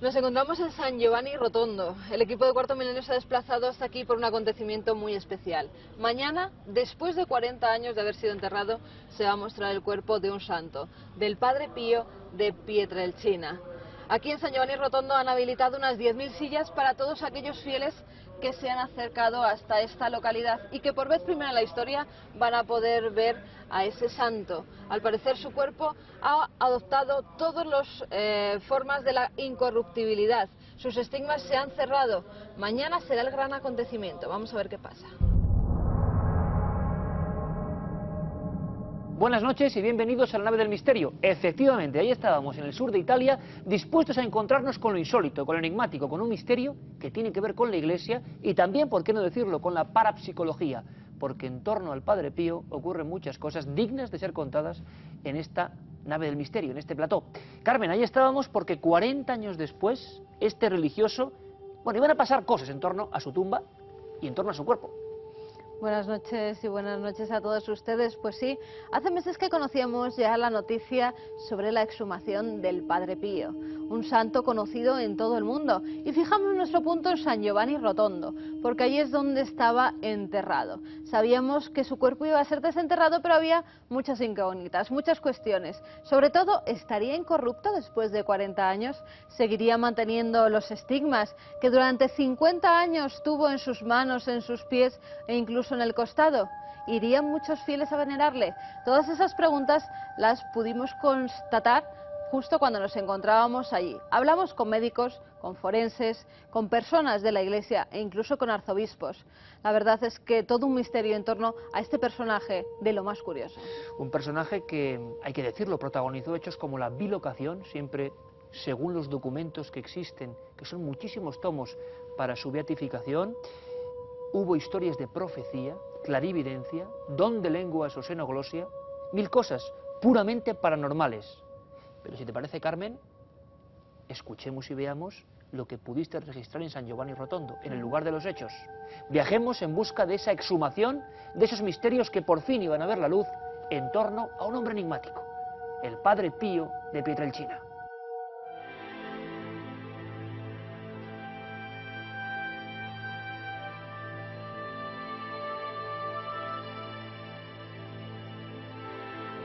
Nos encontramos en San Giovanni Rotondo. El equipo de Cuarto Milenio se ha desplazado hasta aquí por un acontecimiento muy especial. Mañana, después de 40 años de haber sido enterrado, se va a mostrar el cuerpo de un santo, del Padre Pío de Pietrelcina. Aquí en San Giovanni Rotondo han habilitado unas 10.000 sillas para todos aquellos fieles que se han acercado hasta esta localidad y que por vez primera en la historia van a poder ver a ese santo. Al parecer su cuerpo ha adoptado todas las formas de la incorruptibilidad. Sus estigmas se han cerrado. Mañana será el gran acontecimiento. Vamos a ver qué pasa. Buenas noches y bienvenidos a la nave del misterio. Efectivamente, ahí estábamos en el sur de Italia, dispuestos a encontrarnos con lo insólito, con lo enigmático, con un misterio que tiene que ver con la Iglesia y también, por qué no decirlo, con la parapsicología, porque en torno al Padre Pío ocurren muchas cosas dignas de ser contadas en esta nave del misterio, en este plató. Carmen, ahí estábamos porque 40 años después, este religioso, bueno, iban a pasar cosas en torno a su tumba y en torno a su cuerpo. Buenas noches y buenas noches a todos ustedes. Pues sí, hace meses que conocíamos ya la noticia sobre la exhumación del Padre Pío, un santo conocido en todo el mundo. Y fijamos nuestro punto en San Giovanni Rotondo, porque allí es donde estaba enterrado. Sabíamos que su cuerpo iba a ser desenterrado, pero había muchas incógnitas, muchas cuestiones. Sobre todo, ¿estaría incorrupto después de 40 años? ¿Seguiría manteniendo los estigmas que durante 50 años tuvo en sus manos, en sus pies e incluso en el costado? ¿Irían muchos fieles a venerarle? Todas esas preguntas las pudimos constatar justo cuando nos encontrábamos allí. Hablamos con médicos, con forenses, con personas de la Iglesia e incluso con arzobispos. La verdad es que todo un misterio en torno a este personaje de lo más curioso. Un personaje que, hay que decirlo, protagonizó hechos como la bilocación, siempre según los documentos que existen, que son muchísimos tomos para su beatificación. Hubo historias de profecía, clarividencia, don de lenguas o xenoglosia, mil cosas puramente paranormales. Pero si te parece, Carmen, escuchemos y veamos lo que pudiste registrar en San Giovanni Rotondo, en el lugar de los hechos. Viajemos en busca de esa exhumación, de esos misterios que por fin iban a ver la luz en torno a un hombre enigmático, el Padre Pío de Pietrelcina.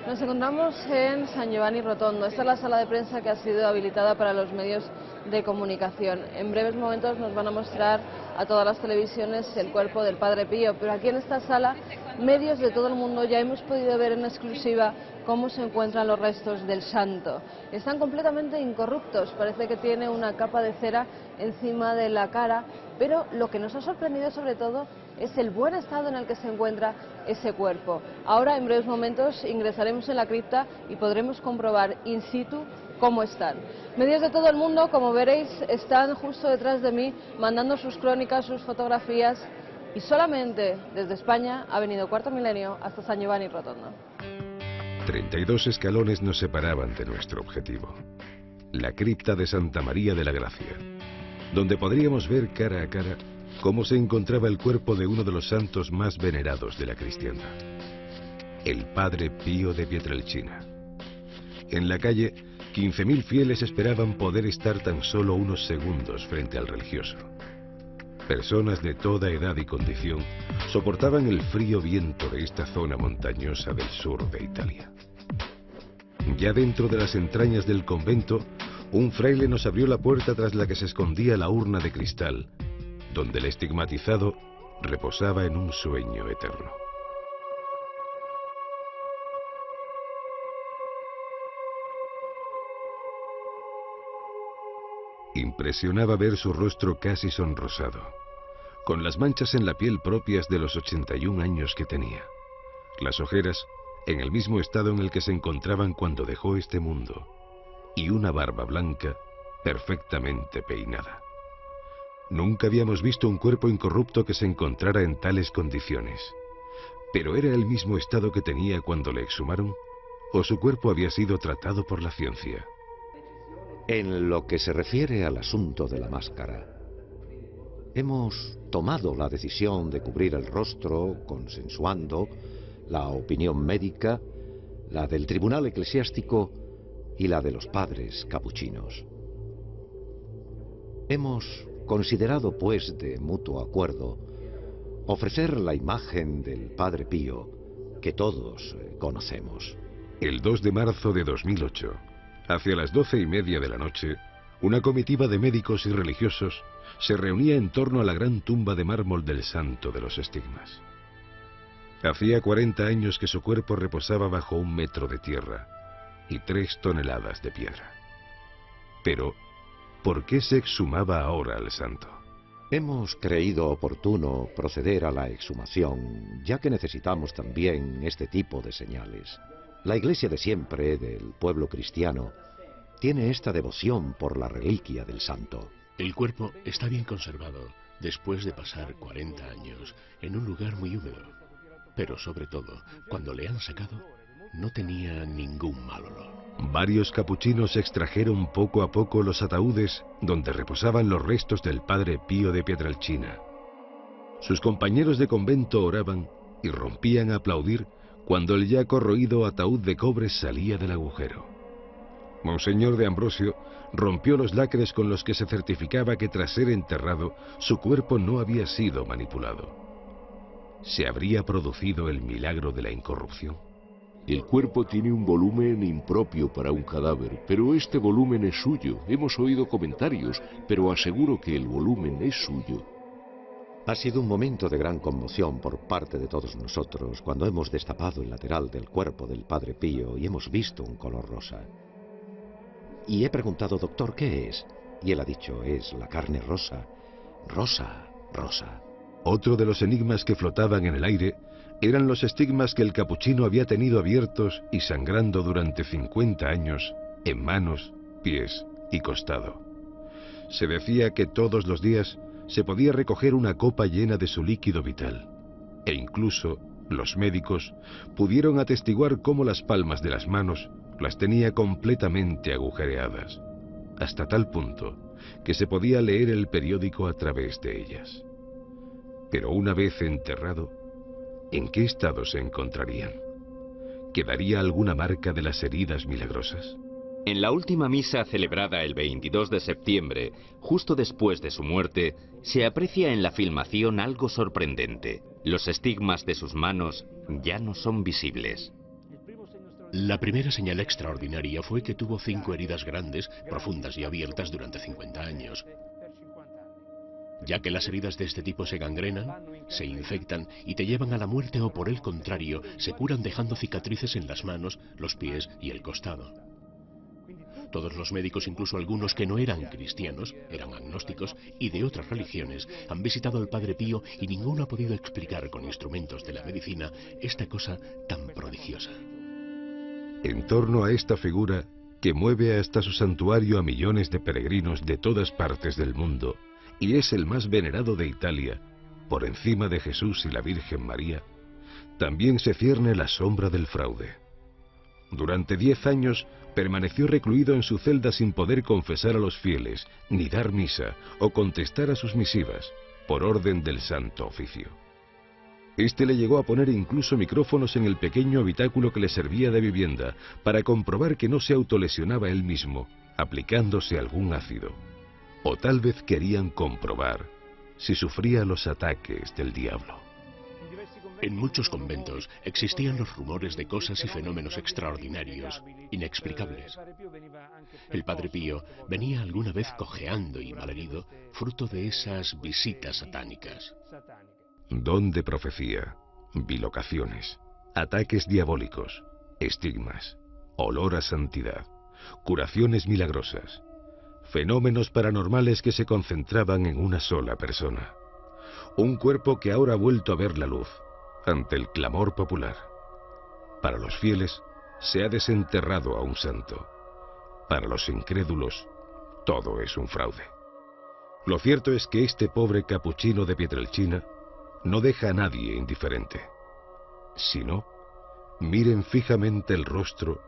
Nos encontramos en San Giovanni Rotondo. Esta es la sala de prensa que ha sido habilitada para los medios de comunicación. En breves momentos nos van a mostrar a todas las televisiones el cuerpo del Padre Pío, pero aquí en esta sala, medios de todo el mundo ya hemos podido ver en exclusiva cómo se encuentran los restos del santo. Están completamente incorruptos, parece que tiene una capa de cera encima de la cara, pero lo que nos ha sorprendido sobre todo es el buen estado en el que se encuentra ese cuerpo. Ahora, en breves momentos, ingresaremos en la cripta y podremos comprobar in situ cómo están. Medios de todo el mundo, como veréis, están justo detrás de mí, mandando sus crónicas, sus fotografías, y solamente desde España ha venido Cuarto Milenio hasta San Giovanni Rotondo. 32 escalones nos separaban de nuestro objetivo, la cripta de Santa María de la Gracia, donde podríamos ver cara a cara cómo se encontraba el cuerpo de uno de los santos más venerados de la cristiandad, el Padre Pío de Pietrelcina. En la calle, 15.000 fieles esperaban poder estar tan solo unos segundos frente al religioso. Personas de toda edad y condición soportaban el frío viento de esta zona montañosa del sur de Italia. Ya dentro de las entrañas del convento, un fraile nos abrió la puerta tras la que se escondía la urna de cristal, donde el estigmatizado reposaba en un sueño eterno. Impresionaba ver su rostro casi sonrosado, con las manchas en la piel propias de los 81 años que tenía, las ojeras en el mismo estado en el que se encontraban cuando dejó este mundo, y una barba blanca perfectamente peinada. Nunca habíamos visto un cuerpo incorrupto que se encontrara en tales condiciones. ¿Pero era el mismo estado que tenía cuando le exhumaron? ¿O su cuerpo había sido tratado por la ciencia? En lo que se refiere al asunto de la máscara, hemos tomado la decisión de cubrir el rostro consensuando la opinión médica, la del tribunal eclesiástico y la de los padres capuchinos. Hemos considerado, pues, de mutuo acuerdo, ofrecer la imagen del Padre Pío que todos conocemos. El 2 de marzo de 2008, hacia las 12:30 de la noche, una comitiva de médicos y religiosos se reunía en torno a la gran tumba de mármol del Santo de los Estigmas. Hacía 40 años que su cuerpo reposaba bajo 1 metro de tierra y 3 toneladas de piedra. Pero, ¿por qué se exhumaba ahora al santo? Hemos creído oportuno proceder a la exhumación, ya que necesitamos también este tipo de señales. La Iglesia de siempre, del pueblo cristiano, tiene esta devoción por la reliquia del santo. El cuerpo está bien conservado, después de pasar 40 años en un lugar muy húmedo. Pero sobre todo, cuando le han sacado, no tenía ningún mal olor. Varios capuchinos extrajeron poco a poco los ataúdes donde reposaban los restos del Padre Pío de Pietrelcina. Sus compañeros de convento oraban y rompían a aplaudir cuando el ya corroído ataúd de cobre salía del agujero. Monseñor de Ambrosio rompió los lacres con los que se certificaba que tras ser enterrado su cuerpo no había sido manipulado. ¿Se habría producido el milagro de la incorrupción? El cuerpo tiene un volumen impropio para un cadáver, pero este volumen es suyo. Hemos oído comentarios, pero aseguro que el volumen es suyo. Ha sido un momento de gran conmoción por parte de todos nosotros cuando hemos destapado el lateral del cuerpo del Padre Pío y hemos visto un color rosa. Y he preguntado, doctor, ¿qué es? Y él ha dicho, es la carne rosa. Rosa, rosa. Otro de los enigmas que flotaban en el aire eran los estigmas que el capuchino había tenido abiertos y sangrando durante 50 años en manos, pies y costado. Se decía que todos los días se podía recoger una copa llena de su líquido vital, e incluso los médicos pudieron atestiguar cómo las palmas de las manos las tenía completamente agujereadas, hasta tal punto que se podía leer el periódico a través de ellas. Pero una vez enterrado, ¿en qué estado se encontrarían? ¿Quedaría alguna marca de las heridas milagrosas? En la última misa celebrada el 22 de septiembre, justo después de su muerte, se aprecia en la filmación algo sorprendente. Los estigmas de sus manos ya no son visibles. La primera señal extraordinaria fue que tuvo 5 heridas grandes, profundas y abiertas durante 50 años. Ya que las heridas de este tipo se gangrenan, se infectan y te llevan a la muerte o por el contrario, se curan dejando cicatrices en las manos, los pies y el costado. Todos los médicos, incluso algunos que no eran cristianos, eran agnósticos y de otras religiones, han visitado al Padre Pío y ninguno ha podido explicar con instrumentos de la medicina esta cosa tan prodigiosa. En torno a esta figura, que mueve hasta su santuario a millones de peregrinos de todas partes del mundo, y es el más venerado de Italia, por encima de Jesús y la Virgen María, también se cierne la sombra del fraude. Durante 10 años permaneció recluido en su celda sin poder confesar a los fieles, ni dar misa o contestar a sus misivas, por orden del Santo Oficio. Este le llegó a poner incluso micrófonos en el pequeño habitáculo que le servía de vivienda, para comprobar que no se autolesionaba él mismo, aplicándose algún ácido. O tal vez querían comprobar si sufría los ataques del diablo. En muchos conventos existían los rumores de cosas y fenómenos extraordinarios, inexplicables. El Padre Pío venía alguna vez cojeando y malherido, fruto de esas visitas satánicas. Don de profecía, bilocaciones, ataques diabólicos, estigmas, olor a santidad, curaciones milagrosas, fenómenos paranormales que se concentraban en una sola persona. Un cuerpo que ahora ha vuelto a ver la luz, ante el clamor popular. Para los fieles, se ha desenterrado a un santo. Para los incrédulos, todo es un fraude. Lo cierto es que este pobre capuchino de Pietrelcina no deja a nadie indiferente. Si no, miren fijamente el rostro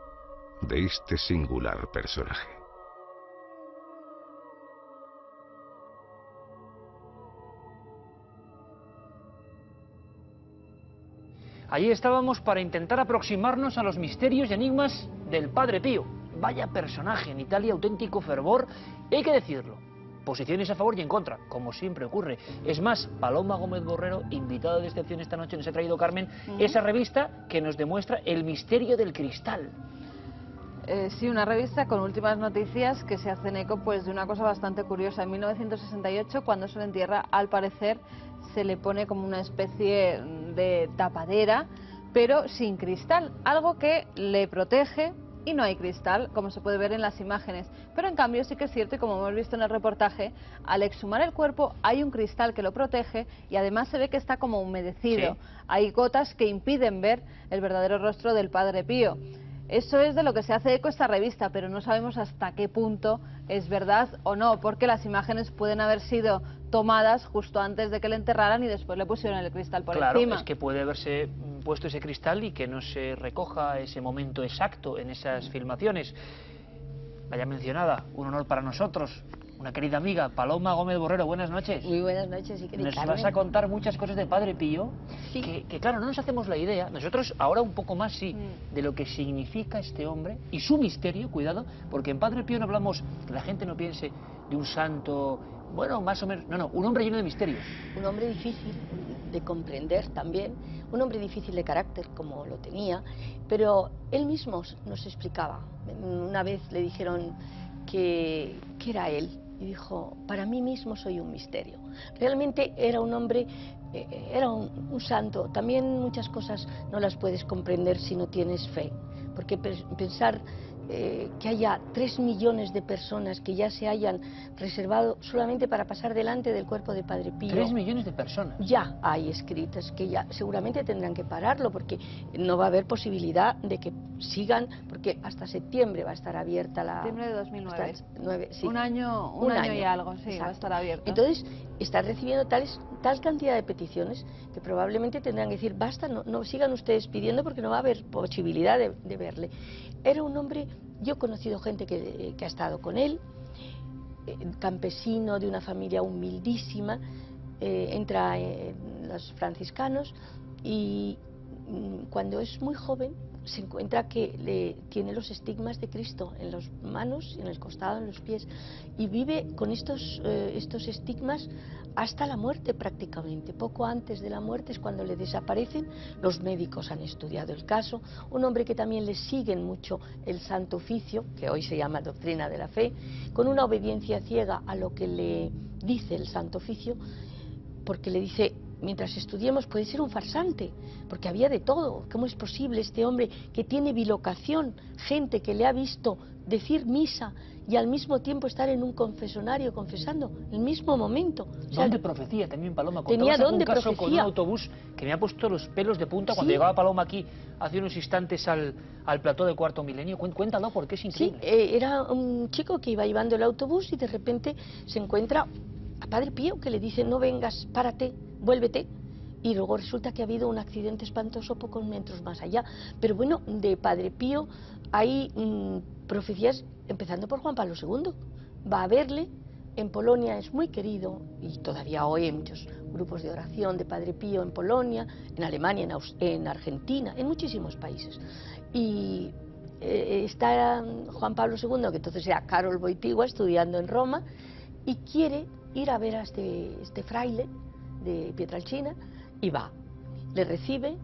de este singular personaje. Allí estábamos para intentar aproximarnos a los misterios y enigmas del Padre Pío. Vaya personaje, en Italia auténtico fervor, y hay que decirlo, posiciones a favor y en contra, como siempre ocurre. Es más, Paloma Gómez Borrero, invitada de excepción esta noche, nos ha traído, Carmen, esa revista que nos demuestra el misterio del cristal. Sí, una revista con últimas noticias que se hacen eco pues de una cosa bastante curiosa. En 1968, cuando se le entierra, al parecer se le pone como una especie de tapadera, pero sin cristal, algo que le protege, y no hay cristal, como se puede ver en las imágenes. Pero en cambio sí que es cierto, y como hemos visto en el reportaje, al exhumar el cuerpo hay un cristal que lo protege y además se ve que está como humedecido. Sí. Hay gotas que impiden ver el verdadero rostro del Padre Pío. Eso es de lo que se hace eco esta revista, pero no sabemos hasta qué punto es verdad o no, porque las imágenes pueden haber sido tomadas justo antes de que le enterraran y después le pusieron el cristal por encima. Claro, es que puede haberse puesto ese cristal y que no se recoja ese momento exacto en esas filmaciones. La ya mencionada, un honor para nosotros, una querida amiga, Paloma Gómez Borrero, buenas noches. Muy buenas noches, y Nos vas a contar muchas cosas de Padre Pío, sí. que claro, no nos hacemos la idea, nosotros ahora un poco más sí, de lo que significa este hombre y su misterio, cuidado, porque en Padre Pío no hablamos, que la gente no piense de un santo, bueno, más o menos, no, un hombre lleno de misterios. Un hombre difícil de comprender también, un hombre difícil de carácter, como lo tenía, pero él mismo nos explicaba. Una vez le dijeron que era él, y dijo, para mí mismo soy un misterio. Realmente era un hombre, era un santo. También muchas cosas no las puedes comprender si no tienes fe, porque pensar que haya 3 millones de personas que ya se hayan reservado solamente para pasar delante del cuerpo de Padre Pío. 3 millones de personas. Ya hay escritas que ya seguramente tendrán que pararlo, porque no va a haber posibilidad de que sigan, porque hasta septiembre va a estar abierta la... Septiembre de 2009. Sí. Un año y algo, sí, exacto. Va a estar abierto. Entonces, está recibiendo tal cantidad de peticiones que probablemente tendrán que decir, basta, no sigan ustedes pidiendo porque no va a haber posibilidad de verle. Era un hombre, yo he conocido gente que ha estado con él, campesino de una familia humildísima, entra en los franciscanos y cuando es muy joven se encuentra que tiene los estigmas de Cristo en las manos, en el costado, en los pies, y vive con estos estigmas hasta la muerte prácticamente. Poco antes de la muerte es cuando le desaparecen. Los médicos han estudiado el caso. Un hombre que también le siguen mucho el Santo Oficio, que hoy se llama Doctrina de la Fe, con una obediencia ciega a lo que le dice el Santo Oficio, porque le dice, mientras estudiemos puede ser un farsante, porque había de todo. ¿Cómo es posible este hombre que tiene bilocación, gente que le ha visto decir misa y al mismo tiempo estar en un confesonario confesando el mismo momento? O sea, don de profecía también, Paloma. Tenía don de caso profecía. Con un autobús que me ha puesto los pelos de punta cuando llegaba Paloma aquí hace unos instantes al plató de Cuarto Milenio. Cuéntalo, porque es increíble. Sí, era un chico que iba llevando el autobús y de repente se encuentra a Padre Pío, que le dice, no vengas, párate, vuélvete. Y luego resulta que ha habido un accidente espantoso pocos metros más allá. Pero bueno, de Padre Pío hay profecías, empezando por Juan Pablo II. Va a verle, en Polonia es muy querido, y todavía hoy hay muchos grupos de oración de Padre Pío en Polonia, en Alemania, en Argentina, en muchísimos países. Y está Juan Pablo II, que entonces era Karol Wojtyła, estudiando en Roma, y quiere ir a ver a este fraile de Pietrelcina, y va, le recibe,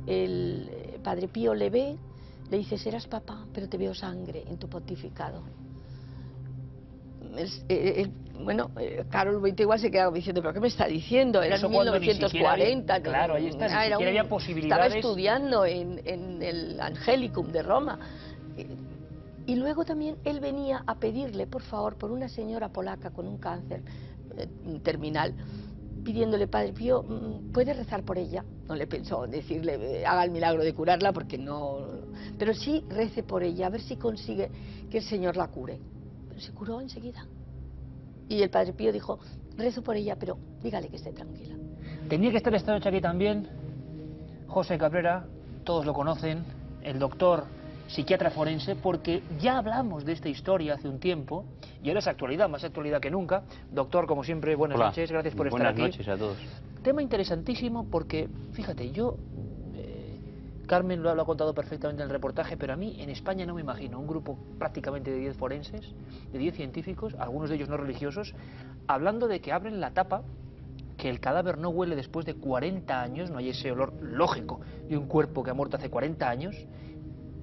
el Padre Pío le ve, le dice, serás papa, pero te veo sangre en tu pontificado. Karol Wojtyła se queda diciendo, ¿pero qué me está diciendo? Era en 1940. Claro, ahí está, ni siquiera había posibilidades. Estaba estudiando en el Angelicum de Roma. Y luego también él venía a pedirle, por favor, por una señora polaca con un cáncer terminal, pidiéndole, Padre Pío, ¿puede rezar por ella? No le pensó decirle, haga el milagro de curarla, porque no... Pero sí rece por ella, a ver si consigue que el Señor la cure. Pero se curó enseguida. Y el Padre Pío dijo, rezo por ella, pero dígale que esté tranquila. Tenía que estar esta noche aquí también José Cabrera, todos lo conocen, el doctor psiquiatra forense, porque ya hablamos de esta historia hace un tiempo y ahora es actualidad, más actualidad que nunca. Doctor, como siempre, buenas noches, gracias por estar aquí. Buenas noches a todos. Tema interesantísimo porque, fíjate, yo Carmen lo ha contado perfectamente en el reportaje, pero a mí en España no me imagino un grupo prácticamente de 10 forenses, de 10 científicos, algunos de ellos no religiosos, hablando de que abren la tapa, que el cadáver no huele después de 40 años, no hay ese olor lógico de un cuerpo que ha muerto hace 40 años,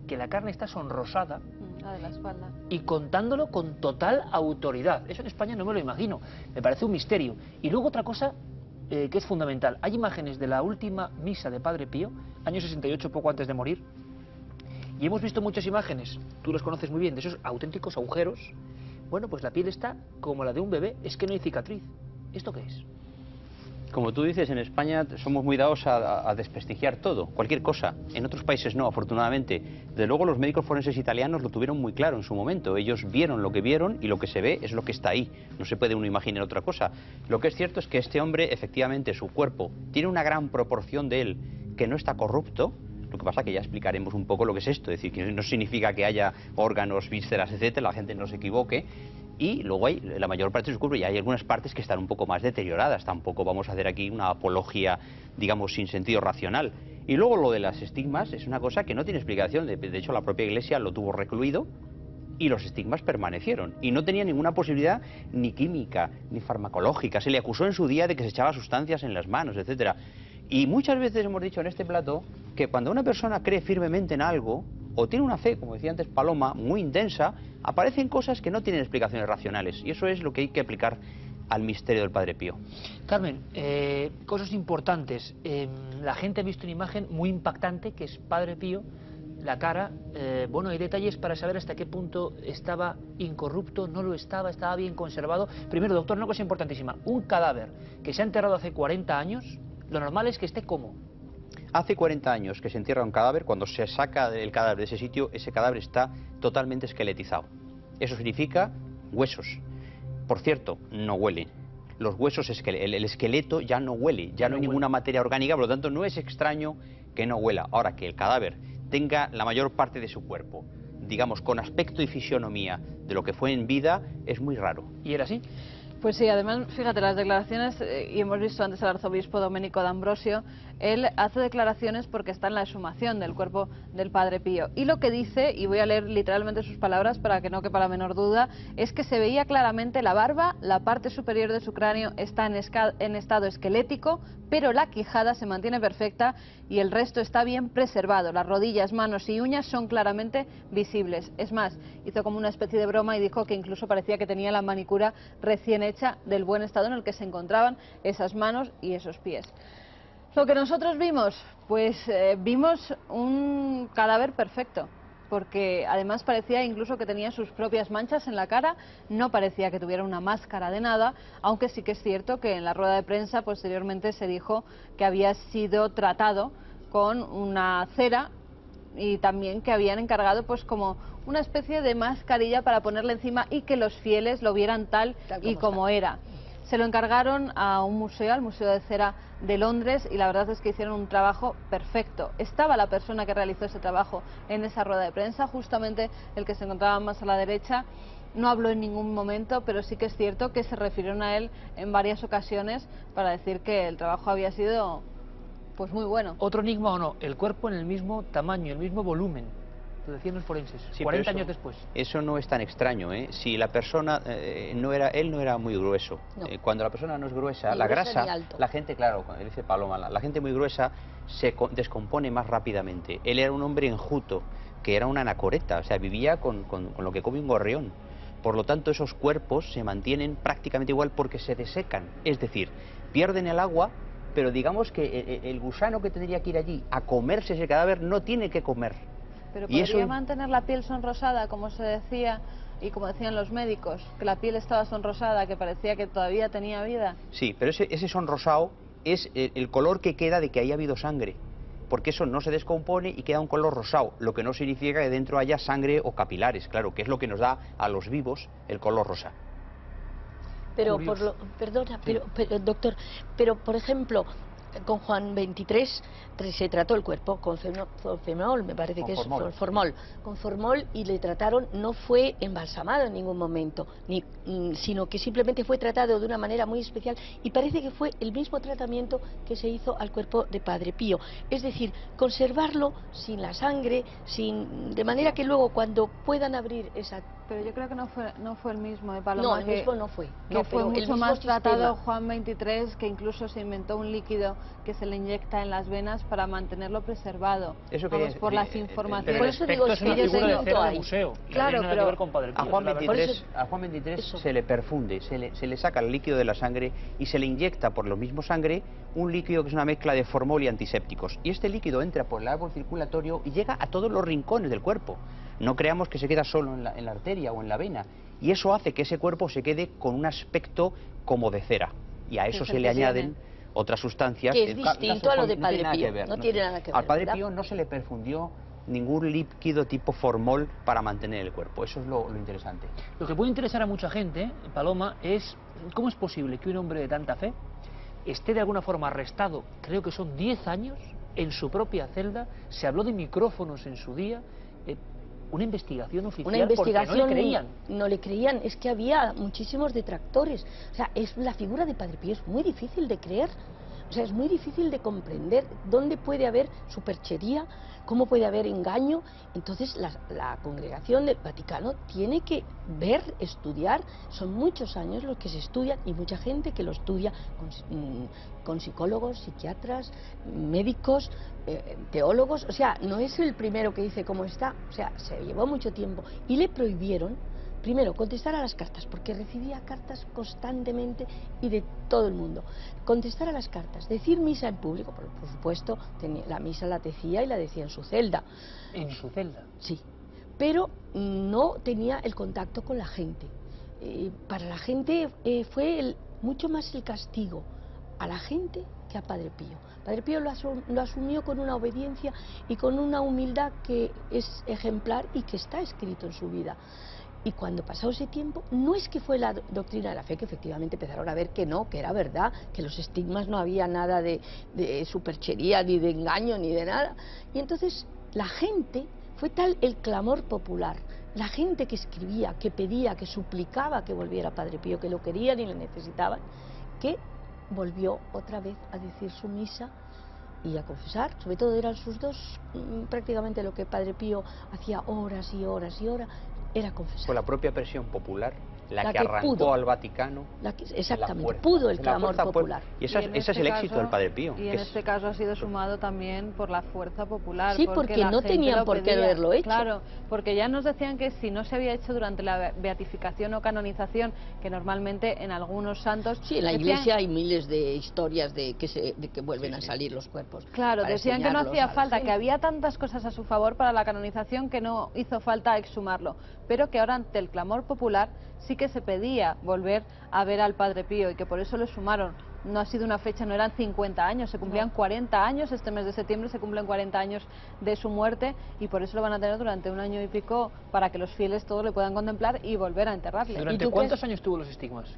que la carne está sonrosada, La de la espalda. y contándolo con total autoridad. Eso en España no me lo imagino, me parece un misterio. Y luego otra cosa que es fundamental, hay imágenes de la última misa de Padre Pío, año 68, poco antes de morir, y hemos visto muchas imágenes, tú las conoces muy bien, de esos auténticos agujeros. Bueno, pues la piel está como la de un bebé, es que no hay cicatriz. ¿Esto qué es? Como tú dices, en España somos muy dados a desprestigiar todo, cualquier cosa. En otros países no, afortunadamente. Desde luego los médicos forenses italianos lo tuvieron muy claro en su momento. Ellos vieron lo que vieron y lo que se ve es lo que está ahí. No se puede uno imaginar otra cosa. Lo que es cierto es que este hombre, efectivamente, su cuerpo tiene una gran proporción de él que no está corrupto. Lo que pasa que ya explicaremos un poco lo que es esto. Es decir, que no significa que haya órganos, vísceras, etcétera, la gente no se equivoque. Y luego hay la mayor parte de su cuerpo y hay algunas partes que están un poco más deterioradas. Tampoco vamos a hacer aquí una apología, digamos, sin sentido racional. Y luego lo de las estigmas es una cosa que no tiene explicación. De hecho, la propia Iglesia lo tuvo recluido y los estigmas permanecieron. Y no tenía ninguna posibilidad ni química, ni farmacológica. Se le acusó en su día de que se echaba sustancias en las manos, etcétera. Y muchas veces hemos dicho en este plato que cuando una persona cree firmemente en algo, o tiene una fe, como decía antes Paloma, muy intensa, aparecen cosas que no tienen explicaciones racionales. Y eso es lo que hay que aplicar al misterio del Padre Pío. Carmen, cosas importantes. La gente ha visto una imagen muy impactante que es Padre Pío, la cara. Bueno, hay detalles para saber hasta qué punto estaba incorrupto, no lo estaba, estaba bien conservado. Primero, doctor, una cosa importantísima. Un cadáver que se ha enterrado hace 40 años, lo normal es que esté como... Hace 40 años que se entierra un cadáver, cuando se saca el cadáver de ese sitio, ese cadáver está totalmente esqueletizado. Eso significa huesos. Por cierto, no huele. Los huesos, el esqueleto ya no huele, ya no hay ninguna materia orgánica, por lo tanto no es extraño que no huela. Ahora, que el cadáver tenga la mayor parte de su cuerpo, digamos, con aspecto y fisionomía de lo que fue en vida, es muy raro. ¿Y era así? Pues sí, además, fíjate, las declaraciones, y hemos visto antes al arzobispo Domenico D'Ambrosio, él hace declaraciones porque está en la exhumación del cuerpo del Padre Pío. Y lo que dice, y voy a leer literalmente sus palabras para que no quepa la menor duda, es que se veía claramente la barba, la parte superior de su cráneo está en estado esquelético, pero la quijada se mantiene perfecta y el resto está bien preservado. Las rodillas, manos y uñas son claramente visibles. Es más, hizo como una especie de broma y dijo que incluso parecía que tenía la manicura recién hecha del buen estado en el que se encontraban esas manos y esos pies. Lo que nosotros vimos, pues vimos un cadáver perfecto, porque además parecía incluso que tenía sus propias manchas en la cara, no parecía que tuviera una máscara de nada, aunque sí que es cierto que en la rueda de prensa posteriormente se dijo que había sido tratado con una cera y también que habían encargado pues como una especie de mascarilla para ponerle encima y que los fieles lo vieran tal y como era. Se lo encargaron a un museo, al Museo de Cera de Londres, y la verdad es que hicieron un trabajo perfecto. Estaba la persona que realizó ese trabajo en esa rueda de prensa, justamente el que se encontraba más a la derecha. No habló en ningún momento, pero sí que es cierto que se refirieron a él en varias ocasiones para decir que el trabajo había sido pues muy bueno. ¿Otro enigma o no? El cuerpo en el mismo tamaño, el mismo volumen. Lo decían los forenses, sí, 40 años después. Eso no es tan extraño, ¿eh? Si la persona él no era muy grueso. No. Cuando la persona no es gruesa, la grasa, la gente, claro, cuando dice Paloma, la gente muy gruesa se descompone más rápidamente. Él era un hombre enjuto, que era una anacoreta, o sea, vivía con lo que come un gorrión. Por lo tanto, esos cuerpos se mantienen prácticamente igual porque se desecan. Es decir, pierden el agua, pero digamos que el gusano que tendría que ir allí a comerse ese cadáver no tiene que comer. Pero podría mantener la piel sonrosada, como se decía y como decían los médicos, que la piel estaba sonrosada, que parecía que todavía tenía vida. Sí, pero ese sonrosado es el color que queda de que haya habido sangre, porque eso no se descompone y queda un color rosado, lo que no significa que dentro haya sangre o capilares, claro, que es lo que nos da a los vivos el color rosa. Pero, perdona, pero doctor, pero por ejemplo, con Juan XXIII se trató el cuerpo con formol, me parece que es formol, con formol, y le trataron, no fue embalsamado en ningún momento, sino que simplemente fue tratado de una manera muy especial, y parece que fue el mismo tratamiento que se hizo al cuerpo de Padre Pío, es decir, conservarlo sin la sangre, de manera que luego cuando puedan abrir esa... Pero yo creo que no fue el mismo, Paloma. No, el mismo no fue. Que fue mucho más tratado Juan XXIII, que incluso se inventó un líquido que se le inyecta en las venas para mantenerlo preservado. Eso que por las informaciones. Por eso digo, es una figura de cera de museo. Claro, pero que ver con Padre Pío, a Juan XXIII se le perfunde, se le saca el líquido de la sangre y se le inyecta por lo mismo sangre un líquido que es una mezcla de formol y antisépticos. Y este líquido entra por el árbol circulatorio y llega a todos los rincones del cuerpo. No creamos que se queda solo en la arteria o en la vena. Y eso hace que ese cuerpo se quede con un aspecto como de cera. Y a eso se le añaden otras sustancias. Que es distinto a lo de Padre Pío. No tiene nada que ver. Al Padre Pío no se le perfundió ningún líquido tipo formol para mantener el cuerpo. Eso es lo interesante. Lo que puede interesar a mucha gente, Paloma, es cómo es posible que un hombre de tanta fe esté de alguna forma arrestado, creo que son 10 años, en su propia celda. Se habló de micrófonos en su día. Una investigación oficial. Una investigación, porque no le creían. No le creían, es que había muchísimos detractores. O sea, la figura de Padre Pío es muy difícil de creer. O sea, es muy difícil de comprender dónde puede haber superchería, cómo puede haber engaño. Entonces la congregación del Vaticano tiene que ver, estudiar. Son muchos años los que se estudian y mucha gente que lo estudia con psicólogos, psiquiatras, médicos, teólogos. O sea, no es el primero que dice cómo está. O sea, se llevó mucho tiempo y le prohibieron primero, contestar a las cartas, porque recibía cartas constantemente y de todo el mundo. Contestar a las cartas, decir misa en público, por supuesto, la misa la decía y la decía en su celda. ¿En su celda? Sí, pero no tenía el contacto con la gente. Para la gente fue mucho más el castigo a la gente que a Padre Pío. Padre Pío lo asumió con una obediencia y con una humildad que es ejemplar y que está escrito en su vida. Y cuando pasó ese tiempo, no es que fue la doctrina de la fe, que efectivamente empezaron a ver que no, que era verdad, que los estigmas no había nada de superchería, ni de engaño, ni de nada. Y entonces la gente, fue tal el clamor popular, la gente que escribía, que pedía, que suplicaba que volviera Padre Pío, que lo querían y lo necesitaban, que volvió otra vez a decir su misa y a confesar. Sobre todo eran sus dos, prácticamente lo que Padre Pío hacía horas y horas y horas, era confesar. Fue la propia presión popular la que arrancó pudo, al Vaticano. Exactamente, pudo el clamor popular. Y ese es el éxito del Padre Pío. Y en este caso ha sido sumado también por la fuerza popular. Sí, porque no tenían por qué haberlo hecho. Claro, porque ya nos decían que si no se había hecho durante la beatificación o canonización, que normalmente en algunos santos... Sí, en la Iglesia hay miles de historias de que vuelven a salir los cuerpos. Claro, decían que no hacía falta, que había tantas cosas a su favor para la canonización que no hizo falta exhumarlo, pero que ahora ante el clamor popular sí que se pedía volver a ver al Padre Pío y que por eso lo sumaron. No ha sido una fecha, no eran 50 años, se cumplían 40 años, este mes de septiembre se cumplen 40 años de su muerte y por eso lo van a tener durante un año y pico para que los fieles todos le puedan contemplar y volver a enterrarle. ¿Durante cuántos años tuvo los estigmas?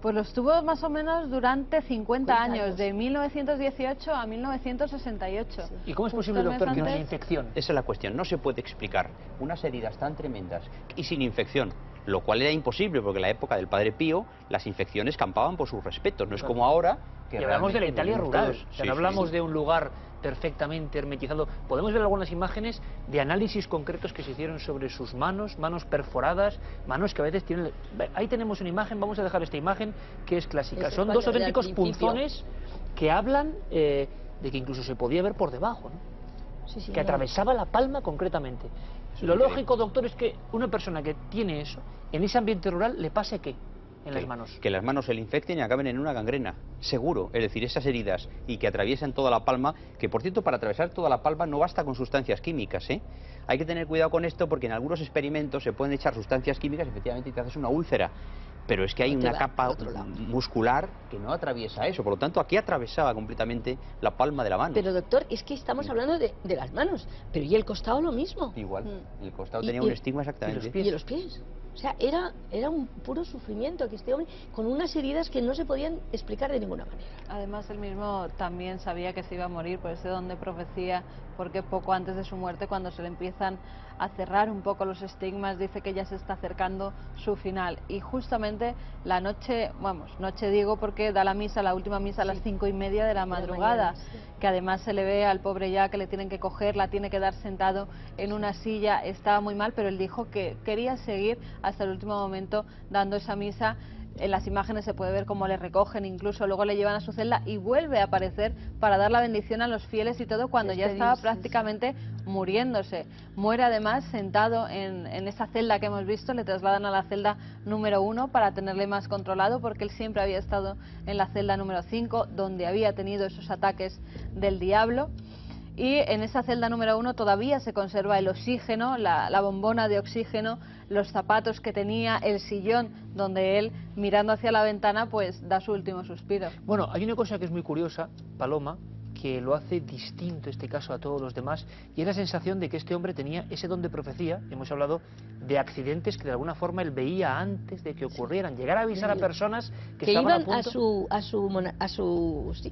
Pues los tuvo más o menos durante 50 años, de 1918 a 1968. Sí. ¿Y cómo es posible, doctor, que no haya infección? Esa es la cuestión, no se puede explicar unas heridas tan tremendas y sin infección. Lo cual era imposible, porque en la época del Padre Pío las infecciones campaban por sus respetos, no es como ahora que y hablamos de la Italia rural, no hablamos de un lugar perfectamente hermetizado. Podemos ver algunas imágenes de análisis concretos que se hicieron sobre sus manos perforadas, manos que a veces tienen... Ahí tenemos una imagen, vamos a dejar esta imagen que es clásica. Son dos auténticos punzones que hablan de que incluso se podía ver por debajo, ¿no? Que atravesaba la palma concretamente. Lo lógico, doctor, es que una persona que tiene eso, en ese ambiente rural, ¿le pase qué en las manos? Que las manos se le infecten y acaben en una gangrena, seguro. Es decir, esas heridas y que atraviesen toda la palma, que por cierto, para atravesar toda la palma no basta con sustancias químicas, ¿eh? Hay que tener cuidado con esto porque en algunos experimentos se pueden echar sustancias químicas y efectivamente te haces una úlcera. pero es que hay No te una va capa al otro lado. muscular que no atraviesa eso, por lo tanto aquí atravesaba completamente la palma de la mano. Pero doctor, es que estamos hablando de las manos, pero y el costado lo mismo. Igual, el costado Y- tenía y- un estigma exactamente. Y los pies. O sea, era un puro sufrimiento que este hombre, con unas heridas que no se podían explicar de ninguna manera. Además, él mismo también sabía que se iba a morir, por ese don de profecía, porque poco antes de su muerte, cuando se le empiezan a cerrar un poco los estigmas, dice que ya se está acercando su final. Y justamente la noche, vamos, noche digo porque da la misa, la última misa a las 5:30 de la madrugada, mañana, sí. que además se le ve al pobre ya que le tienen que coger, la tiene que dar sentado en una silla, estaba muy mal, pero él dijo que quería seguir hasta el último momento dando esa misa. En las imágenes se puede ver cómo le recogen, incluso luego le llevan a su celda y vuelve a aparecer para dar la bendición a los fieles y todo cuando ya estaba prácticamente muriéndose. Muere además sentado en esa celda que hemos visto, le trasladan a la celda número 1 para tenerle más controlado, porque él siempre había estado en la celda número 5, donde había tenido esos ataques del diablo. Y en esa celda número 1 todavía se conserva el oxígeno, la bombona de oxígeno, los zapatos que tenía, el sillón donde él, mirando hacia la ventana, pues da su último suspiro. Bueno, hay una cosa que es muy curiosa, Paloma, que lo hace distinto este caso a todos los demás, y es la sensación de que este hombre tenía ese don de profecía. Hemos hablado de accidentes que de alguna forma él veía antes de que ocurrieran, llegar a avisar a personas que estaban iban a punto...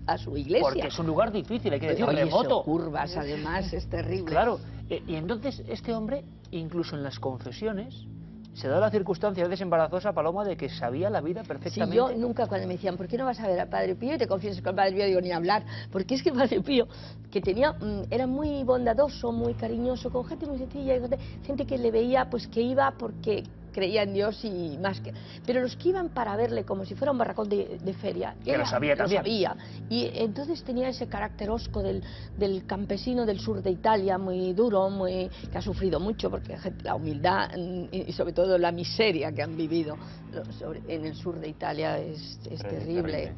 a su iglesia. Porque es un lugar difícil, hay que decir, Oye, remoto. eso, curvas, además, es terrible. Claro, y entonces este hombre, incluso en las confesiones, se da la circunstancia a veces embarazosa, Paloma, de que sabía la vida Sí, perfectamente. yo nunca, cuando me decían, ¿por qué no vas a ver al Padre Pío y te confiesas con el Padre Pío? Digo, ni hablar, porque es que el Padre Pío, que tenía, era muy bondadoso, muy cariñoso, con gente muy sencilla, gente que le veía, pues que iba porque creía en Dios y más que... Pero los que iban para verle como si fuera un barracón de feria... Que lo sabía también. sabía. Y entonces tenía ese carácter hosco del campesino del sur de Italia, muy duro, que ha sufrido mucho, porque la humildad y sobre todo la miseria que han vivido en el sur de Italia es terrible.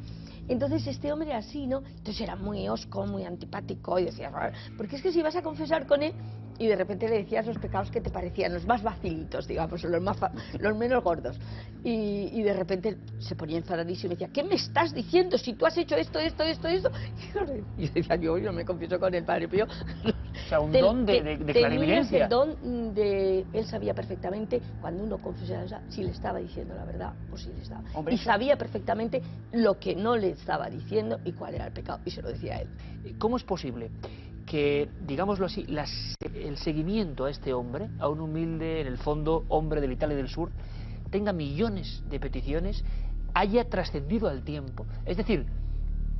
Entonces este hombre así, ¿no? Entonces era muy hosco, muy antipático y decía, porque es que si vas a confesar con él y de repente le decías los pecados que te parecían los más facilitos, digamos, los menos gordos, y de repente se ponía enfadadísimo y decía, ¿qué me estás diciendo si tú has hecho esto? Y yo decía, yo no me confieso con el Padre Pío. O sea, un don de clarividencia. El don de... Él sabía perfectamente cuando uno confesaba si le estaba diciendo la verdad o si le estaba... Hombre, y sabía perfectamente lo que no le estaba diciendo y cuál era el pecado, y se lo decía a él. ¿Cómo es posible que, digámoslo así, el seguimiento a este hombre, a un humilde, en el fondo, hombre de la Italia del Sur, tenga millones de peticiones, haya trascendido al tiempo? Es decir,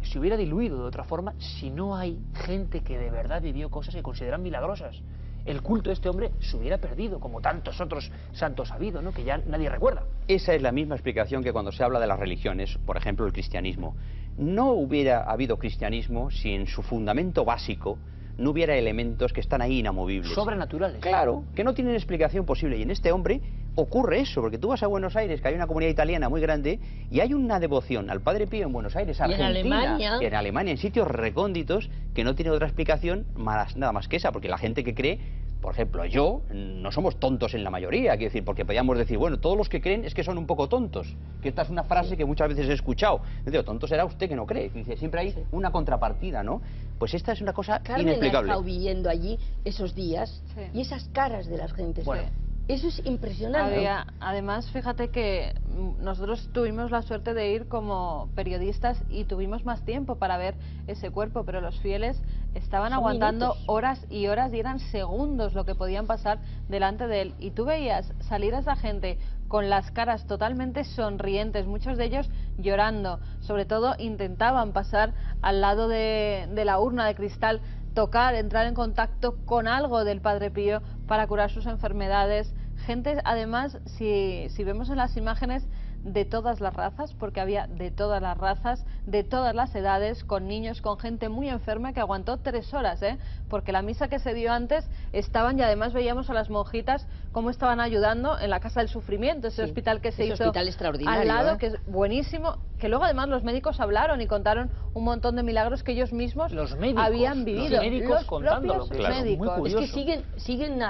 se hubiera diluido de otra forma si no hay gente que de verdad vivió cosas que consideran milagrosas. El culto de este hombre se hubiera perdido, como tantos otros santos ha habido, ¿no?, que ya nadie recuerda. Esa es la misma explicación que cuando se habla de las religiones, por ejemplo el cristianismo. No hubiera habido cristianismo si en su fundamento básico no hubiera elementos que están ahí inamovibles. Sobrenaturales. Claro, que no tienen explicación posible. Y en este hombre ocurre eso, porque tú vas a Buenos Aires, que hay una comunidad italiana muy grande, y hay una devoción al Padre Pío en Buenos Aires, Argentina, y en Alemania, en sitios recónditos, que no tiene otra explicación nada más que esa, porque la gente que cree, por ejemplo, yo, no somos tontos en la mayoría, quiero decir, porque podríamos decir, bueno, todos los que creen es que son un poco tontos, que esta es una frase que muchas veces he escuchado. Digo, tonto será usted que no cree, dice, siempre hay una contrapartida, ¿no? Pues esta es una cosa inexplicable. Carmen ha estado viviendo allí esos días, y esas caras de las gentes. Bueno. Eso es impresionante. Además, fíjate que nosotros tuvimos la suerte de ir como periodistas y tuvimos más tiempo para ver ese cuerpo, pero los fieles estaban aguantando minutos. horas y horas y eran segundos lo que podían pasar delante de él. Y tú veías salir a esa gente con las caras totalmente sonrientes, muchos de ellos llorando, sobre todo intentaban pasar al lado de la urna de cristal, tocar, entrar en contacto con algo del Padre Pío para curar sus enfermedades. Gente, además, si vemos en las imágenes, de todas las razas, porque había de todas las razas, de todas las edades, con niños, con gente muy enferma que aguantó 3 horas, porque la misa que se dio antes estaban, y además veíamos a las monjitas cómo estaban ayudando en la Casa del Sufrimiento, ese hospital que se hizo hospital extraordinario, al lado, que es buenísimo, que luego además los médicos hablaron y contaron un montón de milagros que ellos mismos habían vivido. Los médicos los contándolo, propios claro, médicos. muy curioso. Es que siguen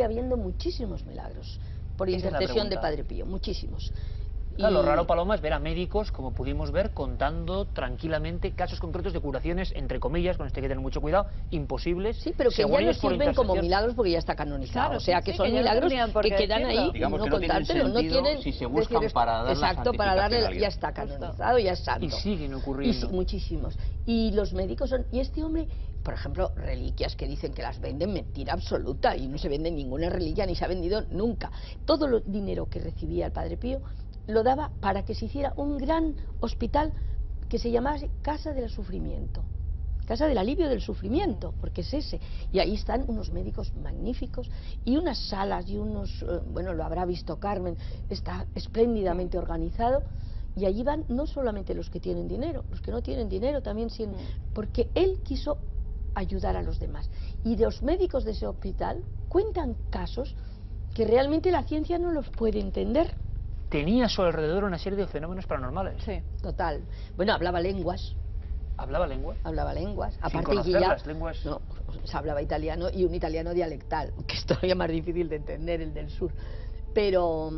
habiendo muchísimos milagros por Esa es la intercesión de pregunta. Padre Pío, muchísimos. Claro, lo raro, Paloma, es ver a médicos, como pudimos ver, contando tranquilamente casos concretos de curaciones, entre comillas, con esto hay que tener mucho cuidado, imposibles. Sí, pero que ya no sirven como milagros porque ya está canonizado. Claro, o sea, que sí, son que milagros no que quedan ahí y digamos no que no tienen contártelo. No sentido tienen, si se buscan decir, para dar la exacto, para darle, santificación a ya alguien. está canonizado, ya es santo. Y siguen ocurriendo. Muchísimos. Y los médicos son... Y este hombre, por ejemplo, reliquias que dicen que las venden, mentira absoluta, y no se vende ninguna reliquia, ni se ha vendido nunca. Todo el dinero que recibía el Padre Pío lo daba para que se hiciera un gran hospital que se llamase Casa del Sufrimiento. Casa del Alivio del Sufrimiento, porque es ese. Y ahí están unos médicos magníficos y unas salas y unos... bueno, lo habrá visto Carmen, está espléndidamente organizado. Y allí van no solamente los que tienen dinero, los que no tienen dinero también, porque él quiso ayudar a los demás. Y los médicos de ese hospital cuentan casos que realmente la ciencia no los puede entender. Tenía a su alrededor una serie de fenómenos paranormales. Sí, total. Bueno, hablaba lenguas. ¿Hablaba lengua? Hablaba lenguas. Sin Aparte conocer que ya, las lenguas. no, se hablaba italiano y un italiano dialectal, que es todavía más difícil de entender, el del sur. Pero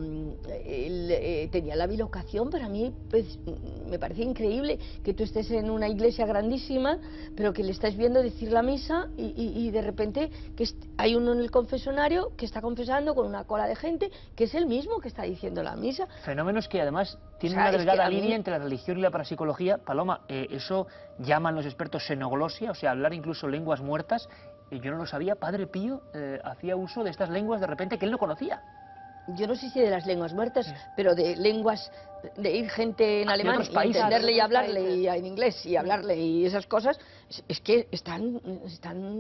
él tenía la bilocación. Para mí pues, me parece increíble que tú estés en una iglesia grandísima, pero que le estés viendo decir la misa y de repente que hay uno en el confesionario que está confesando con una cola de gente, que es el mismo que está diciendo la misa. Fenómenos que además tienen O sea, una delgada es que a mí... línea entre la religión y la parapsicología. Paloma, eso llaman los expertos xenoglosia, o sea, hablar incluso lenguas muertas. Yo no lo sabía, Padre Pío hacía uso de estas lenguas de repente que él no conocía. Yo no sé si de las lenguas muertas, pero de lenguas, de ir gente en alemán y países. entenderle y hablarle, países. y en inglés y hablarle y esas cosas, es que están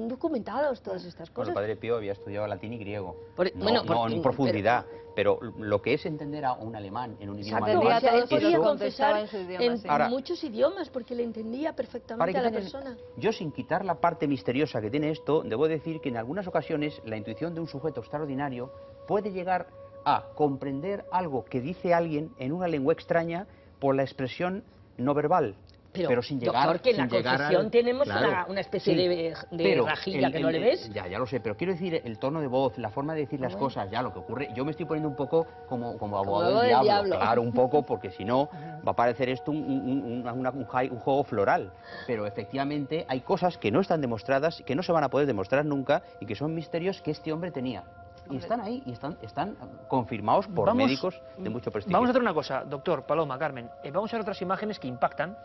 documentados todas estas Bueno, cosas. el Padre Pío había estudiado latín y griego. No En profundidad, pero lo que es entender a un alemán en un idioma Entendía alemán, todo, él podía eso confesar en su idioma, en sí. Ahora, muchos idiomas porque le entendía para perfectamente que a la tengan- persona. yo, sin quitar la parte misteriosa que tiene esto, debo decir que en algunas ocasiones la intuición de un sujeto extraordinario puede llegar a comprender algo que dice alguien en una lengua extraña por la expresión no verbal. Pero sin llegar, doctor, que en la sin llegar confesión al- tenemos claro, una especie sí, de pero rajilla que no le ves. Ya lo sé, pero quiero decir, el tono de voz, la forma de decir las cosas, ya lo que ocurre, yo me estoy poniendo un poco como abogado del diablo, claro, un poco, porque si no va a parecer esto un juego floral. Pero efectivamente hay cosas que no están demostradas, que no se van a poder demostrar nunca y que son misterios que este hombre tenía. Y están ahí, y están confirmados por médicos de mucho prestigio. Vamos a hacer una cosa, doctor, Paloma, Carmen. Vamos a ver otras imágenes que impactan.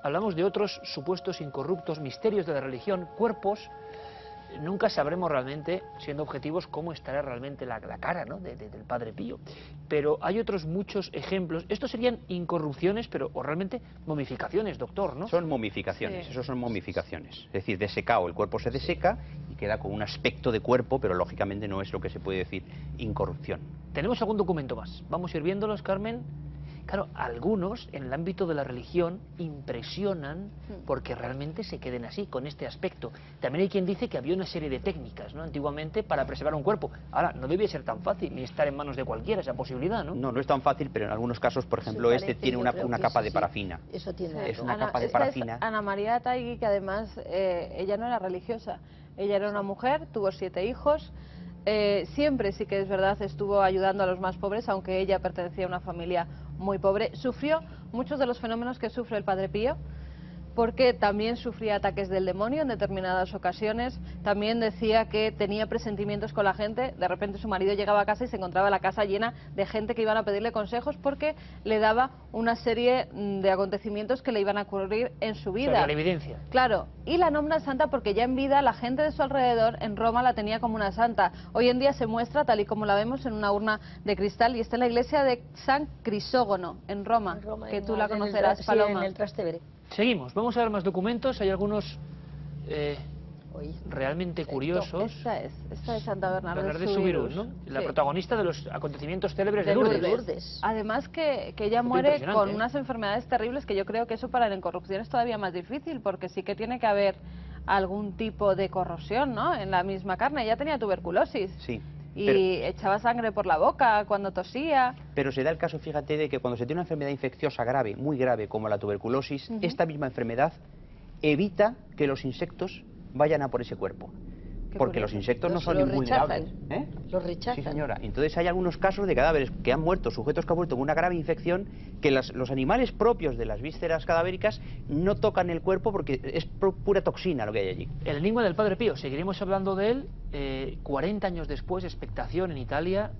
Hablamos de otros supuestos incorruptos, misterios de la religión, cuerpos. Nunca sabremos realmente, siendo objetivos, cómo estará realmente la cara, ¿no? del Padre Pío. Pero hay otros muchos ejemplos. Estos serían incorrupciones, pero o realmente momificaciones, doctor, ¿no? Son momificaciones, Sí. eso son momificaciones. Es decir, desecado, el cuerpo se deseca y queda con un aspecto de cuerpo, pero lógicamente no es lo que se puede decir incorrupción. Tenemos algún documento más. Vamos a ir viéndolos, Carmen. Claro, algunos en el ámbito de la religión impresionan porque realmente se queden así, con este aspecto. También hay quien dice que había una serie de técnicas, ¿no?, antiguamente para preservar un cuerpo. Ahora, no debía ser tan fácil ni estar en manos de cualquiera esa posibilidad, ¿no? No, no es tan fácil, pero en algunos casos, por ejemplo, parece, este tiene yo una creo que capa sí, de sí. parafina. Eso tiene Es una capa de esta es parafina. Ana María Taigui, que además ella no era religiosa. Ella era una mujer, tuvo 7 hijos. Siempre, sí que es verdad, estuvo ayudando a los más pobres, aunque ella pertenecía a una familia muy pobre. Sufrió muchos de los fenómenos que sufre el Padre Pío, porque también sufría ataques del demonio en determinadas ocasiones. También decía que tenía presentimientos con la gente. De repente su marido llegaba a casa y se encontraba la casa llena de gente que iban a pedirle consejos porque le daba una serie de acontecimientos que le iban a ocurrir en su vida. La evidencia. Claro, y la nombra santa porque ya en vida la gente de su alrededor en Roma la tenía como una santa. Hoy en día se muestra tal y como la vemos en una urna de cristal y está en la iglesia de San Crisógono en Roma, que tú la conocerás, Paloma. Sí, en el Trastevere. Seguimos, vamos a ver más documentos. Hay algunos realmente curiosos. Esta es Santa Bernadette de Subirús, ¿no? La Sí. protagonista de los acontecimientos célebres de De Lourdes. Lourdes. Además que ella Muy muere impresionante, con ¿eh? unas enfermedades terribles que yo creo que eso para la incorrupción es todavía más difícil, porque sí que tiene que haber algún tipo de corrosión, ¿no?, en la misma carne. Ella tenía tuberculosis. Sí. Y echaba sangre por la boca cuando tosía. Pero se da el caso, fíjate, de que cuando se tiene una enfermedad infecciosa grave, muy grave, como la tuberculosis, esta misma enfermedad evita que los insectos vayan a por ese cuerpo. porque los insectos no son invulnerables. Los rechazan. Sí, señora. Entonces hay algunos casos de cadáveres que han muerto, sujetos que han muerto con una grave infección, que los animales propios de las vísceras cadavéricas no tocan el cuerpo porque es pura toxina lo que hay allí. El enigma del Padre Pío, seguiremos hablando de él 40 años después, expectación en Italia,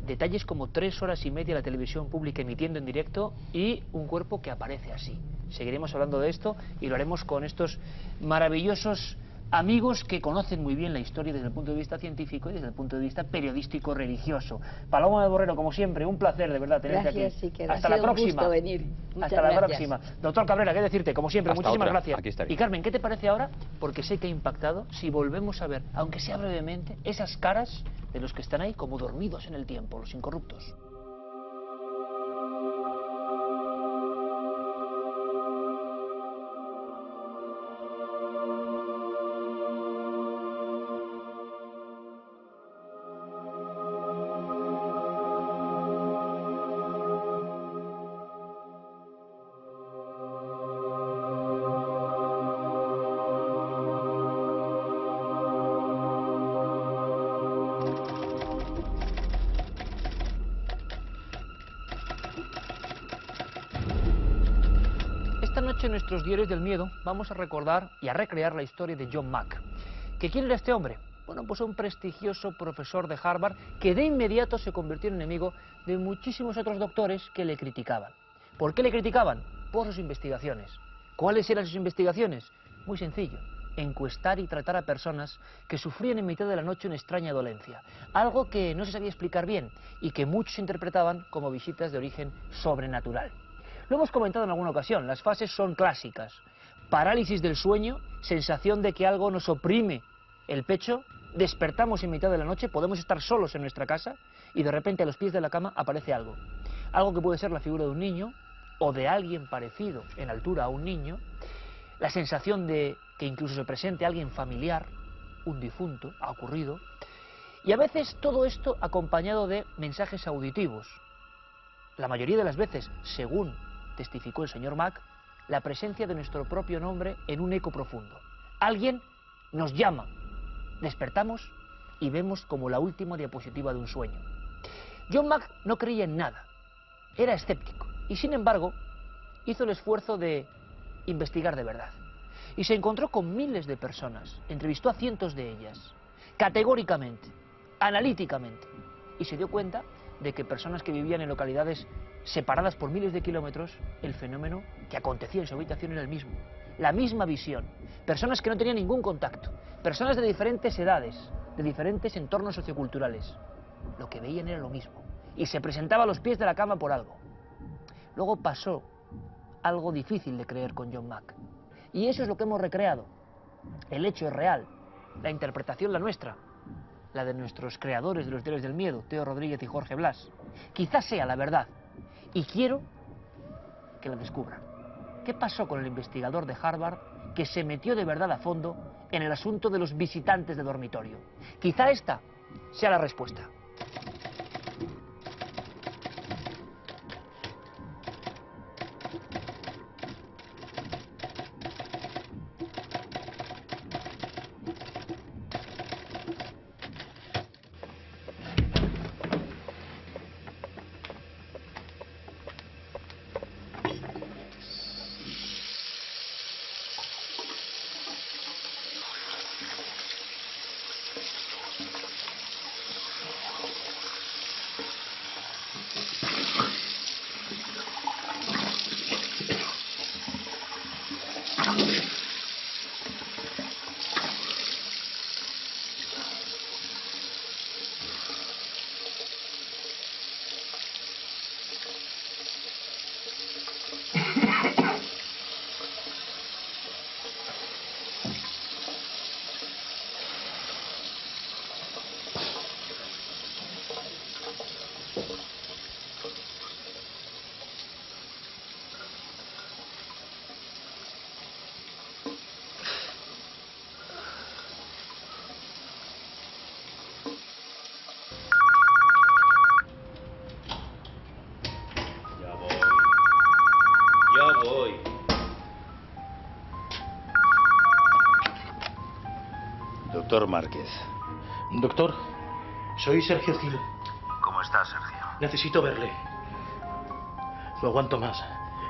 detalles como 3 horas y media la televisión pública emitiendo en directo y un cuerpo que aparece así. Seguiremos hablando de esto y lo haremos con estos maravillosos amigos que conocen muy bien la historia desde el punto de vista científico y desde el punto de vista periodístico religioso. Paloma de Borrero, como siempre, un placer de verdad tenerte aquí. Iker. Hasta la próxima. Un gusto venir. Hasta la próxima. Doctor Cabrera, qué decirte, como siempre, muchísimas gracias. Aquí estaré. Y Carmen, ¿qué te parece ahora? Porque sé que ha impactado si volvemos a ver, aunque sea brevemente, esas caras de los que están ahí como dormidos en el tiempo, los incorruptos. Esta noche en nuestros diarios del miedo vamos a recordar y a recrear la historia de John Mack. ¿Que quién era este hombre? Bueno, pues un prestigioso profesor de Harvard que de inmediato se convirtió en enemigo de muchísimos otros doctores que le criticaban. ¿Por qué le criticaban? Por sus investigaciones. ¿Cuáles eran sus investigaciones? Muy sencillo, encuestar y tratar a personas que sufrían en mitad de la noche una extraña dolencia, algo que no se sabía explicar bien y que muchos interpretaban como visitas de origen sobrenatural. Lo hemos comentado en alguna ocasión, las fases son clásicas: parálisis del sueño, sensación de que algo nos oprime el pecho, despertamos en mitad de la noche, podemos estar solos en nuestra casa y de repente a los pies de la cama aparece algo. Algo que puede ser la figura de un niño o de alguien parecido en altura a un niño, la sensación de que incluso se presente alguien familiar, un difunto, ha ocurrido, y a veces todo esto acompañado de mensajes auditivos. La mayoría de las veces, según testificó el señor Mack, la presencia de nuestro propio nombre en un eco profundo. Alguien nos llama, despertamos y vemos como la última diapositiva de un sueño. John Mack no creía en nada, era escéptico y sin embargo hizo el esfuerzo de investigar de verdad. Y se encontró con miles de personas, entrevistó a cientos de ellas, categóricamente, analíticamente, y se dio cuenta de que personas que vivían en localidades separadas por miles de kilómetros, el fenómeno que acontecía en su habitación era el mismo, la misma visión, personas que no tenían ningún contacto, personas de diferentes edades, de diferentes entornos socioculturales, lo que veían era lo mismo, y se presentaba a los pies de la cama por algo. Luego pasó algo difícil de creer con John Mack, y eso es lo que hemos recreado. El hecho es real, la interpretación la nuestra, la de nuestros creadores de los diarios del miedo, Teo Rodríguez y Jorge Blas. Quizás sea la verdad, y quiero que la descubran. ¿Qué pasó con el investigador de Harvard que se metió de verdad a fondo en el asunto de los visitantes de dormitorio? Quizá esta sea la respuesta. doctor Márquez. Doctor, soy Sergio Gil. ¿Cómo está, Sergio? Necesito verle. No aguanto más.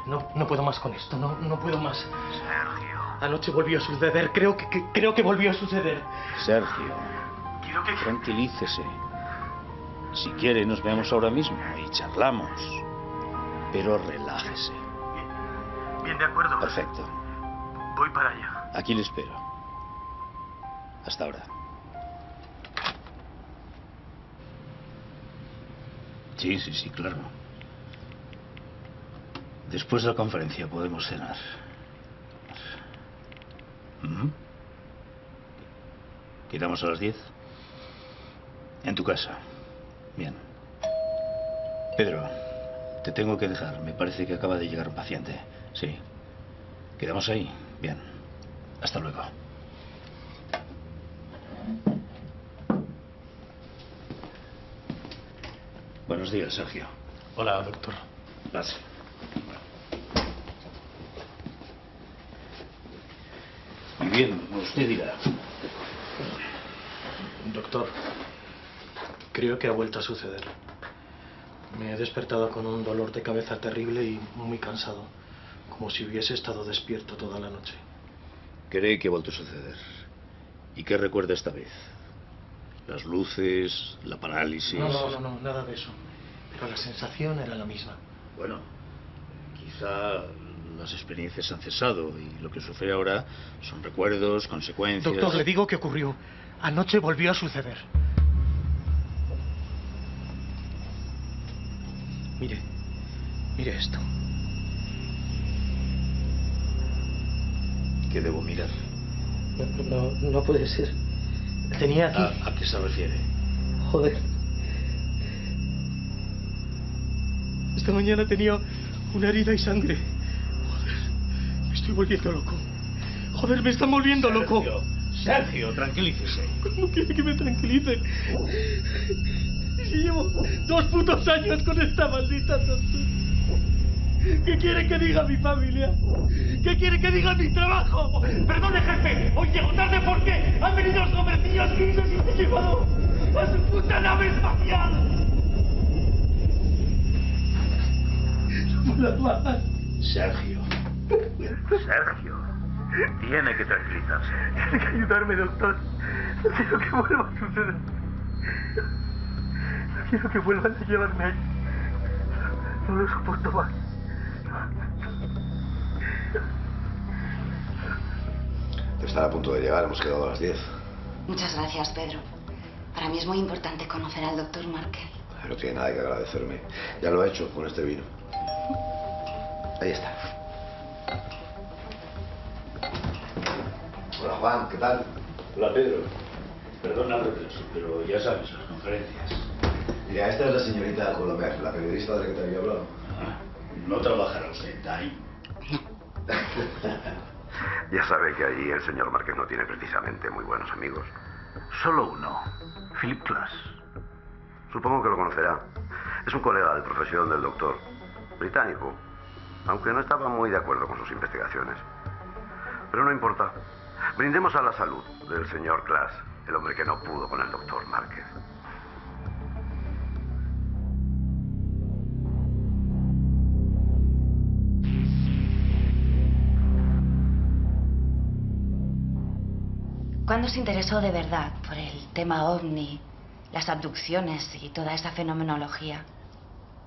No puedo más con esto. No puedo más. Sergio. Anoche volvió a suceder. Creo que volvió a suceder. Sergio. Quiero que... Tranquilícese. Si quiere, nos vemos ahora mismo y charlamos. Pero relájese. Bien, de acuerdo. Perfecto. Voy para allá. Aquí le espero. Hasta ahora. Sí, claro. Después de la conferencia podemos cenar. ¿Quedamos a las 10? En tu casa. Bien. Pedro, te tengo que dejar. Me parece que acaba de llegar un paciente. Sí. ¿Quedamos ahí? Bien. Hasta luego. Buenos días, Sergio. Hola, doctor. Pase. Muy bien, usted dirá. Doctor, creo que ha vuelto a suceder. Me he despertado con un dolor de cabeza terrible y muy cansado, como si hubiese estado despierto toda la noche. ¿Cree que ha vuelto a suceder? ¿Y qué recuerda esta vez? ¿Las luces, la parálisis? No, nada de eso. Pero la sensación era la misma. Bueno, quizá las experiencias han cesado y lo que sufre ahora son recuerdos, consecuencias... Doctor, le digo que ocurrió. Anoche volvió a suceder. Mire esto. ¿Qué debo mirar? No puede ser. Tenía aquí... ¿A qué se refiere? Joder. Esta mañana tenía una herida y sangre. Joder, me estoy volviendo loco. Joder, me están volviendo loco. Sergio, tranquilícese. ¿Cómo quiere que me tranquilice? Si llevo 2 putos años con esta maldita tortura. ¿Qué quiere que diga mi familia? ¿Qué quiere que diga mi trabajo? Perdone, jefe, hoy llego tarde porque han venido los comercios grises y se han llevado a su puta nave espacial. Somos las bajas. Sergio, tiene que tranquilizarse. Tiene que ayudarme, doctor. No quiero que vuelva a suceder. No quiero que vuelvan a llevarme ahí. No lo soporto más. Estará a punto de llegar, hemos quedado a las 10. Muchas gracias, Pedro. Para mí es muy importante conocer al doctor Márquez. No tiene nada que agradecerme. Ya lo ha hecho con este vino. Ahí está. Hola, Juan, ¿qué tal? Hola, Pedro. Perdona el retraso, pero ya sabes, las conferencias. Mira, esta es la señorita Colomer, la periodista de la que te había hablado. ¿No trabajará usted en Time? Ya sabe que allí el señor Márquez no tiene precisamente muy buenos amigos. Solo uno, Philip Klass. Supongo que lo conocerá. Es un colega de profesión del doctor, británico, aunque no estaba muy de acuerdo con sus investigaciones. Pero no importa. Brindemos a la salud del señor Klass, el hombre que no pudo con el doctor Márquez. ¿Cuándo se interesó de verdad por el tema ovni, las abducciones y toda esa fenomenología?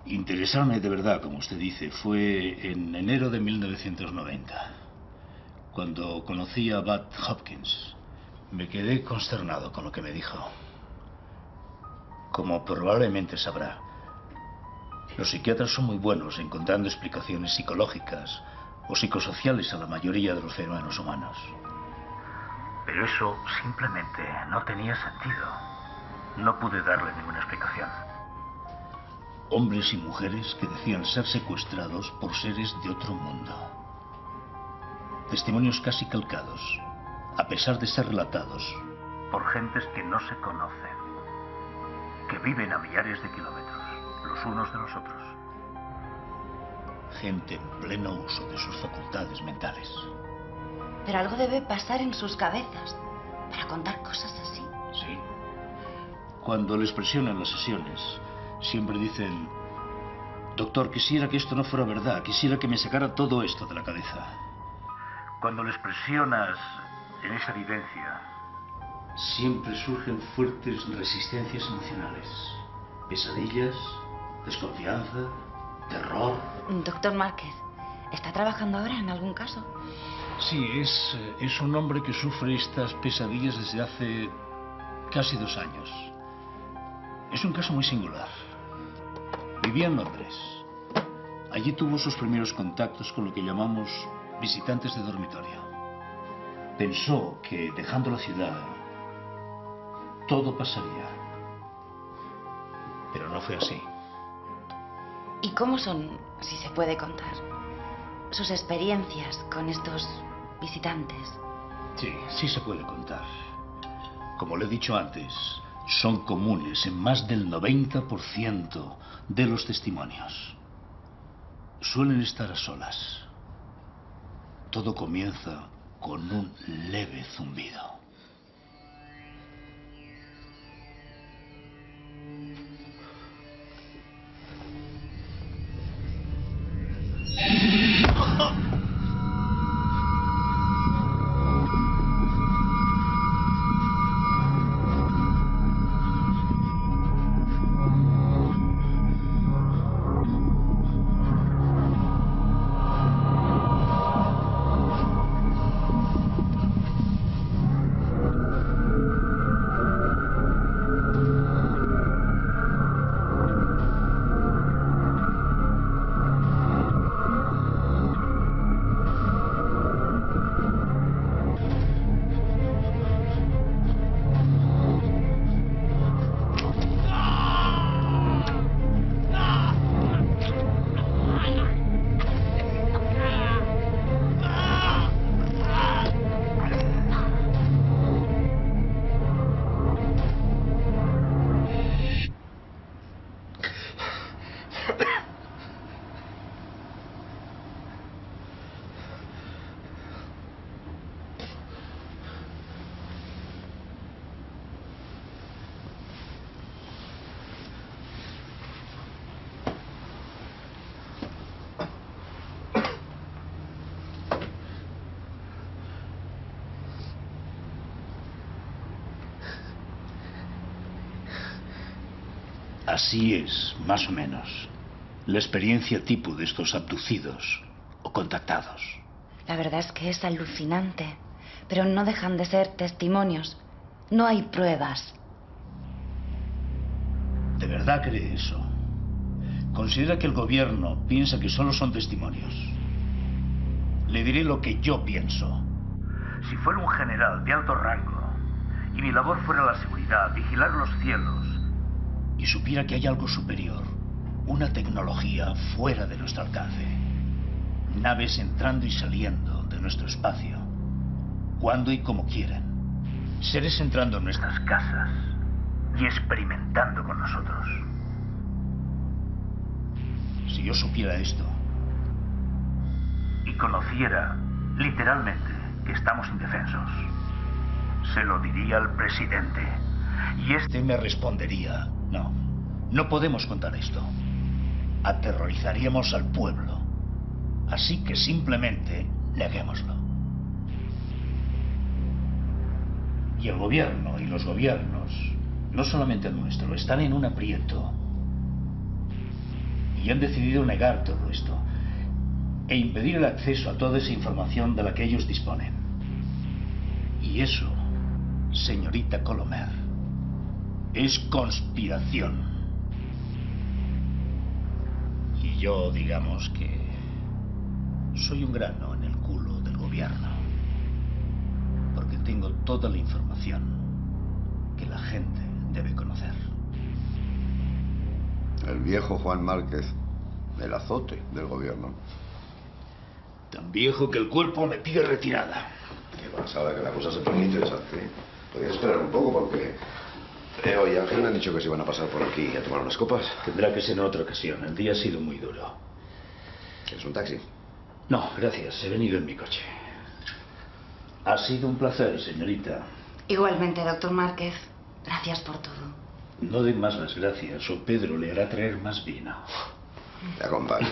Interesarme de verdad, como usted dice, fue en enero de 1990, cuando conocí a Bud Hopkins. Me quedé consternado con lo que me dijo. Como probablemente sabrá, los psiquiatras son muy buenos encontrando explicaciones psicológicas o psicosociales a la mayoría de los fenómenos humanos. Pero eso simplemente no tenía sentido. No pude darle ninguna explicación. Hombres y mujeres que decían ser secuestrados por seres de otro mundo. Testimonios casi calcados, a pesar de ser relatados por gentes que no se conocen, que viven a millares de kilómetros, los unos de los otros. Gente en pleno uso de sus facultades mentales. Pero algo debe pasar en sus cabezas. para contar cosas así. Sí. Cuando les presionan las sesiones, siempre dicen: doctor, quisiera que esto no fuera verdad, quisiera que me sacara todo esto de la cabeza. Cuando les presionas en esa vivencia, siempre surgen fuertes resistencias emocionales. Pesadillas, desconfianza, terror. Doctor Márquez, ¿está trabajando ahora en algún caso? Sí, es un hombre que sufre estas pesadillas desde hace casi 2 años. Es un caso muy singular. Vivía en Londres. Allí tuvo sus primeros contactos con lo que llamamos visitantes de dormitorio. Pensó que, dejando la ciudad, todo pasaría. Pero no fue así. ¿Y cómo son, si se puede contar, sus experiencias con estos visitantes? Sí, sí se puede contar. Como le he dicho antes, son comunes en más del 90% de los testimonios. Suelen estar a solas. Todo comienza con un leve zumbido. Así es, más o menos, la experiencia tipo de estos abducidos o contactados. La verdad es que es alucinante, pero no dejan de ser testimonios. No hay pruebas. ¿De verdad cree eso? ¿Considera que el gobierno piensa que solo son testimonios? Le diré lo que yo pienso. Si fuera un general de alto rango y mi labor fuera la seguridad, vigilar los cielos, y supiera que hay algo superior, una tecnología fuera de nuestro alcance, naves entrando y saliendo de nuestro espacio, cuando y como quieran, seres entrando en nuestras casas y experimentando con nosotros. Si yo supiera esto y conociera literalmente que estamos indefensos, se lo diría al presidente y este me respondería: no, no podemos contar esto. Aterrorizaríamos al pueblo. Así que simplemente neguémoslo. Y el gobierno y los gobiernos, no solamente el nuestro, están en un aprieto. Y han decidido negar todo esto e impedir el acceso a toda esa información de la que ellos disponen. Y eso, señorita Colomer, es conspiración. Y yo, digamos que soy un grano en el culo del gobierno, porque tengo toda la información que la gente debe conocer. El viejo Juan Márquez, el azote del gobierno. Tan viejo que el cuerpo me pide retirada. Qué pasada, que la cosa se pone interesante. Podrías esperar un poco porque Leo y Ángel me han dicho que se iban a pasar por aquí a tomar unas copas. Tendrá que ser en otra ocasión. El día ha sido muy duro. ¿Quieres un taxi? No, gracias. He venido en mi coche. Ha sido un placer, señorita. Igualmente, doctor Márquez. Gracias por todo. No den más las gracias, o Pedro le hará traer más vino. Te acompaño.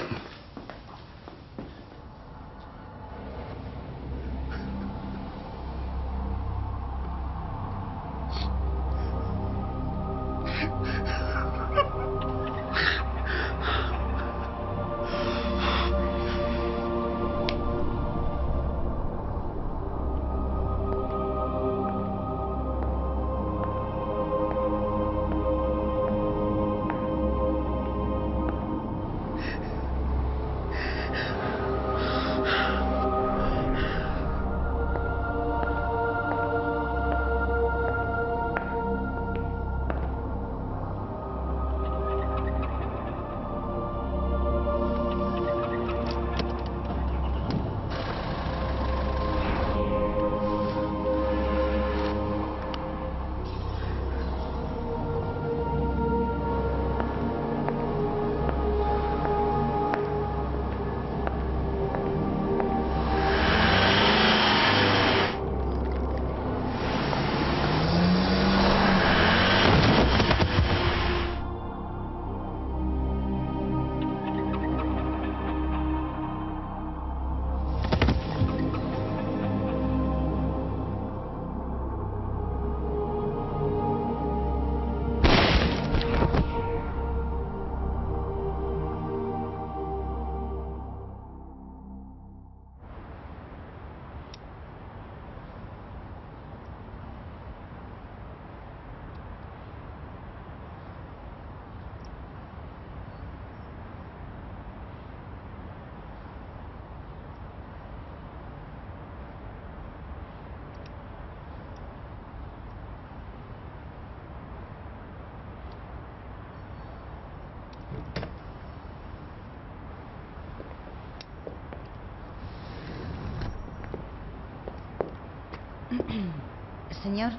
Señor,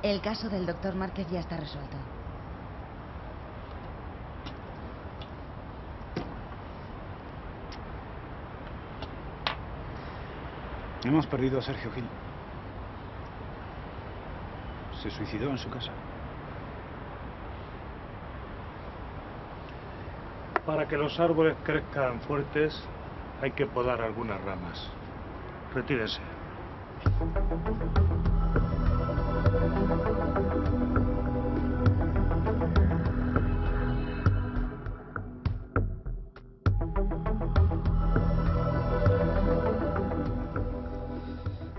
el caso del doctor Márquez ya está resuelto. Hemos perdido a Sergio Gil. Se suicidó en su casa. Para que los árboles crezcan fuertes, hay que podar algunas ramas. Retírese.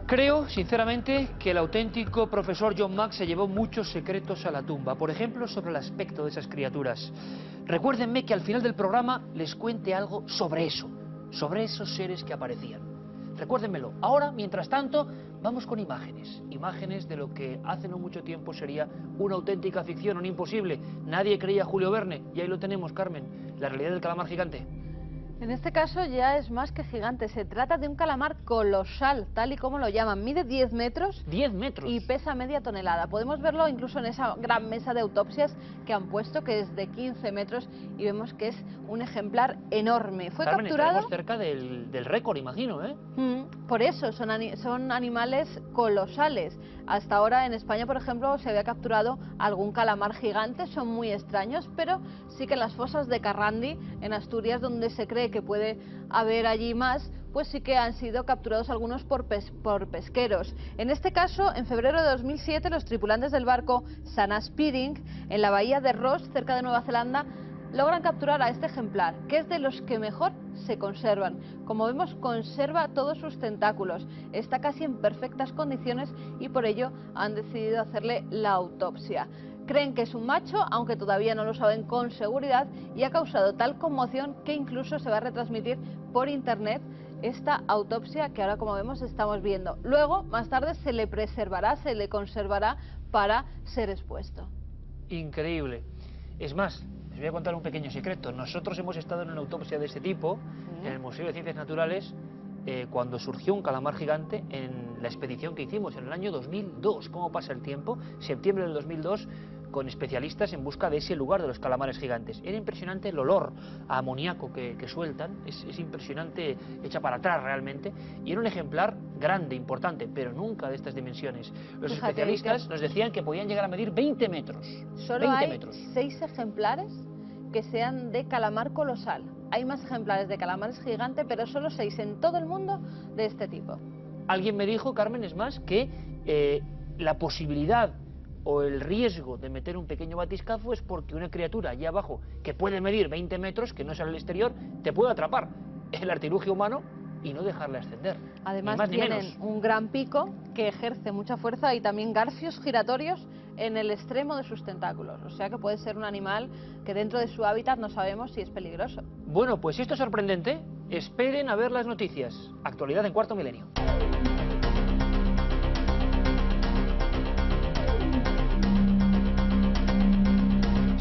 Creo, sinceramente, que el auténtico profesor John Mack se llevó muchos secretos a la tumba. Por ejemplo, sobre el aspecto de esas criaturas. Recuérdenme que al final del programa les cuente algo sobre eso, sobre esos seres que aparecían. Recuérdenmelo. Ahora, mientras tanto, vamos con imágenes. Imágenes de lo que hace no mucho tiempo sería una auténtica ficción, un imposible. Nadie creía a Julio Verne. Y ahí lo tenemos, Carmen. La realidad del calamar gigante. En este caso ya es más que gigante, se trata de un calamar colosal, tal y como lo llaman. Mide 10 metros. 10 metros. Y pesa media tonelada. Podemos verlo incluso en esa gran mesa de autopsias que han puesto, que es de 15 metros, y vemos que es un ejemplar enorme. Fue Carmen, capturado... estaremos cerca del récord, imagino, ¿eh? Por eso, son animales colosales. Hasta ahora en España, por ejemplo, se había capturado algún calamar gigante, son muy extraños, pero sí que en las fosas de Carrandi, en Asturias, donde se cree que puede haber allí más, pues sí que han sido capturados algunos por pesqueros. En este caso, en febrero de 2007, los tripulantes del barco Sana Speeding, en la bahía de Ross, cerca de Nueva Zelanda, logran capturar a este ejemplar, que es de los que mejor se conservan. Como vemos, conserva todos sus tentáculos, está casi en perfectas condiciones y por ello han decidido hacerle la autopsia. Creen que es un macho, aunque todavía no lo saben con seguridad, y ha causado tal conmoción que incluso se va a retransmitir por internet esta autopsia que ahora, como vemos, estamos viendo. Luego, más tarde, se le preservará, se le conservará para ser expuesto. Increíble. Es más, les voy a contar un pequeño secreto. Nosotros hemos estado en una autopsia de este tipo en el Museo de Ciencias Naturales cuando surgió un calamar gigante en la expedición que hicimos en el año 2002. ¿Cómo pasa el tiempo? Septiembre del 2002, con especialistas en busca de ese lugar de los calamares gigantes. Era impresionante el olor a amoníaco que sueltan, es impresionante, echa para atrás realmente, y era un ejemplar grande, importante, pero nunca de estas dimensiones. Los Fíjate, especialistas nos decían que podían llegar a medir 20 metros. Solo 20 hay metros. 6 ejemplares que sean de calamar colosal. Hay más ejemplares de calamares gigante, pero solo 6 en todo el mundo de este tipo. Alguien me dijo, Carmen, es más, que la posibilidad o el riesgo de meter un pequeño batiscafo es porque una criatura allá abajo, que puede medir 20 metros, que no sale al exterior, te puede atrapar el artilugio humano y no dejarle ascender. Además ni más ni tienen menos. un gran pico que ejerce mucha fuerza y también garfios giratorios en el extremo de sus tentáculos. O sea que puede ser un animal que dentro de su hábitat no sabemos si es peligroso. Bueno, pues si esto es sorprendente, esperen a ver las noticias. Actualidad en Cuarto Milenio.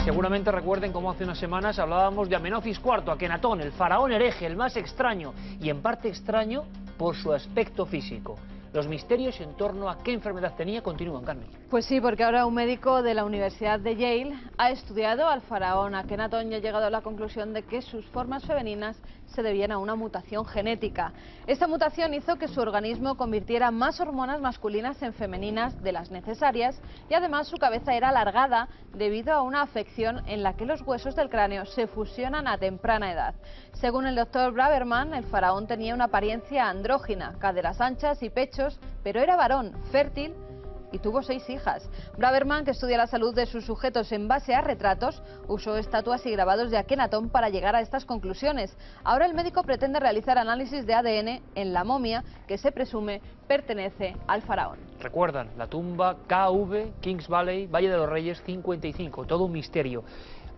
Seguramente recuerden cómo hace unas semanas hablábamos de Amenofis IV, Akenatón, el faraón hereje, el más extraño, y en parte extraño por su aspecto físico. Los misterios en torno a qué enfermedad tenía continúan, Carmen. Pues sí, porque ahora un médico de la Universidad de Yale ha estudiado al faraón Akenatón y ha llegado a la conclusión de que sus formas femeninas se debían a una mutación genética. Esta mutación hizo que su organismo convirtiera más hormonas masculinas en femeninas de las necesarias y además su cabeza era alargada debido a una afección en la que los huesos del cráneo se fusionan a temprana edad. Según el doctor Braverman, el faraón tenía una apariencia andrógina, caderas anchas y pechos, pero era varón, fértil y tuvo 6 hijas. Braverman, que estudia la salud de sus sujetos en base a retratos, usó estatuas y grabados de Akenatón para llegar a estas conclusiones. Ahora el médico pretende realizar análisis de ADN en la momia que se presume pertenece al faraón. Recuerdan, la tumba KV, Kings Valley, Valle de los Reyes 55, todo un misterio.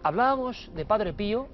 Hablábamos de Padre Pío,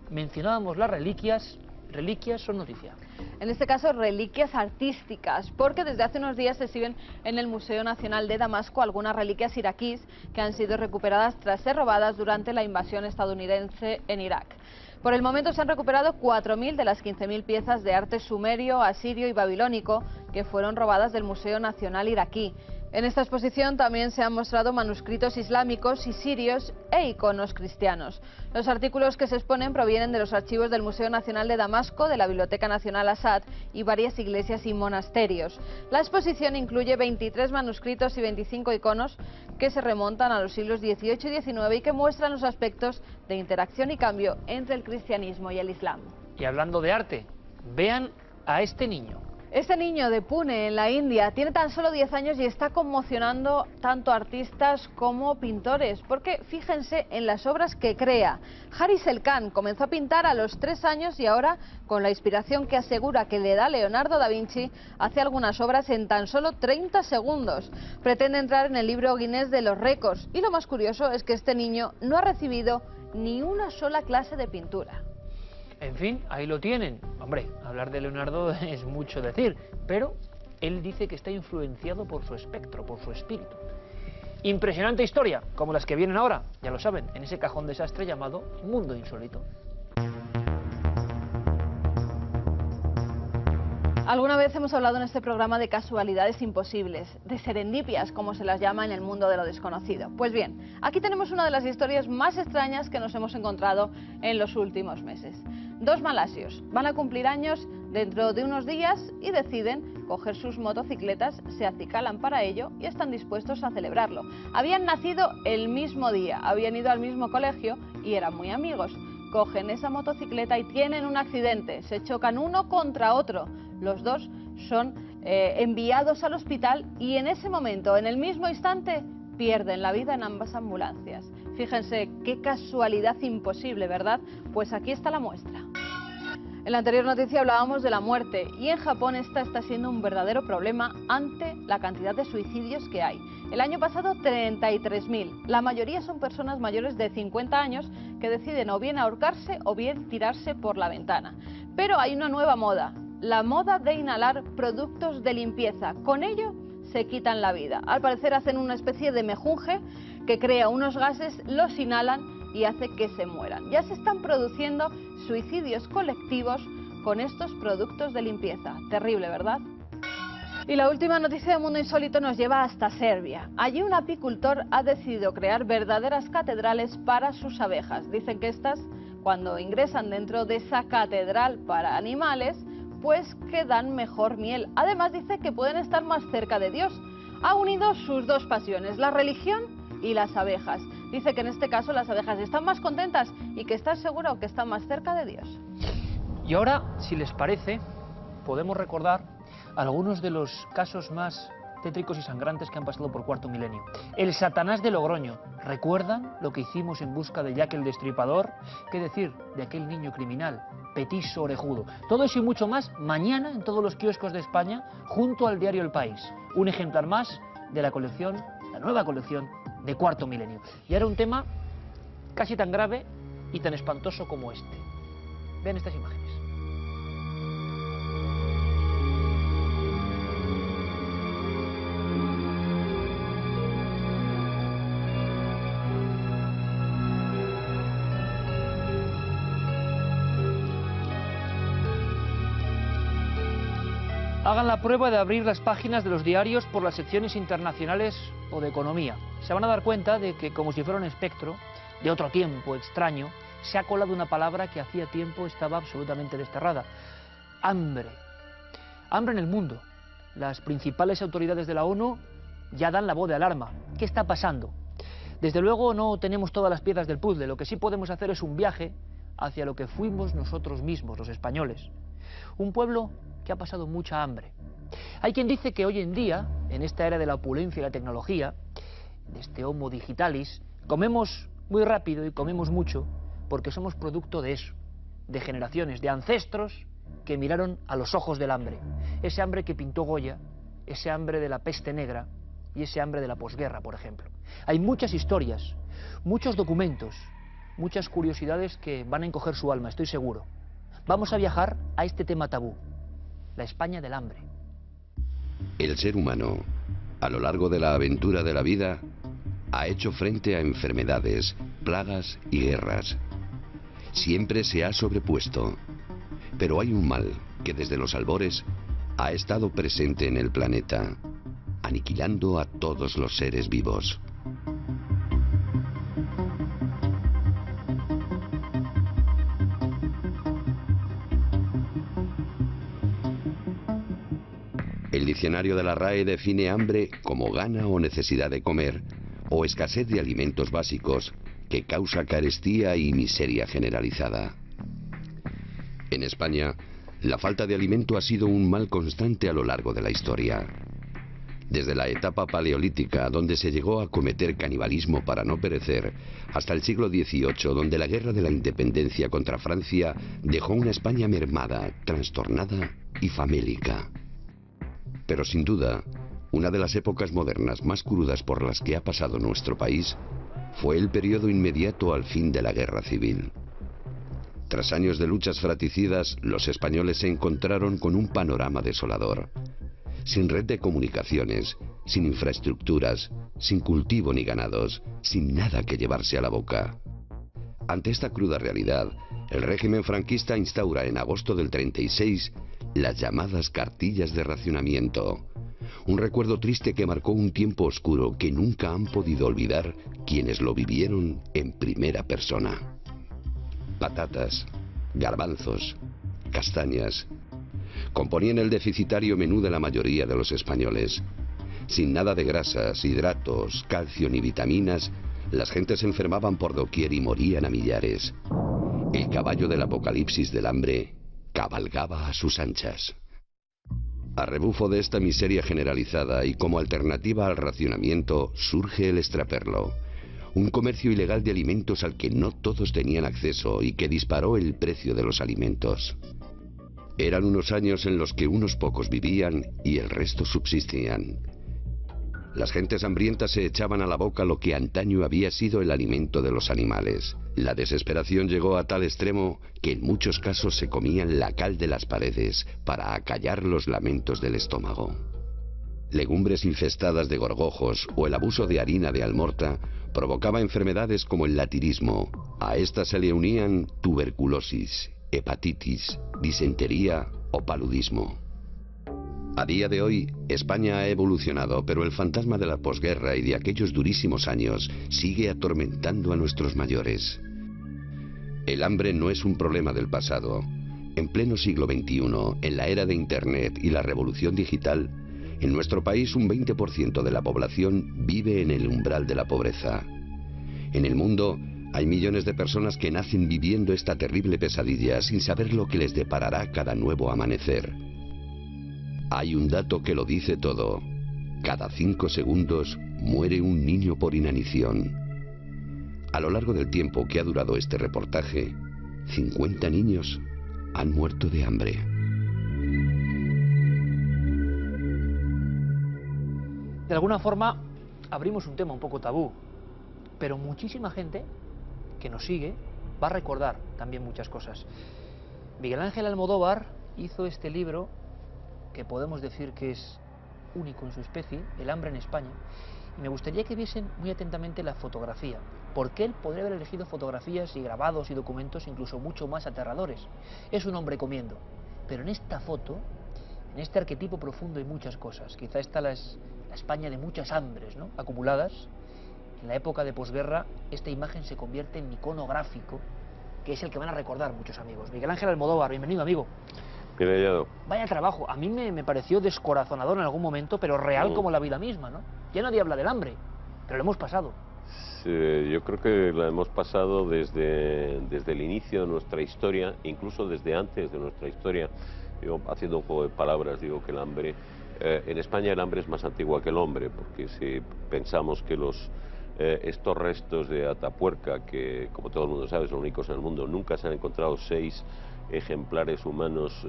mencionábamos las reliquias. Reliquias son noticia. En este caso, reliquias artísticas, porque desde hace unos días se exhiben en el Museo Nacional de Damasco algunas reliquias iraquíes que han sido recuperadas tras ser robadas durante la invasión estadounidense en Irak. Por el momento se han recuperado 4.000 de las 15.000 piezas de arte sumerio, asirio y babilónico que fueron robadas del Museo Nacional iraquí. En esta exposición también se han mostrado manuscritos islámicos y sirios e iconos cristianos. Los artículos que se exponen provienen de los archivos del Museo Nacional de Damasco, de la Biblioteca Nacional Assad y varias iglesias y monasterios. La exposición incluye 23 manuscritos y 25 iconos que se remontan a los siglos XVIII y XIX y que muestran los aspectos de interacción y cambio entre el cristianismo y el islam. Y hablando de arte, vean a este niño. Este niño de Pune, en la India, tiene tan solo 10 años y está conmocionando tanto a artistas como pintores, porque fíjense en las obras que crea. Hari Selkan comenzó a pintar a los 3 años y ahora, con la inspiración que asegura que le da Leonardo da Vinci, hace algunas obras en tan solo 30 segundos. Pretende entrar en el libro Guinness de los récords y lo más curioso es que este niño no ha recibido ni una sola clase de pintura. En fin, ahí lo tienen. Hombre, hablar de Leonardo es mucho decir, pero él dice que está influenciado por su espectro, por su espíritu. Impresionante historia, como las que vienen ahora, ya lo saben, en ese cajón desastre llamado Mundo Insólito. Alguna vez hemos hablado en este programa de casualidades imposibles, de serendipias, como se las llama en el mundo de lo desconocido. Pues bien, aquí tenemos una de las historias más extrañas que nos hemos encontrado en los últimos meses. 2 malasios van a cumplir años dentro de unos días y deciden coger sus motocicletas, se acicalan para ello y están dispuestos a celebrarlo. Habían nacido el mismo día, habían ido al mismo colegio y eran muy amigos. Cogen esa motocicleta y tienen un accidente, se chocan uno contra otro. Los dos son enviados al hospital y en ese momento, en el mismo instante, pierden la vida en ambas ambulancias. Fíjense qué casualidad imposible, ¿verdad? Pues aquí está la muestra. En la anterior noticia hablábamos de la muerte y en Japón esta está siendo un verdadero problema ante la cantidad de suicidios que hay. El año pasado 33.000. La mayoría son personas mayores de 50 años que deciden o bien ahorcarse o bien tirarse por la ventana. Pero hay una nueva moda, la moda de inhalar productos de limpieza. Con ello se quitan la vida. Al parecer hacen una especie de mejunje que crea unos gases, los inhalan y hace que se mueran. Ya se están produciendo suicidios colectivos con estos productos de limpieza. Terrible, ¿verdad? Y la última noticia de Mundo Insólito nos lleva hasta Serbia. Allí un apicultor ha decidido crear verdaderas catedrales para sus abejas. Dicen que estas, cuando ingresan dentro de esa catedral para animales, pues que dan mejor miel. Además dice que pueden estar más cerca de Dios. Ha unido sus dos pasiones, la religión y las abejas. Dice que en este caso las abejas están más contentas y que está seguro que están más cerca de Dios. Y ahora, si les parece, podemos recordar algunos de los casos más tétricos y sangrantes que han pasado por Cuarto Milenio. El Satanás de Logroño. ¿Recuerdan lo que hicimos en busca de Jack el Destripador? ¿Qué decir de aquel niño criminal, petiso orejudo? Todo eso y mucho más mañana en todos los kioscos de España, junto al diario El País. Un ejemplar más de la colección, la nueva colección de Cuarto Milenio. Y ahora un tema casi tan grave y tan espantoso como este. Vean estas imágenes. Hagan la prueba de abrir las páginas de los diarios por las secciones internacionales o de economía. Se van a dar cuenta de que, como si fuera un espectro de otro tiempo extraño, se ha colado una palabra que hacía tiempo estaba absolutamente desterrada. Hambre. Hambre en el mundo. Las principales autoridades de la ONU ya dan la voz de alarma. ¿Qué está pasando? Desde luego no tenemos todas las piezas del puzzle. Lo que sí podemos hacer es un viaje hacia lo que fuimos nosotros mismos, los españoles. Un pueblo que ha pasado mucha hambre. Hay quien dice que hoy en día, en esta era de la opulencia y la tecnología, de este homo digitalis, comemos muy rápido y comemos mucho porque somos producto de eso, de generaciones, de ancestros que miraron a los ojos del hambre. Ese hambre que pintó Goya, ese hambre de la peste negra y ese hambre de la posguerra, por ejemplo. Hay muchas historias, muchos documentos, muchas curiosidades que van a encoger su alma, estoy seguro. Vamos a viajar a este tema tabú. La España del hambre. El ser humano, a lo largo de la aventura de la vida, ha hecho frente a enfermedades, plagas y guerras. Siempre se ha sobrepuesto. Pero hay un mal que desde los albores ha estado presente en el planeta, aniquilando a todos los seres vivos. El diccionario de la RAE define hambre como gana o necesidad de comer, o escasez de alimentos básicos que causa carestía y miseria generalizada. En España, la falta de alimento ha sido un mal constante a lo largo de la historia. Desde la etapa paleolítica, donde se llegó a cometer canibalismo para no perecer, hasta el siglo XVIII, donde la guerra de la independencia contra Francia dejó una España mermada, trastornada y famélica. Pero sin duda, una de las épocas modernas más crudas por las que ha pasado nuestro país fue el periodo inmediato al fin de la guerra civil. Tras años de luchas fratricidas, los españoles se encontraron con un panorama desolador. Sin red de comunicaciones, sin infraestructuras, sin cultivo ni ganados, sin nada que llevarse a la boca. Ante esta cruda realidad, el régimen franquista instaura en agosto del 36 las llamadas cartillas de racionamiento. Un recuerdo triste que marcó un tiempo oscuro que nunca han podido olvidar quienes lo vivieron en primera persona. Patatas, garbanzos, castañas componían el deficitario menú de la mayoría de los españoles. Sin nada de grasas, hidratos, calcio ni vitaminas, las gentes se enfermaban por doquier y morían a millares. El caballo del apocalipsis del hambre cabalgaba a sus anchas. A rebufo de esta miseria generalizada y como alternativa al racionamiento surge el extraperlo, un comercio ilegal de alimentos al que no todos tenían acceso y que disparó el precio de los alimentos. Eran unos años en los que unos pocos vivían y el resto subsistían. Las gentes hambrientas se echaban a la boca lo que antaño había sido el alimento de los animales. La desesperación llegó a tal extremo que en muchos casos se comían la cal de las paredes para acallar los lamentos del estómago. Legumbres infestadas de gorgojos o el abuso de harina de almorta provocaba enfermedades como el latirismo. A estas se le unían tuberculosis, hepatitis, disentería o paludismo. A día de hoy, España ha evolucionado, pero el fantasma de la posguerra y de aquellos durísimos años sigue atormentando a nuestros mayores. El hambre no es un problema del pasado, En pleno siglo XXI, en la era de Internet y la revolución digital, en nuestro país un 20% de la población vive en el umbral de la pobreza. En el mundo hay millones de personas que nacen viviendo esta terrible pesadilla sin saber lo que les deparará cada nuevo amanecer. Hay un dato que lo dice todo. Cada 5 segundos muere un niño por inanición. A lo largo del tiempo que ha durado este reportaje, 50 niños han muerto de hambre. De alguna forma abrimos un tema un poco tabú, pero muchísima gente que nos sigue va a recordar también muchas cosas. Miguel Ángel Almodóvar hizo este libro que podemos decir que es único en su especie, El hambre en España, y me gustaría que viesen muy atentamente la fotografía, porque él podría haber elegido fotografías y grabados y documentos incluso mucho más aterradores. Es un hombre comiendo, pero en esta foto, en este arquetipo profundo hay muchas cosas. Quizá está la España de muchas hambres, ¿no?, acumuladas. En la época de posguerra esta imagen se convierte en icono gráfico, que es el que van a recordar muchos amigos. Miguel Ángel Almodóvar, bienvenido, amigo. Bien hallado. Vaya trabajo, a mí me pareció descorazonador en algún momento, pero real como la vida misma, ¿no? Ya nadie habla del hambre, pero lo hemos pasado. Sí, yo creo que la hemos pasado desde el inicio de nuestra historia, incluso desde antes de nuestra historia. Yo, haciendo un juego de palabras, digo que el hambre, en España el hambre es más antigua que el hombre, porque si pensamos que estos restos de Atapuerca, que como todo el mundo sabe son únicos en el mundo, nunca se han encontrado 6 ejemplares humanos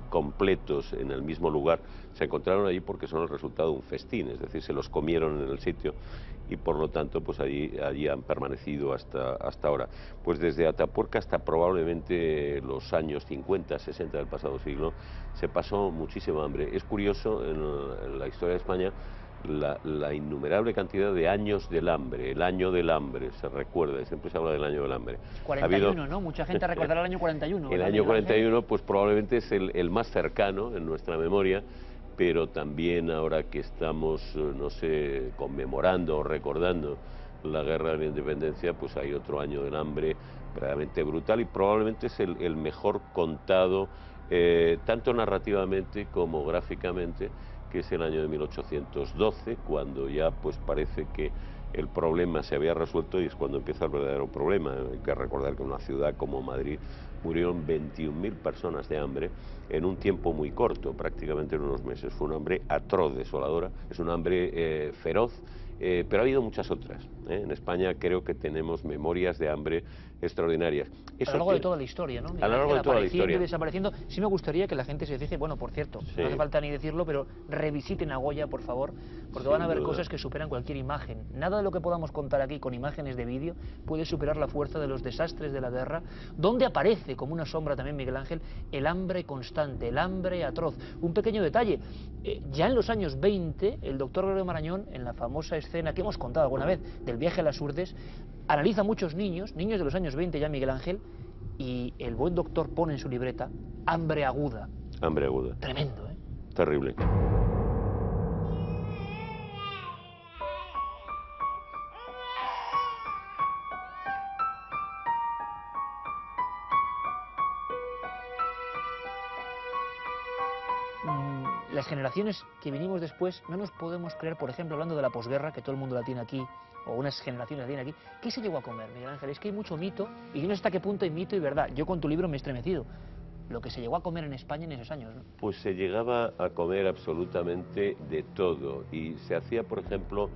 completos en el mismo lugar, se encontraron allí porque son el resultado de un festín, es decir, se los comieron en el sitio y por lo tanto pues allí han permanecido hasta ahora. Pues desde Atapuerca hasta probablemente los años 50, 60 del pasado siglo se pasó muchísima hambre. Es curioso en la historia de España la innumerable cantidad de años del hambre. El año del hambre se recuerda, siempre se habla del año del hambre. 41, ¿no? Mucha gente recordará el año 41. El año 41 pues probablemente es el más cercano en nuestra memoria, pero también ahora que estamos, no sé, conmemorando o recordando la guerra de la independencia, pues hay otro año del hambre verdaderamente brutal y probablemente es el mejor contado tanto narrativamente como gráficamente, que es el año de 1812, cuando ya pues parece que el problema se había resuelto y es cuando empieza el verdadero problema. Hay que recordar que en una ciudad como Madrid murieron 21.000 personas de hambre en un tiempo muy corto, prácticamente en unos meses. Fue un hambre atroz, desoladora, es un hambre feroz, pero ha habido muchas otras. En España creo que tenemos memorias de hambre extraordinarias. A lo largo de toda la historia, ¿no? A lo largo de toda la historia. Y desapareciendo. Sí me gustaría que la gente se fije, bueno, por cierto, sí, no hace falta ni decirlo, pero revisiten a Goya, por favor, porque van a ver duda cosas que superan cualquier imagen. Nada de lo que podamos contar aquí con imágenes de vídeo puede superar la fuerza de los desastres de la guerra, donde aparece como una sombra también, Miguel Ángel, el hambre constante, el hambre atroz. Un pequeño detalle, ya en los años 20, el doctor Gregorio Marañón, en la famosa escena que hemos contado alguna vez del viaje a las Urdes, analiza muchos niños de los años 20 ya, Miguel Ángel, y el buen doctor pone en su libreta hambre aguda. Hambre aguda. Tremendo, ¿eh? Terrible. Las generaciones que vinimos después no nos podemos creer, por ejemplo, hablando de la posguerra, que todo el mundo la tiene aquí, o unas generaciones la tienen aquí, ¿qué se llegó a comer, Miguel Ángel? Es que hay mucho mito, y yo no sé hasta qué punto hay mito y verdad. Yo con tu libro me he estremecido. Lo que se llegó a comer en España en esos años, ¿no? Pues se llegaba a comer absolutamente de todo, y se hacía, por ejemplo,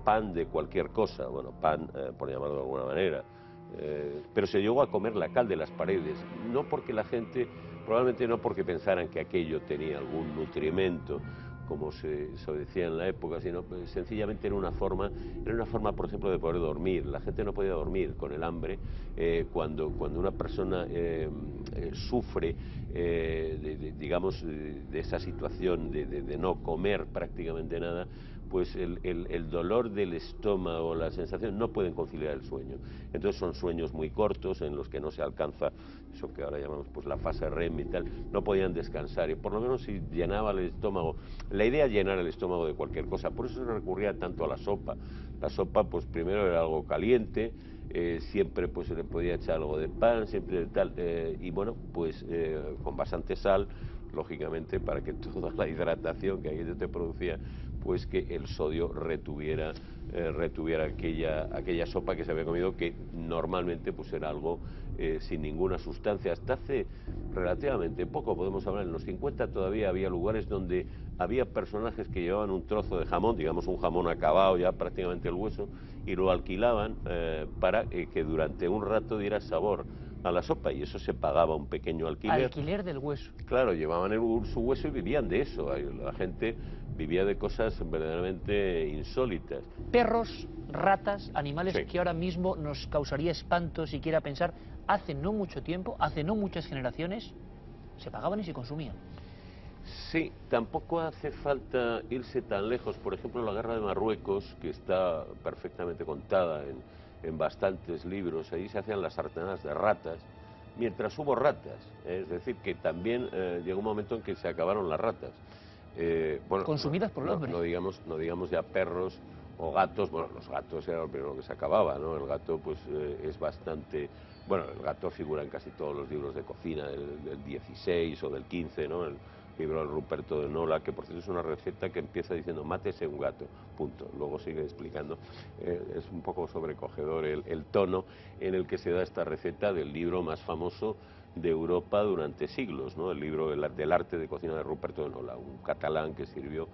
pan de cualquier cosa, bueno, pan, por llamarlo de alguna manera, pero se llegó a comer la cal de las paredes, no porque la gente, probablemente no porque pensaran que aquello tenía algún nutrimento, como se decía en la época, sino sencillamente era una forma, por ejemplo, de poder dormir. La gente no podía dormir con el hambre. Cuando una persona sufre, digamos, de esa situación de no comer prácticamente nada, pues el dolor del estómago, la sensación, no pueden conciliar el sueño. Entonces son sueños muy cortos en los que no se alcanza eso que ahora llamamos pues la fase REM y tal, no podían descansar, y por lo menos si llenaba el estómago, la idea es llenar el estómago de cualquier cosa, por eso se recurría tanto a la sopa. La sopa pues primero era algo caliente, siempre pues se le podía echar algo de pan, siempre tal, y bueno, pues con bastante sal, lógicamente, para que toda la hidratación que aquello te producía, pues que el sodio retuviera aquella sopa que se había comido, que normalmente pues era algo sin ninguna sustancia. Hasta hace relativamente poco, podemos hablar, en los 50 todavía había lugares donde había personajes que llevaban un trozo de jamón, digamos un jamón acabado ya prácticamente el hueso, y lo alquilaban para que durante un rato diera sabor a la sopa, y eso se pagaba un pequeño alquiler. Alquiler del hueso. Claro, llevaban su hueso y vivían de eso. La gente vivía de cosas verdaderamente insólitas. Perros, ratas, animales Sí. que ahora mismo nos causaría espanto siquiera pensar, hace no mucho tiempo, hace no muchas generaciones, se pagaban y se consumían. Sí, tampoco hace falta irse tan lejos. Por ejemplo, la guerra de Marruecos, que está perfectamente contada en bastantes libros, ahí se hacían las sartenas de ratas, mientras hubo ratas. Es decir, que también llegó un momento en que se acabaron las ratas. Bueno, Consumidas por el hombre. no digamos ya perros o gatos. Bueno, los gatos era lo primero que se acababa, ¿no? El gato pues es bastante... Bueno, el gato figura en casi todos los libros de cocina del 16 o del 15, ¿no? El libro de Ruperto de Nola, que por cierto es una receta que empieza diciendo mátese un gato, punto. Luego sigue explicando. Es un poco sobrecogedor el tono en el que se da esta receta del libro más famoso de Europa durante siglos, ¿no? El libro del arte de cocina de Ruperto de Nola, un catalán que sirvió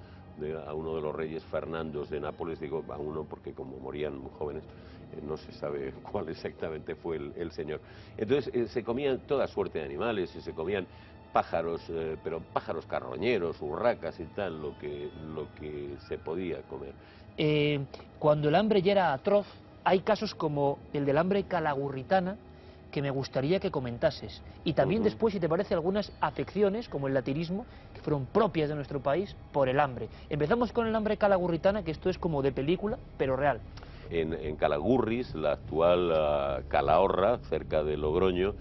a uno de los reyes Fernandos de Nápoles. Digo a uno porque como morían muy jóvenes, no se sabe cuál exactamente fue el señor. Entonces se comían toda suerte de animales, se comían pájaros, pero pájaros carroñeros, urracas y tal, lo que se podía comer. Cuando el hambre ya era atroz, hay casos como el del hambre calagurritana, que me gustaría que comentases. Y también después, si te parece, algunas afecciones, como el latinismo, que fueron propias de nuestro país por el hambre. Empezamos con el hambre calagurritana, que esto es como de película, pero real. En Calagurris, la actual Calahorra, cerca de Logroño,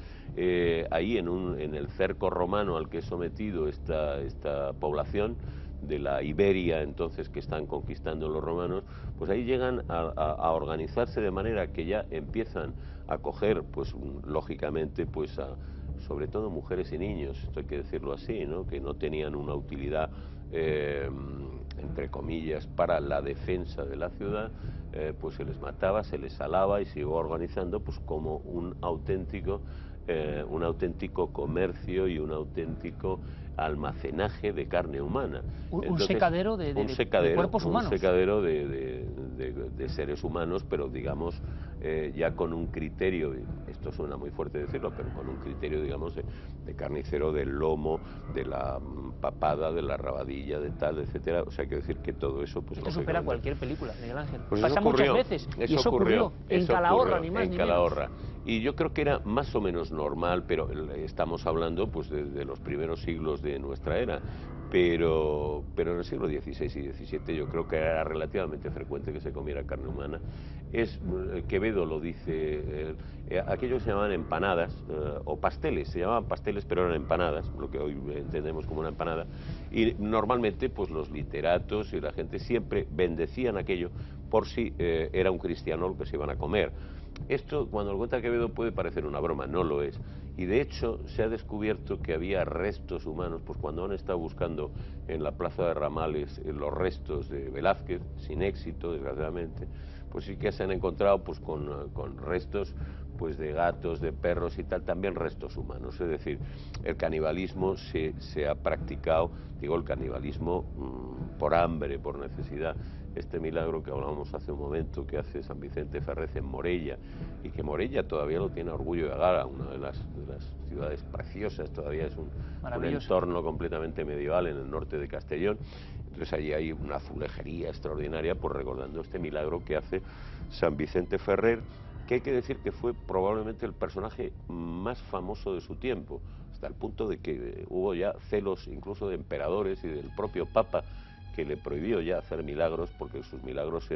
ahí en el cerco romano al que es sometido esta población de la Iberia, entonces, que están conquistando los romanos, pues ahí llegan a organizarse de manera que ya empiezan a coger, pues lógicamente, pues sobre todo mujeres y niños, esto hay que decirlo así, ¿no? Que no tenían una utilidad entre comillas, para la defensa de la ciudad, pues se les mataba, se les salaba y se iba organizando pues como un auténtico comercio y un auténtico almacenaje de carne humana. Un secadero de cuerpos humanos. Un secadero de seres humanos, pero digamos ya con un criterio, esto suena muy fuerte decirlo, pero con un criterio, digamos, de carnicero, del lomo, de la papada, de la rabadilla, de tal, etcétera. O sea, hay que decir que todo eso... pues esto supera cualquier película, Miguel Ángel. Pues pasa muchas veces, y eso ocurrió en Calahorra, ni más ni menos. Y yo creo que era más o menos normal, pero estamos hablando pues de los primeros siglos de nuestra era, pero en el siglo XVI y XVII yo creo que era relativamente frecuente que se comiera carne humana. Quevedo lo dice, aquellos se llamaban empanadas o pasteles, se llamaban pasteles pero eran empanadas, lo que hoy entendemos como una empanada, y normalmente pues los literatos y la gente siempre bendecían aquello por si era un cristiano lo que se iban a comer. Esto, cuando lo cuenta Quevedo, puede parecer una broma, no lo es. Y de hecho se ha descubierto que había restos humanos, pues cuando han estado buscando en la plaza de Ramales los restos de Velázquez, sin éxito, desgraciadamente, pues sí que se han encontrado pues con restos pues de gatos, de perros y tal, también restos humanos. Es decir, el canibalismo se ha practicado, digo el canibalismo por hambre, por necesidad. Este milagro que hablábamos hace un momento que hace San Vicente Ferrer en Morella, y que Morella todavía lo tiene orgullo de Gala, una de las ciudades preciosas, todavía es un entorno completamente medieval en el norte de Castellón. Entonces allí hay una azulejería extraordinaria por recordando este milagro que hace San Vicente Ferrer, que hay que decir que fue probablemente el personaje más famoso de su tiempo, hasta el punto de que hubo ya celos incluso de emperadores y del propio Papa, que le prohibió ya hacer milagros porque sus milagros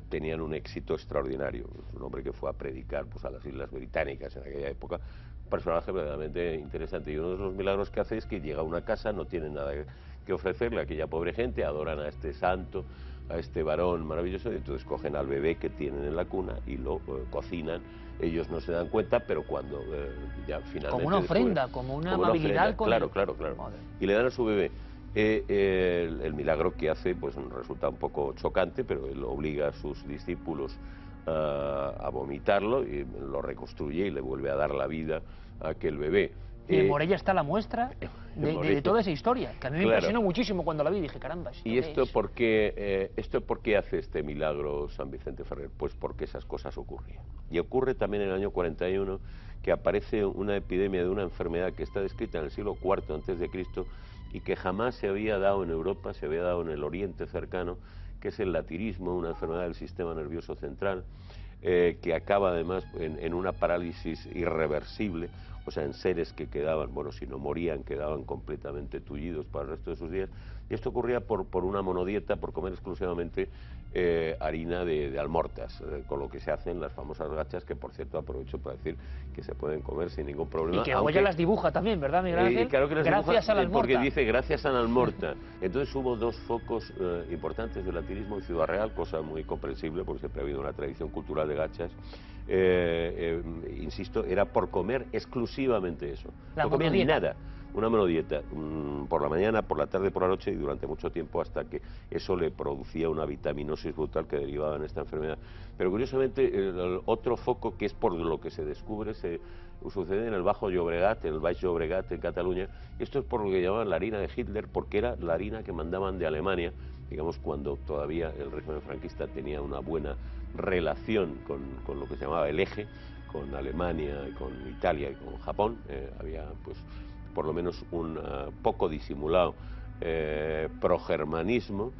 tenían un éxito extraordinario. Es un hombre que fue a predicar pues, a las Islas Británicas en aquella época, un personaje verdaderamente interesante. Y uno de los milagros que hace es que llega a una casa, no tiene nada que ofrecerle a aquella pobre gente, adoran a este santo, a este varón maravilloso, y entonces cogen al bebé que tienen en la cuna y lo cocinan. Ellos no se dan cuenta, pero cuando ya finalmente... Como una ofrenda, como una amabilidad con Claro. Y le dan a su bebé. El milagro que hace pues resulta un poco chocante, pero él obliga a sus discípulos a vomitarlo y lo reconstruye y le vuelve a dar la vida a aquel bebé. Y en Morella está la muestra de toda esa historia, que a mí me impresionó muchísimo cuando la vi, dije, caramba. ¿Y esto por qué hace este milagro San Vicente Ferrer? Pues porque esas cosas ocurrían. Y ocurre también en el año 41 que aparece una epidemia de una enfermedad que está descrita en el siglo IV a.C. y que jamás se había dado en Europa, se había dado en el Oriente cercano, que es el latirismo, una enfermedad del sistema nervioso central, que acaba además en una parálisis irreversible, o sea, en seres que quedaban, bueno, si no morían, quedaban completamente tullidos para el resto de sus días. Y esto ocurría por una monodieta, por comer exclusivamente harina de almortas, con lo que se hacen las famosas gachas, que por cierto aprovecho para decir que se pueden comer sin ningún problema. Y que Goya las dibuja también, ¿verdad, Miguel Ángel? Claro que las gracias dibuja, a la almorta. porque dice gracias a la almorta. Entonces hubo dos focos importantes del latirismo en Ciudad Real, cosa muy comprensible porque siempre ha habido una tradición cultural de gachas. Insisto, era por comer exclusivamente eso. No comían ni nada. Una monodieta, por la mañana, por la tarde, por la noche y durante mucho tiempo, hasta que eso le producía una vitaminosis brutal que derivaba en esta enfermedad. Pero curiosamente, el otro foco, que es por lo que se descubre, sucede en el Bajo Llobregat, en el Baix Llobregat, en Cataluña. Esto es por lo que llamaban la harina de Hitler, porque era la harina que mandaban de Alemania, digamos, cuando todavía el régimen franquista tenía una buena relación con lo que se llamaba el eje, con Alemania, con Italia y con Japón. Había, pues, por lo menos un poco disimulado progermanismo.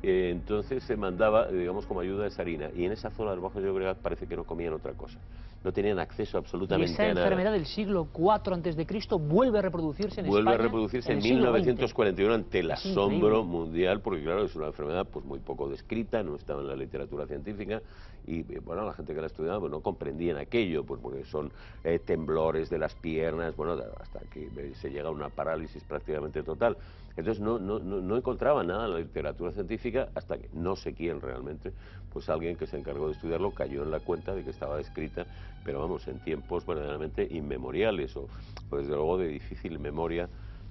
Entonces se mandaba, digamos, como ayuda esa harina, y en esa zona del Bajo Llobregat parece que no comían otra cosa, no tenían acceso absolutamente a nada. Y esa enfermedad del siglo IV a.C. vuelve a reproducirse en España. Vuelve a reproducirse en 1941 ante el asombro mundial, porque claro, es una enfermedad pues muy poco descrita, no estaba en la literatura científica, y bueno, la gente que la estudiaba pues, no comprendían aquello, pues porque son temblores de las piernas, bueno, hasta que se llega a una parálisis prácticamente total. Entonces no encontraba nada en la literatura científica hasta que no sé quién realmente, pues alguien que se encargó de estudiarlo cayó en la cuenta de que estaba escrita, pero vamos, en tiempos verdaderamente inmemoriales o desde luego de difícil memoria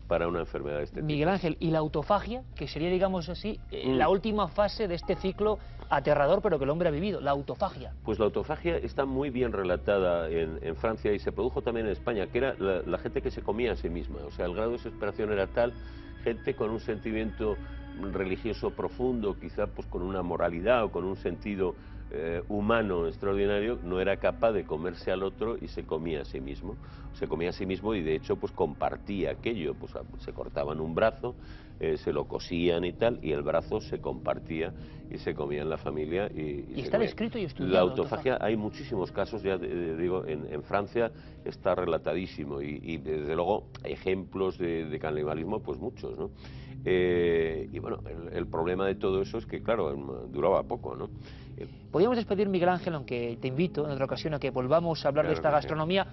para una enfermedad de este tipo. Miguel Ángel, y la autofagia, que sería, digamos así, la última fase de este ciclo aterrador, pero que el hombre ha vivido, la autofagia. Pues la autofagia está muy bien relatada en Francia y se produjo también en España, que era la gente que se comía a sí misma, o sea, el grado de desesperación era tal, gente con un sentimiento religioso profundo, quizá pues con una moralidad o con un sentido humano extraordinario, no era capaz de comerse al otro y se comía a sí mismo. Se comía a sí mismo y de hecho pues compartía aquello, pues se cortaban un brazo, se lo cosían y tal, y el brazo se compartía y se comía en la familia. Y está descrito y estudiado. La autofagia, hay muchísimos casos, ya digo, en Francia está relatadísimo y desde luego ejemplos de canibalismo, pues muchos, ¿no? Y bueno, el problema de todo eso es que, claro, duraba poco, ¿no? Podríamos despedir, Miguel Ángel, aunque te invito en otra ocasión a que volvamos a hablar de esta gastronomía.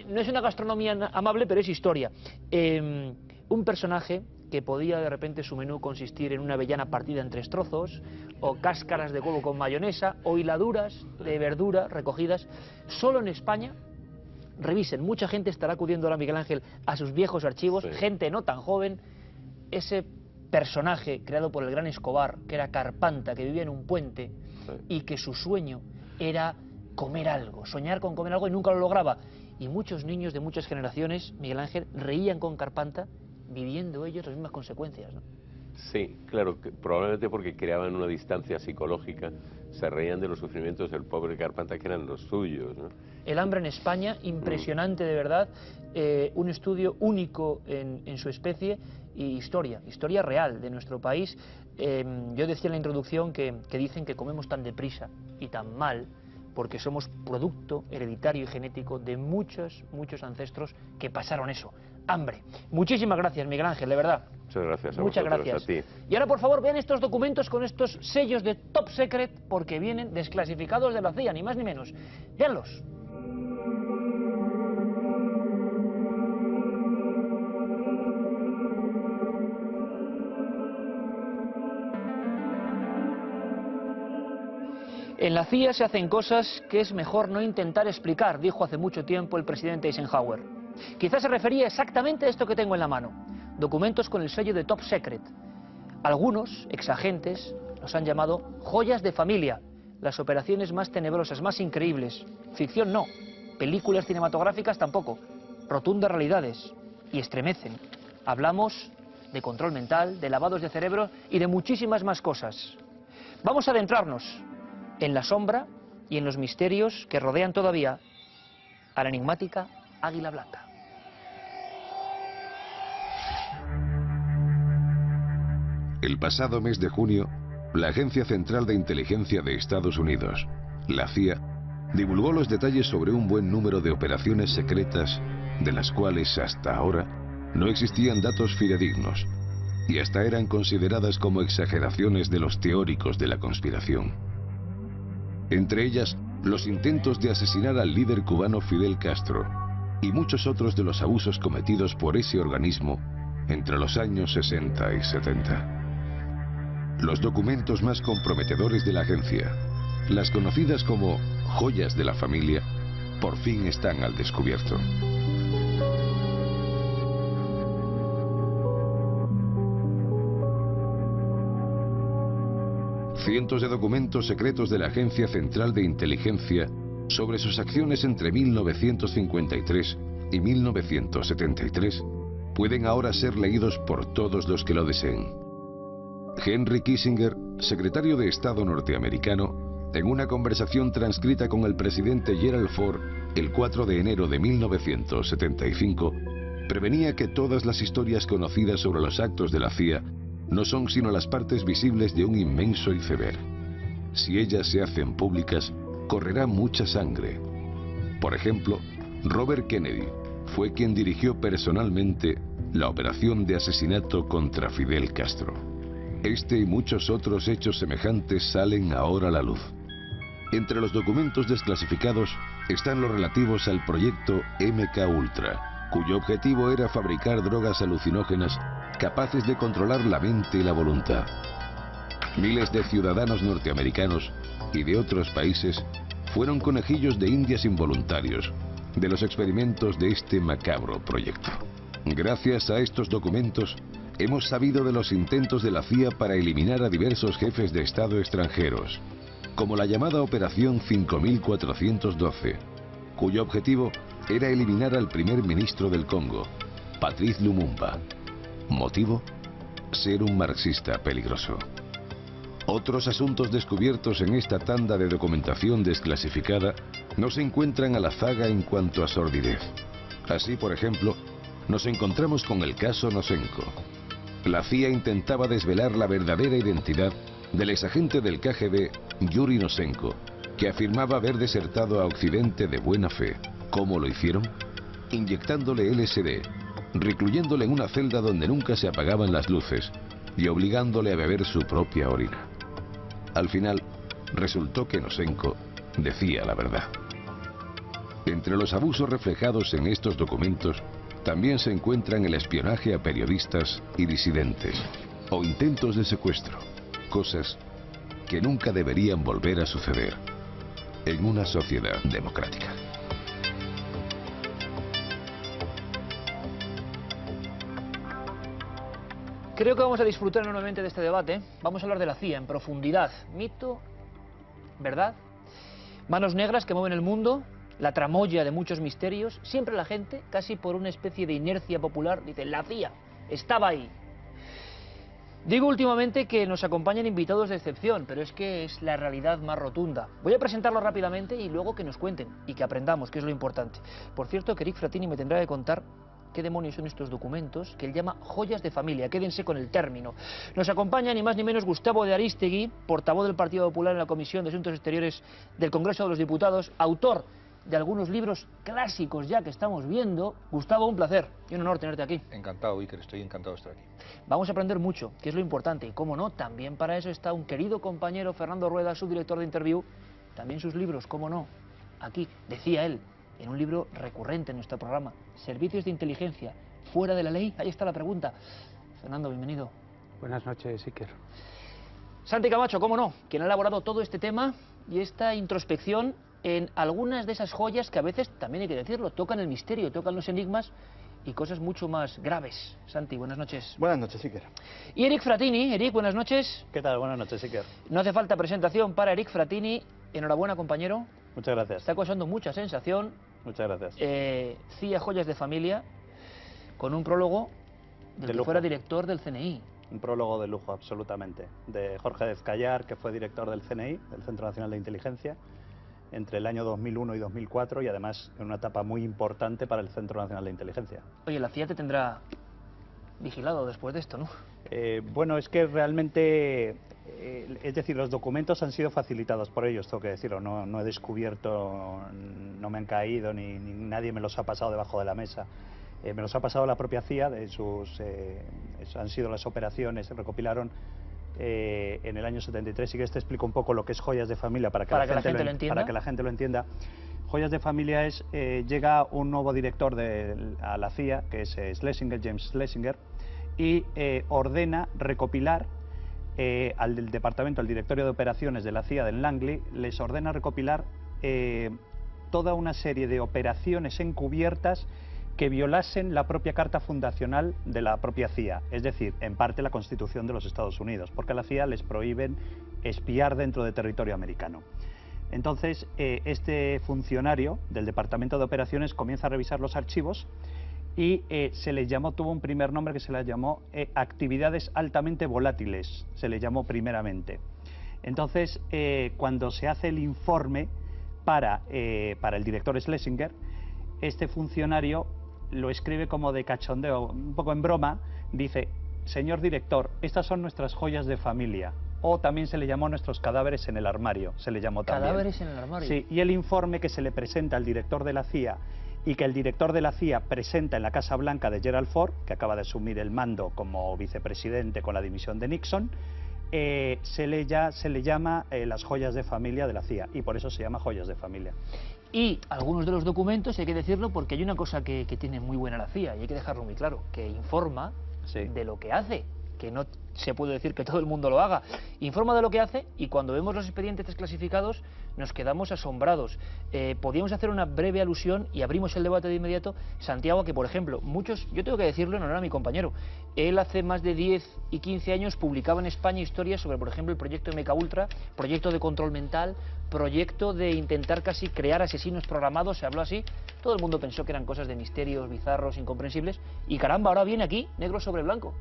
No es una gastronomía amable, pero es historia. Un personaje que podía de repente su menú consistir en una avellana partida en 3 trozos, o cáscaras de huevo con mayonesa, o hiladuras de verdura recogidas. Solo en España, revisen, mucha gente estará acudiendo ahora, Miguel Ángel, a sus viejos archivos, gente no tan joven, ese personaje creado por el gran Escobar, que era Carpanta, que vivía en un puente, y que su sueño era comer algo, soñar con comer algo y nunca lo lograba. Y muchos niños de muchas generaciones, Miguel Ángel, reían con Carpanta, viviendo ellos las mismas consecuencias, ¿no? Sí, claro, probablemente porque creaban una distancia psicológica, se reían de los sufrimientos del pobre Carpanta, que eran los suyos, ¿no? El hambre en España, impresionante de verdad, un estudio único en su especie y historia real de nuestro país. Yo decía en la introducción que dicen que comemos tan deprisa y tan mal porque somos producto hereditario y genético de muchos ancestros que pasaron eso, hambre. Muchísimas gracias, Miguel Ángel, de verdad. Muchas gracias a Muchas vosotros, gracias. a ti. Y ahora, por favor, vean estos documentos con estos sellos de Top Secret, porque vienen desclasificados de la CIA, ni más ni menos. Véanlos. En la CIA se hacen cosas que es mejor no intentar explicar, dijo hace mucho tiempo el presidente Eisenhower. Quizás se refería exactamente a esto que tengo en la mano, documentos con el sello de Top Secret. Algunos exagentes los han llamado joyas de familia, las operaciones más tenebrosas, más increíbles. Ficción no, películas cinematográficas tampoco, rotundas realidades, y estremecen. Hablamos de control mental, de lavados de cerebro y de muchísimas más cosas. Vamos a adentrarnos en la sombra y en los misterios que rodean todavía a la enigmática Águila Blanca. El pasado mes de junio, la Agencia Central de Inteligencia de Estados Unidos, la CIA, divulgó los detalles sobre un buen número de operaciones secretas de las cuales hasta ahora no existían datos fidedignos y hasta eran consideradas como exageraciones de los teóricos de la conspiración. Entre ellas, los intentos de asesinar al líder cubano Fidel Castro y muchos otros de los abusos cometidos por ese organismo entre los años 60 y 70. Los documentos más comprometedores de la agencia, las conocidas como joyas de la familia, por fin están al descubierto. Cientos de documentos secretos de la Agencia Central de Inteligencia sobre sus acciones entre 1953 y 1973 pueden ahora ser leídos por todos los que lo deseen. Henry Kissinger, secretario de Estado norteamericano, en una conversación transcrita con el presidente Gerald Ford el 4 de enero de 1975, prevenía que todas las historias conocidas sobre los actos de la CIA no son sino las partes visibles de un inmenso iceberg. Si ellas se hacen públicas, correrá mucha sangre. Por ejemplo, Robert Kennedy fue quien dirigió personalmente la operación de asesinato contra Fidel Castro. Este y muchos otros hechos semejantes salen ahora a la luz. Entre los documentos desclasificados están los relativos al proyecto MK-Ultra, cuyo objetivo era fabricar drogas alucinógenas capaces de controlar la mente y la voluntad. Miles de ciudadanos norteamericanos y de otros países fueron conejillos de indias involuntarios de los experimentos de este macabro proyecto. Gracias a estos documentos, hemos sabido de los intentos de la CIA para eliminar a diversos jefes de Estado extranjeros, como la llamada Operación 5412, cuyo objetivo era eliminar al primer ministro del Congo, Patrice Lumumba. ¿Motivo? Ser un marxista peligroso. Otros asuntos descubiertos en esta tanda de documentación desclasificada no se encuentran a la zaga en cuanto a sordidez. Así, por ejemplo, nos encontramos con el caso Nosenko. La CIA intentaba desvelar la verdadera identidad del exagente del KGB, Yuri Nosenko, que afirmaba haber desertado a Occidente de buena fe. ¿Cómo lo hicieron? Inyectándole LSD, recluyéndole en una celda donde nunca se apagaban las luces y obligándole a beber su propia orina. Al final, resultó que Nosenko decía la verdad. Entre los abusos reflejados en estos documentos, también se encuentran el espionaje a periodistas y disidentes, o intentos de secuestro, cosas que nunca deberían volver a suceder en una sociedad democrática. Creo que vamos a disfrutar enormemente de este debate. Vamos a hablar de la CIA en profundidad. Mito, verdad, manos negras que mueven el mundo, la tramoya de muchos misterios. Siempre la gente, casi por una especie de inercia popular, dice, la CIA estaba ahí. Digo últimamente que nos acompañan invitados de excepción, pero es que es la realidad más rotunda. Voy a presentarlo rápidamente y luego que nos cuenten y que aprendamos, que es lo importante. Por cierto, que Eric Frattini me tendrá que contar qué demonios son estos documentos que él llama joyas de familia. Quédense con el término. Nos acompaña ni más ni menos Gustavo de Arístegui, portavoz del Partido Popular en la Comisión de Asuntos Exteriores del Congreso de los Diputados, autor de algunos libros clásicos ya que estamos viendo. Gustavo, un placer y un honor tenerte aquí. Encantado, Iker, estoy encantado de estar aquí. Vamos a aprender mucho, que es lo importante, y cómo no, también para eso está un querido compañero, Fernando Rueda, subdirector de Interview, también sus libros, cómo no, aquí, decía él, en un libro recurrente en nuestro programa, Servicios de Inteligencia, fuera de la ley. Ahí está la pregunta. Fernando, bienvenido. Buenas noches, Iker. Santi Camacho, cómo no, quien ha elaborado todo este tema y esta introspección en algunas de esas joyas que a veces, también hay que decirlo, tocan el misterio, tocan los enigmas y cosas mucho más graves. Santi, buenas noches. Buenas noches, Iker. Y Eric Fratini. Eric, buenas nocies. ¿Qué tal? Buenas noches, Iker. No hace falta presentación para Eric Fratini. Enhorabuena, compañero. Muchas gracias. Está causando mucha sensación. Muchas gracias. CIA Joyas de Familia, con un prólogo del que fuera director del CNI. Un prólogo de lujo, absolutamente. De Jorge Descallar, que fue director del CNI, del Centro Nacional de Inteligencia, entre el año 2001 y 2004, y además en una etapa muy importante para el Centro Nacional de Inteligencia. Oye, la CIA te tendrá vigilado después de esto, ¿no? Bueno, es que realmente, es decir, los documentos han sido facilitados por ellos, tengo que decirlo, no he descubierto, no me han caído, ni nadie me los ha pasado debajo de la mesa. Me los ha pasado la propia CIA, han sido las operaciones, se recopilaron en el año 73, y que te explico un poco lo que es Joyas de Familia para que la gente lo entienda. Joyas de Familia es, llega un nuevo director a la CIA, que es Schlesinger, James Schlesinger, y ordena recopilar al departamento, al directorio de operaciones de la CIA en Langley, les ordena recopilar toda una serie de operaciones encubiertas que violasen la propia carta fundacional de la propia CIA, es decir, en parte la Constitución de los Estados Unidos, porque a la CIA les prohíben espiar dentro de territorio americano. Entonces, este funcionario del Departamento de Operaciones comienza a revisar los archivos y tuvo un primer nombre que se les llamó actividades altamente volátiles, se le llamó primeramente. Entonces, cuando se hace el informe para el director Schlesinger, este funcionario lo escribe como de cachondeo, un poco en broma, dice: señor director, estas son nuestras joyas de familia. O también se le llamó nuestros cadáveres en el armario, se le llamó también. ¿Cadáveres en el armario? Sí, y el informe que se le presenta al director de la CIA y que el director de la CIA presenta en la Casa Blanca de Gerald Ford, que acaba de asumir el mando como vicepresidente con la dimisión de Nixon, se le llama las joyas de familia de la CIA, y por eso se llama Joyas de Familia. Y algunos de los documentos, hay que decirlo, porque hay una cosa que tiene muy buena la CIA, y hay que dejarlo muy claro, que informa de lo que hace, que no se puede decir que todo el mundo lo haga. Informa de lo que hace, y cuando vemos los expedientes desclasificados nos quedamos asombrados. Podíamos hacer una breve alusión y abrimos el debate de inmediato. Santiago, que por ejemplo, yo tengo que decirlo en honor a mi compañero, él hace más de 10 y 15 años publicaba en España historias sobre, por ejemplo, el proyecto MKUltra, proyecto de control mental, proyecto de intentar casi crear asesinos programados, se habló así. Todo el mundo pensó que eran cosas de misterios bizarros, incomprensibles, y caramba, ahora viene aquí, negro sobre blanco.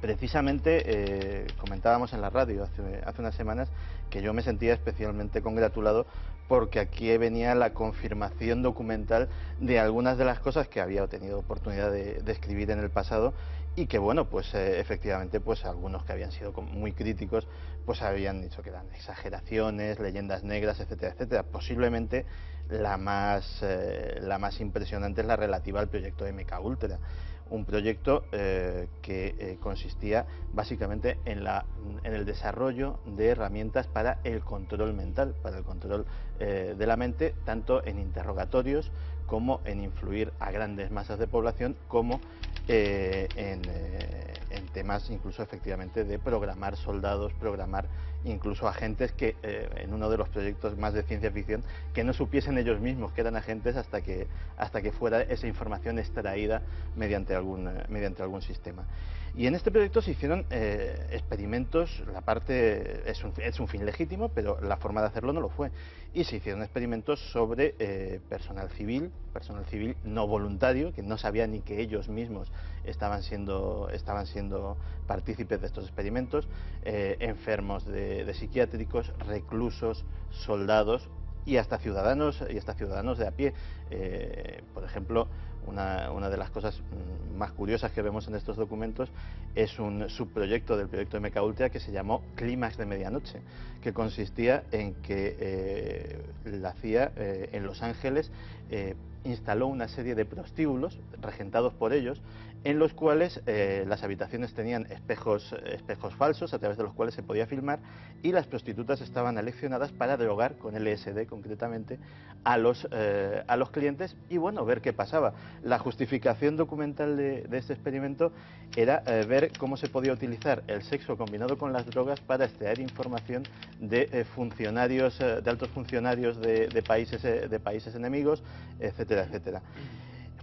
Precisamente comentábamos en la radio hace unas semanas que yo me sentía especialmente congratulado porque aquí venía la confirmación documental de algunas de las cosas que había tenido oportunidad de escribir en el pasado, y que bueno, pues efectivamente, pues algunos que habían sido muy críticos pues habían dicho que eran exageraciones, leyendas negras, etcétera, etcétera. Posiblemente la más impresionante es la relativa al proyecto MKUltra. Un proyecto que consistía básicamente en el desarrollo de herramientas para el control mental, para el control de la mente, tanto en interrogatorios como en influir a grandes masas de población, como en temas incluso efectivamente de programar soldados, programar incluso agentes que en uno de los proyectos más de ciencia ficción, que no supiesen ellos mismos que eran agentes hasta que fuera esa información extraída mediante algún sistema. Y en este proyecto se hicieron experimentos, la parte es un fin legítimo, pero la forma de hacerlo no lo fue. Y se hicieron experimentos sobre personal civil no voluntario, que no sabía ni que ellos mismos estaban siendo partícipes de estos experimentos, enfermos de psiquiátricos, reclusos, soldados y hasta ciudadanos de a pie. Por ejemplo, una de las cosas más curiosas que vemos en estos documentos es un subproyecto del proyecto MKUltra que se llamó Clímax de Medianoche, que consistía en que la CIA en Los Ángeles instaló una serie de prostíbulos regentados por ellos, en los cuales las habitaciones tenían espejos falsos a través de los cuales se podía filmar, y las prostitutas estaban aleccionadas para drogar con LSD concretamente a los clientes y bueno, ver qué pasaba. La justificación documental de este experimento era ver cómo se podía utilizar el sexo combinado con las drogas para extraer información de funcionarios, de altos funcionarios de países enemigos, etcétera, etcétera.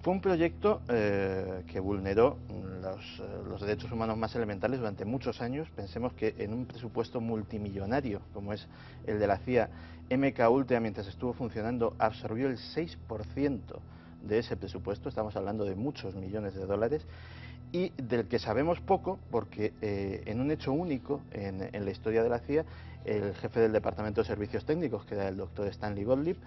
Fue un proyecto que vulneró los derechos humanos más elementales durante muchos años. Pensemos que en un presupuesto multimillonario como es el de la CIA, MK Ultra, mientras estuvo funcionando, absorbió el 6% de ese presupuesto. Estamos hablando de muchos millones de dólares, y del que sabemos poco porque en un hecho único en la historia de la CIA, el jefe del Departamento de Servicios Técnicos, que era el doctor Stanley Gottlieb,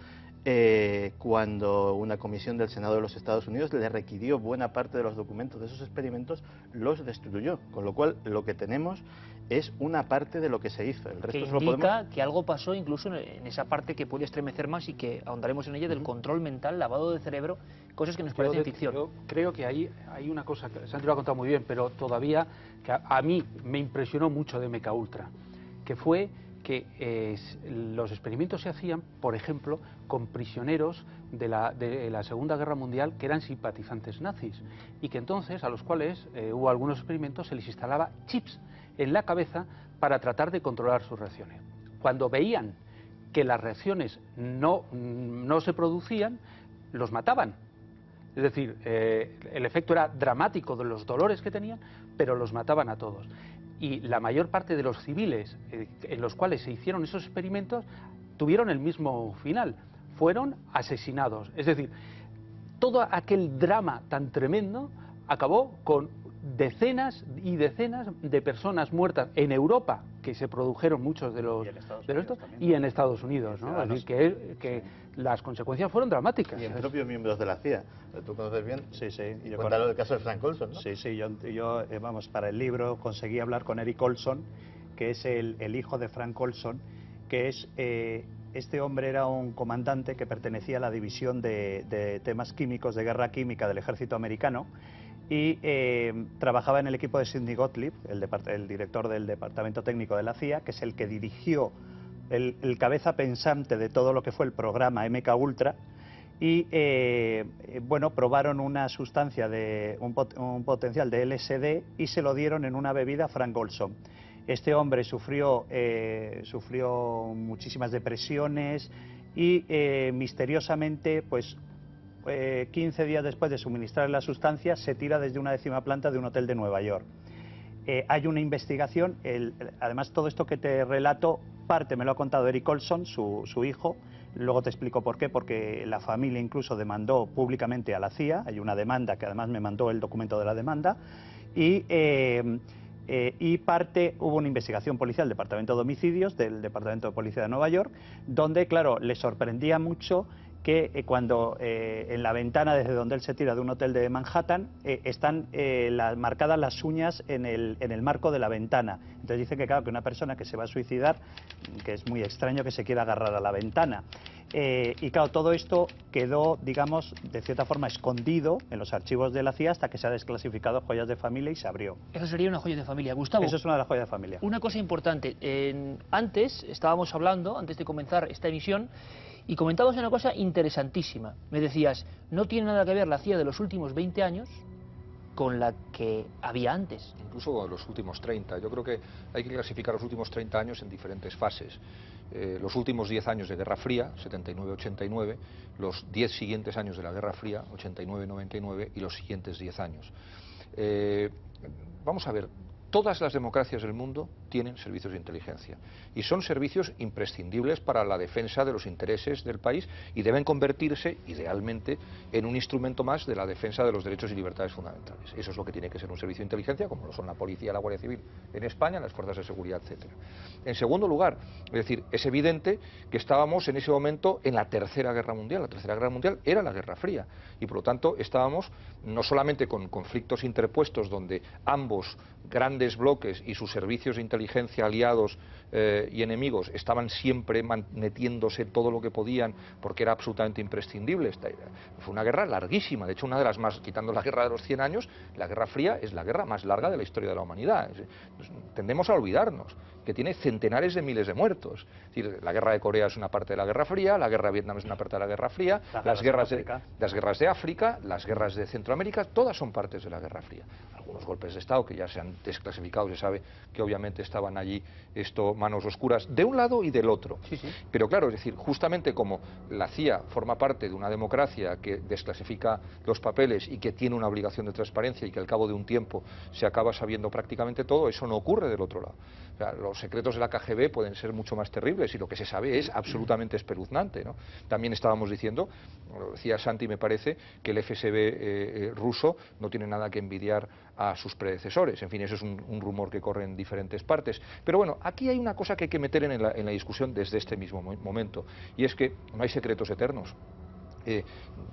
cuando una comisión del Senado de los Estados Unidos le requirió buena parte de los documentos de esos experimentos, los destruyó, con lo cual lo que tenemos es una parte de lo que se hizo. El resto que se lo indica podemos... que algo pasó incluso en esa parte que puede estremecer más y que ahondaremos en ella, del control mental, lavado de cerebro, cosas que nos parecen ficción. Yo creo que ahí hay una cosa que Santi lo ha contado muy bien, pero todavía que a mí me impresionó mucho de MK Ultra, que fue que los experimentos se hacían, por ejemplo, con prisioneros de la Segunda Guerra Mundial que eran simpatizantes nazis, y que entonces a los cuales hubo algunos experimentos, se les instalaba chips en la cabeza para tratar de controlar sus reacciones. Cuando veían que las reacciones no se producían, los mataban. Es decir, el efecto era dramático de los dolores que tenían, pero los mataban a todos. Y la mayor parte de los civiles en los cuales se hicieron esos experimentos tuvieron el mismo final, fueron asesinados. Es decir, todo aquel drama tan tremendo acabó con decenas y decenas de personas muertas en Europa, que se produjeron muchos de los y en Estados Unidos, ¿no? Es decir, que las consecuencias fueron dramáticas. Y en propios miembros de la CIA. ¿Tú conoces bien? Sí, sí. Cuéntalo del caso de Frank Olson, ¿no? Sí, sí. Yo vamos, para el libro conseguí hablar con Eric Olson, que es el hijo de Frank Olson, que es... este hombre era un comandante que pertenecía a la división de temas químicos, de guerra química del ejército americano, y trabajaba en el equipo de Sidney Gottlieb, el director del departamento técnico de la CIA, que es el que dirigió el cabeza pensante de todo lo que fue el programa MK Ultra, y bueno, probaron una sustancia de un potencial de LSD y se lo dieron en una bebida a Frank Olson. Este hombre sufrió muchísimas depresiones y misteriosamente, pues 15 días después de suministrar la sustancia, se tira desde una 10ª planta de un hotel de Nueva York. Hay una investigación, además todo esto que te relato, parte me lo ha contado Eric Olson, su hijo, luego te explico por qué, porque la familia incluso demandó públicamente a la CIA, hay una demanda que además me mandó el documento de la demanda, y parte, hubo una investigación policial del Departamento de Homicidios, del Departamento de Policía de Nueva York, donde, claro, le sorprendía mucho que cuando en la ventana desde donde él se tira de un hotel de Manhattan están marcadas las uñas en el marco de la ventana. Entonces dice que claro, que una persona que se va a suicidar, que es muy extraño que se quiera agarrar a la ventana. Y claro, todo esto quedó, digamos, de cierta forma escondido en los archivos de la CIA hasta que se ha desclasificado Joyas de Familia y se abrió. Eso sería una joya de familia. Gustavo. Eso es una de las joyas de familia. Una cosa importante, antes estábamos hablando, antes de comenzar esta emisión, y comentabas una cosa interesantísima. Me decías, no tiene nada que ver la CIA de los últimos 20 años con la que había antes. Incluso con los últimos 30. Yo creo que hay que clasificar los últimos 30 años en diferentes fases. Los últimos 10 años de Guerra Fría, 79-89, los 10 siguientes años de la Guerra Fría, 89-99, y los siguientes 10 años. Vamos a ver, todas las democracias del mundo tienen servicios de inteligencia y son servicios imprescindibles para la defensa de los intereses del país y deben convertirse, idealmente, en un instrumento más de la defensa de los derechos y libertades fundamentales. Eso es lo que tiene que ser un servicio de inteligencia, como lo son la policía y la Guardia Civil en España, las fuerzas de seguridad, etc. En segundo lugar, es decir, es evidente que estábamos en ese momento en la Tercera Guerra Mundial. La Tercera Guerra Mundial era la Guerra Fría y, por lo tanto, estábamos no solamente con conflictos interpuestos donde ambos grandes bloques y sus servicios de inteligencia aliados y enemigos estaban siempre metiéndose todo lo que podían porque era absolutamente imprescindible. Fue una guerra larguísima, de hecho una de las más, quitando la guerra de los 100 años, la Guerra Fría es la guerra más larga de la historia de la humanidad. Tendemos a olvidarnos que tiene centenares de miles de muertos. Es decir, la guerra de Corea es una parte de la Guerra Fría, la guerra de Vietnam es una parte de la Guerra Fría, las guerras de África, las guerras de Centroamérica, todas son partes de la Guerra Fría. Algunos golpes de Estado que ya se han desclasificado, se sabe que obviamente estaban allí manos oscuras de un lado y del otro. Pero claro, es decir, justamente como la CIA forma parte de una democracia que desclasifica los papeles y que tiene una obligación de transparencia y que al cabo de un tiempo se acaba sabiendo prácticamente todo, eso no ocurre del otro lado. O sea, los secretos de la KGB pueden ser mucho más terribles y lo que se sabe es absolutamente espeluznante, ¿no? También estábamos diciendo, lo decía Santi me parece, que el FSB ruso no tiene nada que envidiar a sus predecesores. En fin, eso es un rumor que corre en diferentes partes. Pero bueno, aquí hay una cosa que hay que meter en la discusión desde este mismo momento, y es que no hay secretos eternos.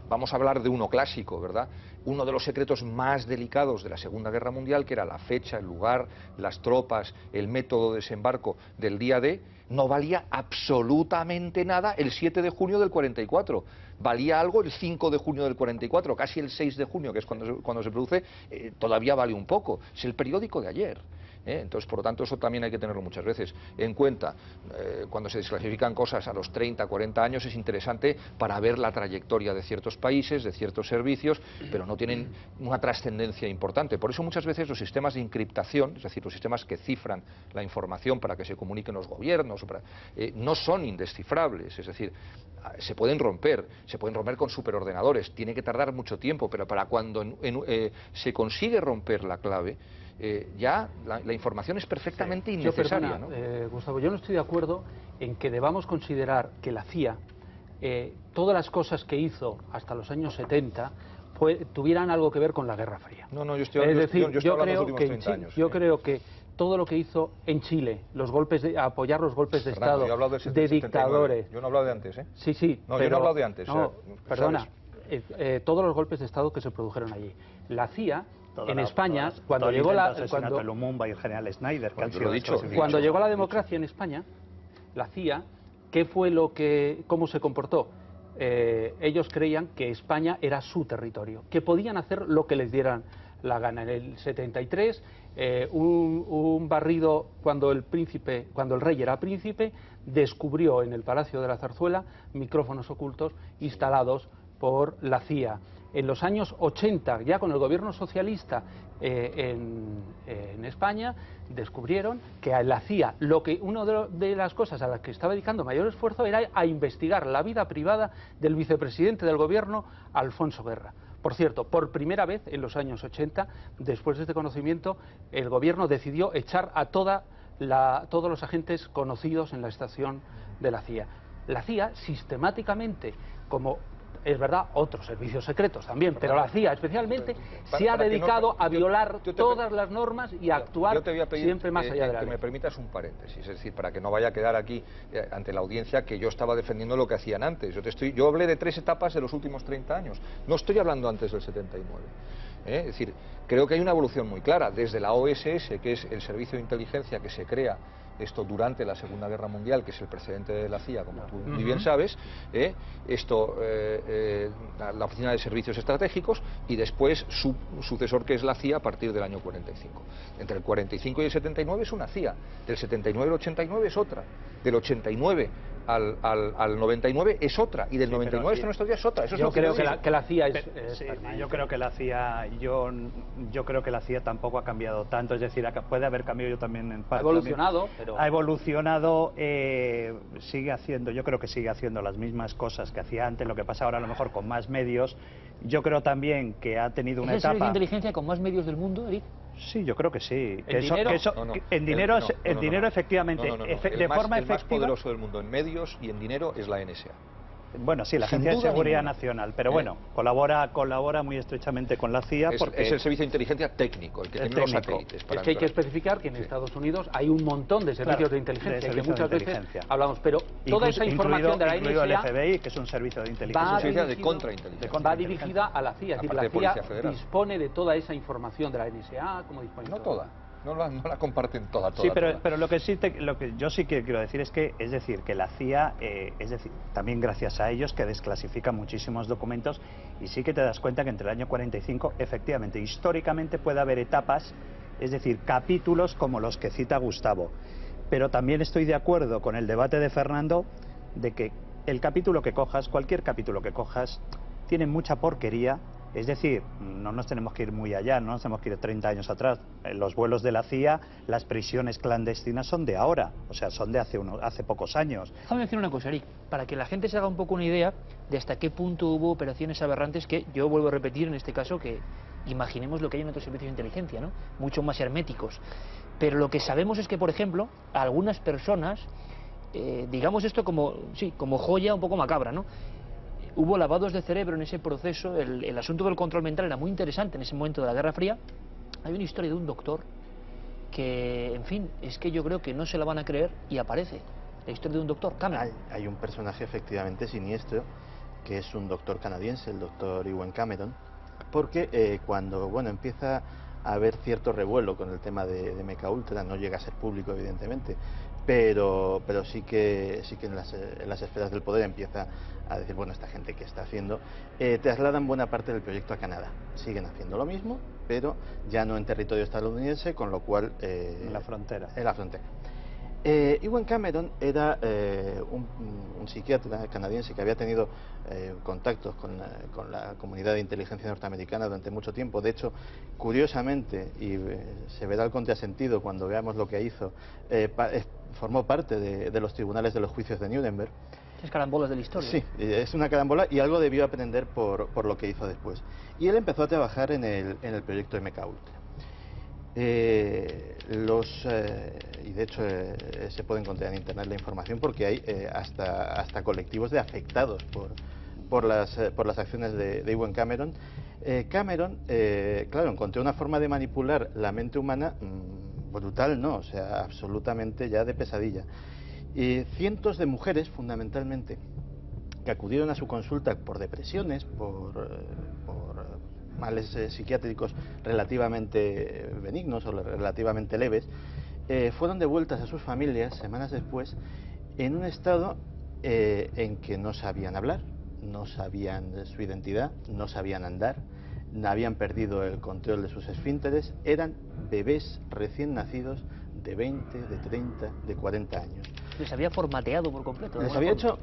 Vamos a hablar de uno clásico, ¿verdad? Uno de los secretos más delicados de la Segunda Guerra Mundial, que era la fecha, el lugar, las tropas, el método de desembarco del día D, no valía absolutamente nada el 7 de junio del 44. Valía algo el 5 de junio del 44, casi el 6 de junio, que es cuando se produce, todavía vale un poco. Es el periódico de ayer. Entonces, por lo tanto, eso también hay que tenerlo muchas veces en cuenta. Cuando se desclasifican cosas a los 30, 40 años es interesante para ver la trayectoria de ciertos países, de ciertos servicios, pero no tienen una trascendencia importante. Por eso muchas veces los sistemas de encriptación, es decir, los sistemas que cifran la información para que se comuniquen los gobiernos, no son indescifrables, es decir, se pueden romper con superordenadores, tiene que tardar mucho tiempo, pero para cuando se consigue romper la clave, ya la información es perfectamente innecesaria. Gustavo, yo no estoy de acuerdo en que debamos considerar que la CIA, todas las cosas que hizo hasta los años 70, tuvieran algo que ver con la Guerra Fría. No, yo estoy hablando de los últimos 30 años. Yo creo que todo lo que hizo en Chile, apoyar los golpes de Estado, de dictadores... Yo no he hablado de antes, ¿eh? Sí. No, yo no he hablado de antes. No, perdona, todos los golpes de Estado que se produjeron allí. La CIA... en España, cuando llegó la Lumumba y el general Snyder, cuando llegó la democracia en España, la CIA, ¿cómo se comportó? Ellos creían que España era su territorio, que podían hacer lo que les dieran la gana. En el 73, un barrido cuando el rey era príncipe, descubrió en el Palacio de la Zarzuela micrófonos ocultos instalados por la CIA. En los años 80, ya con el gobierno socialista en España, descubrieron que a la CIA, una de las cosas a las que estaba dedicando mayor esfuerzo era a investigar la vida privada del vicepresidente del gobierno, Alfonso Guerra. Por cierto, por primera vez en los años 80, después de este conocimiento, el gobierno decidió echar a todos los agentes conocidos en la estación de la CIA. La CIA, sistemáticamente, como... es verdad, otros servicios secretos también, pero la CIA especialmente se ha dedicado a violar todas las normas y a actuar siempre más allá de la ley. Que me permitas un paréntesis, es decir, para que no vaya a quedar aquí ante la audiencia que yo estaba defendiendo lo que hacían antes. Yo hablé de 3 etapas de los últimos 30 años, no estoy hablando antes del 79. Es decir, creo que hay una evolución muy clara, desde la OSS, que es el servicio de inteligencia que se crea durante la Segunda Guerra Mundial, que es el precedente de la CIA, como tú muy bien sabes, la Oficina de Servicios Estratégicos, y después su sucesor, que es la CIA, a partir del año 45. Entre el 45 y el 79 es una CIA, del 79 al 89 es otra, del 89 al 99 es otra, y del 99 hasta nuestros días es otra. Eso yo creo que la CIA yo creo que la CIA yo creo que la CIA tampoco ha cambiado tanto, es decir, puede haber cambiado también en parte. Ha evolucionado, ha evolucionado, yo creo que sigue haciendo las mismas cosas que hacía antes, lo que pasa ahora a lo mejor con más medios. Yo creo también que ha tenido una etapa... ¿Es el servicio de inteligencia con más medios del mundo, Eric? Sí, yo creo que sí. ¿En dinero? En dinero, efectivamente, de forma efectiva... El más poderoso del mundo en medios y en dinero es la NSA. Bueno, sí, la Agencia de Seguridad Nacional, pero bueno, colabora muy estrechamente con la CIA porque... Es el servicio de inteligencia técnico, el que tiene los satélites. Es que hay que especificar que en Estados Unidos hay un montón de servicios de inteligencia, que muchas veces hablamos, pero toda esa información de la NSA... Incluido el FBI, que es un servicio de inteligencia. De contrainteligencia. Va dirigida a la CIA, es decir, la CIA dispone de toda esa información de la NSA, como dispone... No toda. no la comparten toda. Sí, pero lo que yo sí que quiero decir es que, que la CIA, también gracias a ellos, que desclasifican muchísimos documentos, y sí que te das cuenta que entre el año 45, efectivamente, históricamente puede haber etapas, es decir, capítulos como los que cita Gustavo. Pero también estoy de acuerdo con el debate de Fernando de que el capítulo que cojas, cualquier capítulo que cojas, tiene mucha porquería. Es decir, no nos tenemos que ir muy allá, no nos tenemos que ir 30 años atrás. Los vuelos de la CIA, las prisiones clandestinas son de ahora, o sea, son de hace pocos años. Déjame decir una cosa, Eric, para que la gente se haga un poco una idea de hasta qué punto hubo operaciones aberrantes que, yo vuelvo a repetir en este caso, que imaginemos lo que hay en otros servicios de inteligencia, ¿no? Mucho más herméticos. Pero lo que sabemos es que, por ejemplo, a algunas personas, digamos esto como joya un poco macabra, ¿no? Hubo lavados de cerebro en ese proceso, el asunto del control mental era muy interesante en ese momento de la Guerra Fría. Hay una historia de un doctor que, en fin, es que yo creo que no se la van a creer y aparece. La historia de un doctor, Cameron. Hay un personaje efectivamente siniestro, que es un doctor canadiense, el doctor Ewen Cameron, porque cuando empieza a haber cierto revuelo con el tema de MK Ultra, no llega a ser público evidentemente, pero sí que en las esferas del poder empieza a decir, bueno, esta gente que está haciendo, trasladan buena parte del proyecto a Canadá. Siguen haciendo lo mismo, pero ya no en territorio estadounidense, con lo cual... en la frontera. En la frontera. Ewen Cameron era un psiquiatra canadiense que había tenido contactos con la comunidad de inteligencia norteamericana durante mucho tiempo. De hecho, curiosamente, y se verá el contrasentido cuando veamos lo que hizo, formó parte de los tribunales de los juicios de Nuremberg. Es carambolas de la historia. Sí, es una carambola y algo debió aprender por lo que hizo después. Y él empezó a trabajar en el proyecto MK Ultra. Y de hecho se puede encontrar en internet la información, porque hay hasta colectivos de afectados por las acciones de Ewen Cameron. Cameron, claro, encontró una forma de manipular la mente humana brutal, ¿no? O sea, absolutamente ya de pesadilla. Y cientos de mujeres, fundamentalmente, que acudieron a su consulta por depresiones, por males psiquiátricos relativamente benignos o relativamente leves, fueron devueltas a sus familias semanas después en un estado en que no sabían hablar, no sabían su identidad, no sabían andar, habían perdido el control de sus esfínteres, eran bebés recién nacidos de 20, de 30, de 40 años. Les había formateado por completo. Les había hecho,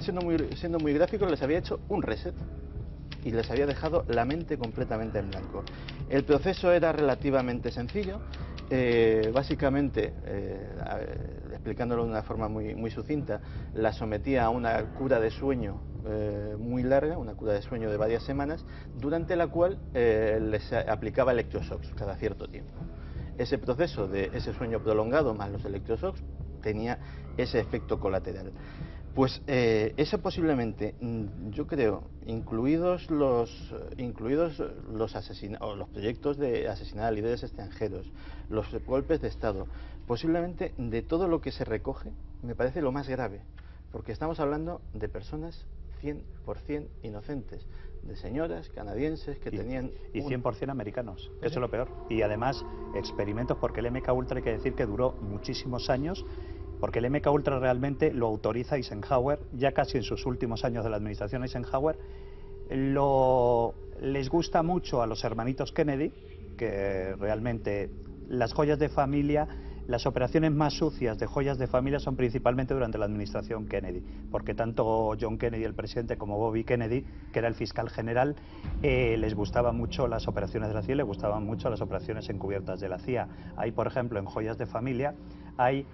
siendo muy gráfico, les había hecho un reset y les había dejado la mente completamente en blanco. El proceso era relativamente sencillo. Básicamente, explicándolo de una forma muy sucinta, la sometía a una cura de sueño muy larga, una cura de sueño de varias semanas, durante la cual les aplicaba electroshocks cada cierto tiempo. Ese proceso de ese sueño prolongado más los electroshocks tenía ese efecto colateral. Pues eso posiblemente, yo creo, incluidos los proyectos de asesinar a líderes extranjeros, los golpes de Estado, posiblemente de todo lo que se recoge, me parece lo más grave, porque estamos hablando de personas 100% inocentes, de señoras canadienses que tenían... Y 100% americanos, eso es lo peor. Y además, experimentos, porque el MK Ultra hay que decir que duró muchísimos años, porque el MK Ultra realmente lo autoriza Eisenhower, ya casi en sus últimos años de la administración Eisenhower. Les gusta mucho a los hermanitos Kennedy, que realmente las joyas de familia, las operaciones más sucias de joyas de familia son principalmente durante la administración Kennedy, porque tanto John Kennedy, el presidente, como Bobby Kennedy, que era el fiscal general, les gustaban mucho las operaciones de la CIA, les gustaban mucho las operaciones encubiertas de la CIA. Hay, por ejemplo, en joyas de familia, hay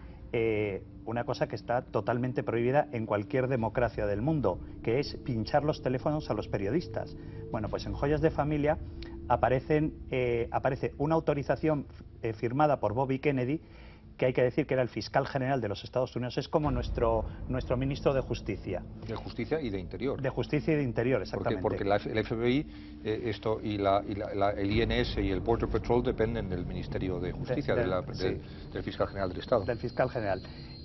una cosa que está totalmente prohibida en cualquier democracia del mundo, que es pinchar los teléfonos a los periodistas. Bueno, pues en joyas de familia aparece una autorización firmada por Bobby Kennedy, que hay que decir que era el fiscal general de los Estados Unidos, es como nuestro ministro de Justicia. De Justicia y de Interior. De Justicia y de Interior, exactamente. Porque el FBI el INS y el Border Patrol dependen del Ministerio de Justicia, del fiscal general del Estado. Del fiscal general.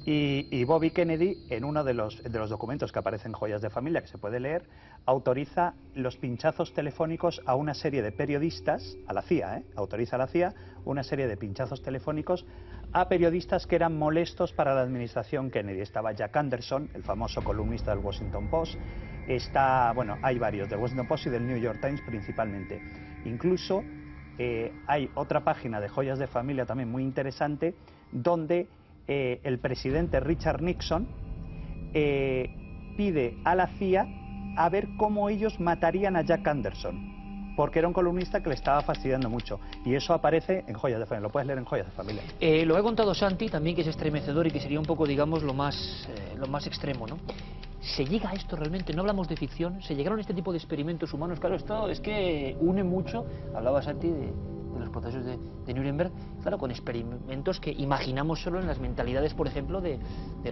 Y Bobby Kennedy, en uno de los documentos que aparecen en Joyas de Familia, que se puede leer, autoriza los pinchazos telefónicos a una serie de periodistas, a la CIA, autoriza a la CIA una serie de pinchazos telefónicos a periodistas que eran molestos para la administración Kennedy. Estaba Jack Anderson, el famoso columnista del Washington Post, bueno, hay varios, del Washington Post y del New York Times principalmente. Incluso hay otra página de Joyas de Familia también muy interesante, donde el presidente Richard Nixon pide a la CIA a ver cómo ellos matarían a Jack Anderson, porque era un columnista que le estaba fastidiando mucho, y eso aparece en Joyas de Familia, lo puedes leer en Joyas de Familia. Lo he contado Santi también, que es estremecedor y que sería un poco, digamos, lo más extremo, ¿no? ¿Se llega a esto realmente? No hablamos de ficción, ¿se llegaron a este tipo de experimentos humanos? Claro, esto es que une mucho, hablaba Santi de los procesos de Nuremberg, claro, con experimentos que imaginamos solo en las mentalidades, por ejemplo, del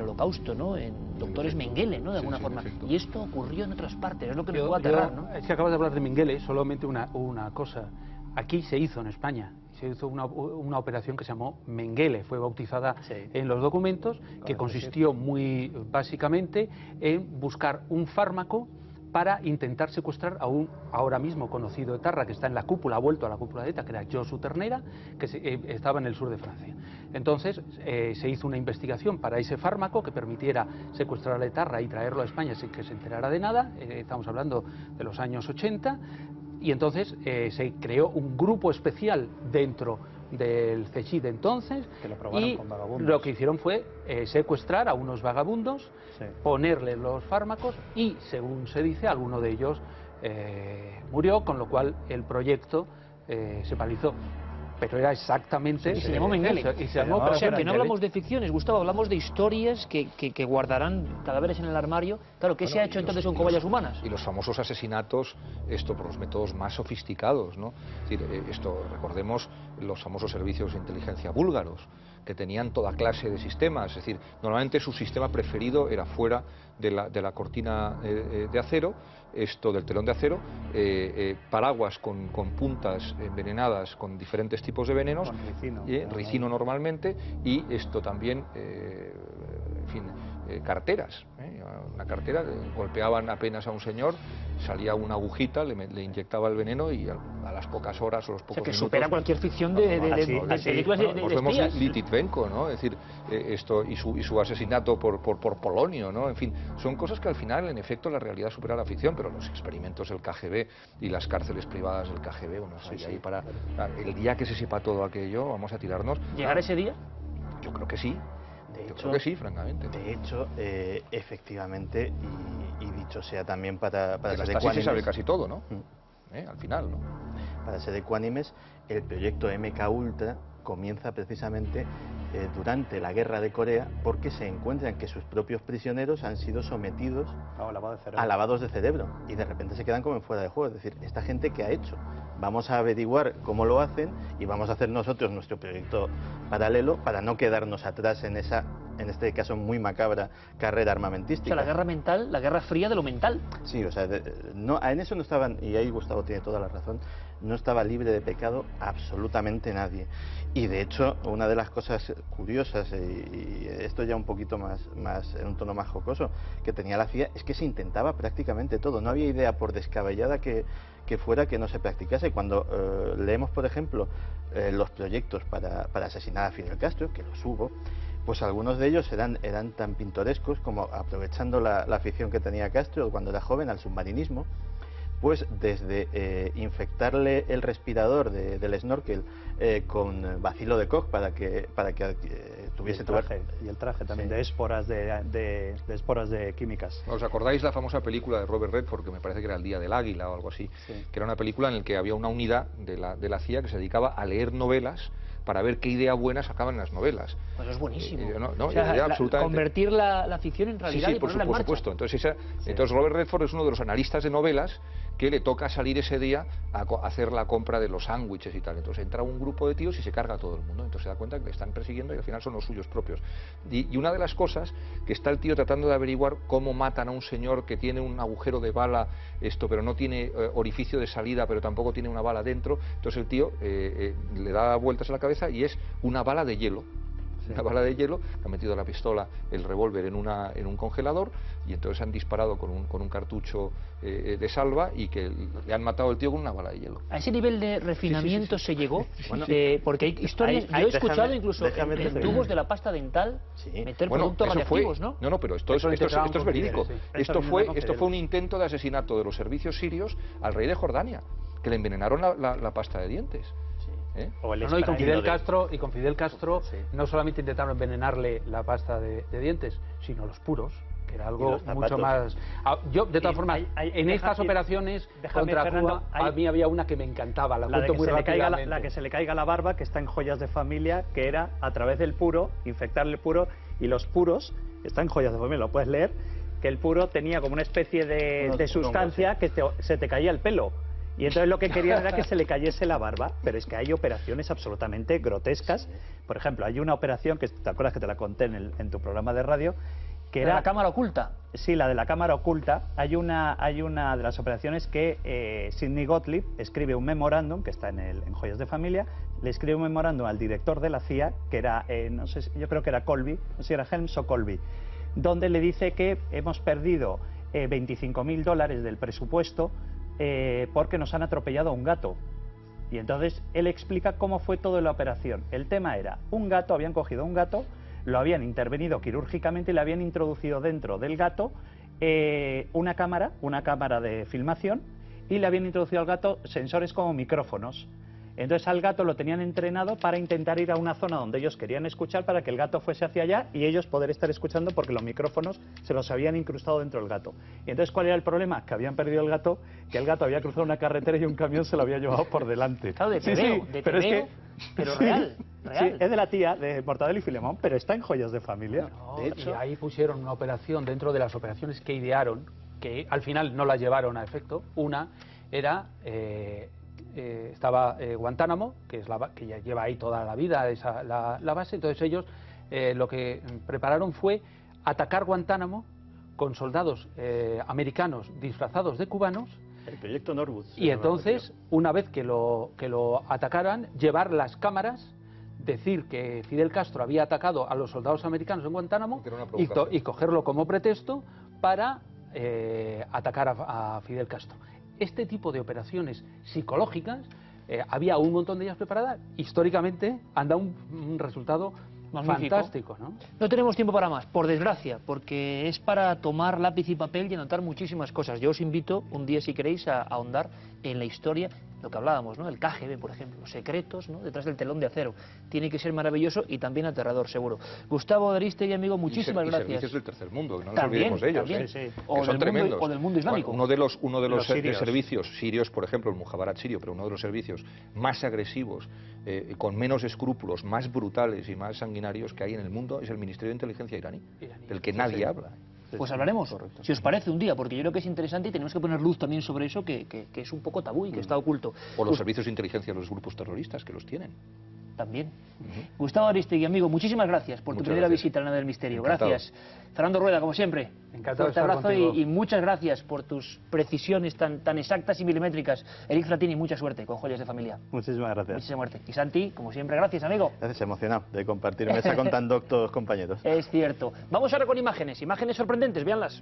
Holocausto, ¿no? En doctores Mengele, ¿no? De alguna forma. Y esto ocurrió en otras partes, es lo que me puede aterrar, ¿no? Es que acabas de hablar de Mengele, solamente una cosa. Aquí se hizo en España, se hizo una operación que se llamó Mengele, fue bautizada en los documentos, que consistió muy básicamente en buscar un fármaco para intentar secuestrar a un ahora mismo conocido etarra que está en la cúpula, ha vuelto a la cúpula de ETA, que era Josu Ternera, que estaba en el sur de Francia. Entonces se hizo una investigación para ese fármaco que permitiera secuestrar a etarra y traerlo a España sin que se enterara de nada, estamos hablando de los años 80, y entonces se creó un grupo especial dentro del CSIC de entonces, y lo que hicieron fue secuestrar a unos vagabundos, ponerles los fármacos y, según se dice, alguno de ellos murió, con lo cual el proyecto se paralizó. Pero era exactamente... Y se llamó Mengele. O sea, que no hablamos de ficciones, Gustavo, hablamos de historias que guardarán cadáveres en el armario. Claro, ¿qué se ha hecho entonces con cobayas humanas? Y los famosos asesinatos, por los métodos más sofisticados, ¿no? Es decir, recordemos los famosos servicios de inteligencia búlgaros, que tenían toda clase de sistemas. Es decir, normalmente su sistema preferido era fuera de la cortina de acero, del telón de acero, paraguas con puntas envenenadas con diferentes tipos de venenos, ricino normalmente, y también, en fin, carteras. Una cartera, golpeaban apenas a un señor, salía una agujita, le inyectaba el veneno y a las pocas horas o los pocos minutos... supera cualquier ficción de películas de espías. Vemos Lititvenko, ¿no? Es decir, y su asesinato por Polonio, ¿no? En fin, son cosas que al final, en efecto, la realidad supera la ficción, pero los experimentos del KGB y las cárceles privadas del KGB, ahí para... El día que se sepa todo aquello, vamos a tirarnos... ¿Llegar ese día? Yo creo que sí. Yo creo que sí, francamente. De hecho, efectivamente, y dicho sea también para ser ecuánimes... se sabe casi todo, ¿no? Al final, ¿no? Para ser ecuánimes, el proyecto MK Ultra comienza precisamente durante la guerra de Corea, porque se encuentran que sus propios prisioneros han sido sometidos a lavados de cerebro, y de repente se quedan como en fuera de juego. Es decir, ¿esta gente qué ha hecho? Vamos a averiguar cómo lo hacen y vamos a hacer nosotros nuestro proyecto paralelo para no quedarnos atrás en este caso muy macabra carrera armamentística. O sea, la guerra mental, la guerra fría de lo mental. Sí, o sea, en eso no estaban, y ahí Gustavo tiene toda la razón, no estaba libre de pecado absolutamente nadie. Y de hecho, una de las cosas curiosas, y esto ya un poquito más en un tono más jocoso, que tenía la CIA, es que se intentaba prácticamente todo. No había idea, por descabellada que fuera, que no se practicase. Cuando leemos, por ejemplo, los proyectos para asesinar a Fidel Castro, que los hubo, pues algunos de ellos eran tan pintorescos como, aprovechando la afición que tenía Castro cuando era joven al submarinismo, pues desde infectarle el respirador del snorkel con bacilo de Koch para que tuviese y el traje también, sí, de esporas de esporas de químicas. ¿Os acordáis la famosa película de Robert Redford, que me parece que era El Día del Águila o algo así? Sí. Que era una película en la que había una unidad de la CIA que se dedicaba a leer novelas para ver qué idea buena sacaban en las novelas. Pues es buenísimo. O sea, absolutamente... Convertir la ficción en realidad, sí, y ponerla en marcha. Por supuesto. Entonces Robert Redford es uno de los analistas de novelas que le toca salir ese día a hacer la compra de los sándwiches y tal. Entonces entra un grupo de tíos y se carga a todo el mundo. Entonces se da cuenta que le están persiguiendo y al final son los suyos propios. Y una de las cosas que está el tío tratando de averiguar cómo matan a un señor que tiene un agujero de bala, pero no tiene orificio de salida, pero tampoco tiene una bala dentro. Entonces el tío le da vueltas a la cabeza y es una bala de hielo. una bala de hielo, han metido la pistola, el revólver en un congelador y entonces han disparado con un cartucho de salva y que le han matado al tío con una bala de hielo. A ese nivel de refinamiento se llegó, bueno, porque hay historias, yo he escuchado incluso en tubos de la pasta dental meter productos radiactivos, ¿no? No, pero esto es verídico. Esto fue un intento de asesinato de los servicios sirios al rey de Jordania, que le envenenaron la pasta de dientes. Y con Fidel Castro no solamente intentaron envenenarle la pasta de dientes, sino los puros, que era algo mucho más... Yo, de todas formas, en estas operaciones contra Cuba, a mí había una que me encantaba, la cuento muy rápidamente. La que se le caiga la barba, que está en Joyas de Familia, que era a través del puro, infectarle el puro, y los puros, está en Joyas de Familia, lo puedes leer, que el puro tenía como una especie de sustancia que se te caía el pelo. Y entonces lo que querían era que se le cayese la barba, pero es que hay operaciones absolutamente grotescas. Por ejemplo, hay una operación, que te acuerdas que te la conté en tu programa de radio, que era... ¿La cámara oculta? Sí, la de la cámara oculta. Hay una de las operaciones que Sidney Gottlieb escribe un memorándum, que está en Joyas de Familia, le escribe un memorándum al director de la CIA, que era, no sé, yo creo que era Colby, no sé si era Helms o Colby, donde le dice que hemos perdido $25.000 del presupuesto porque nos han atropellado a un gato. Y entonces él explica cómo fue toda la operación. El tema era, habían cogido un gato, lo habían intervenido quirúrgicamente y le habían introducido dentro del gato una cámara de filmación, y le habían introducido al gato sensores como micrófonos. Entonces al gato lo tenían entrenado para intentar ir a una zona donde ellos querían escuchar, para que el gato fuese hacia allá y ellos poder estar escuchando, porque los micrófonos se los habían incrustado dentro del gato. Y entonces, ¿cuál era el problema? Que habían perdido el gato, que el gato había cruzado una carretera y un camión se lo había llevado por delante. Claro, pero real. Sí, es de la tía, de Mortadelo y Filemón, pero está en Joyas de Familia. De hecho, y ahí pusieron una operación dentro de las operaciones que idearon, que al final no la llevaron a efecto. Una era... estaba Guantánamo, que ya lleva ahí toda la vida la base. Entonces ellos lo que prepararon fue atacar Guantánamo con soldados americanos disfrazados de cubanos. El proyecto Norwood. Y entonces, una vez que lo atacaran, llevar las cámaras, decir que Fidel Castro había atacado a los soldados americanos en Guantánamo y cogerlo como pretexto para atacar a Fidel Castro. Este tipo de operaciones psicológicas, había un montón de ellas preparadas, históricamente han dado un resultado magnífico, fantástico, ¿no? No tenemos tiempo para más, por desgracia, porque es para tomar lápiz y papel y anotar muchísimas cosas. Yo os invito un día, si queréis, a ahondar en la historia, lo que hablábamos, ¿no? El KGB, por ejemplo, los secretos, ¿no? Detrás del telón de acero. Tiene que ser maravilloso y también aterrador, seguro. Gustavo Aristegui, amigo, muchísimas gracias. Servicios del tercer mundo, que no nos también, olvidemos de ellos, también. Que son tremendos. O del mundo islámico. Bueno, uno de los servicios sirios, por ejemplo, el Mujabarat sirio, pero uno de los servicios más agresivos, con menos escrúpulos, más brutales y más sanguinarios que hay en el mundo, es el Ministerio de Inteligencia iraní, del que nadie habla. Pues hablaremos, si os parece, un día, porque yo creo que es interesante y tenemos que poner luz también sobre eso, que es un poco tabú y que está oculto. O los servicios de inteligencia de los grupos terroristas, que los tienen. También. Gustavo Aristegui, amigo, muchísimas gracias por tu primera visita a la Nave del Misterio. Encantado. Gracias. Fernando Rueda, como siempre. Encantado. Un abrazo y muchas gracias por tus precisiones tan exactas y milimétricas. Eric Fratini, mucha suerte con Joyas de Familia. Muchísimas gracias. Muchísima suerte. Y Santi, como siempre, gracias, amigo. Gracias, emocionado de compartir mesa con tan doctos compañeros. Es cierto. Vamos ahora con imágenes sorprendentes, véanlas.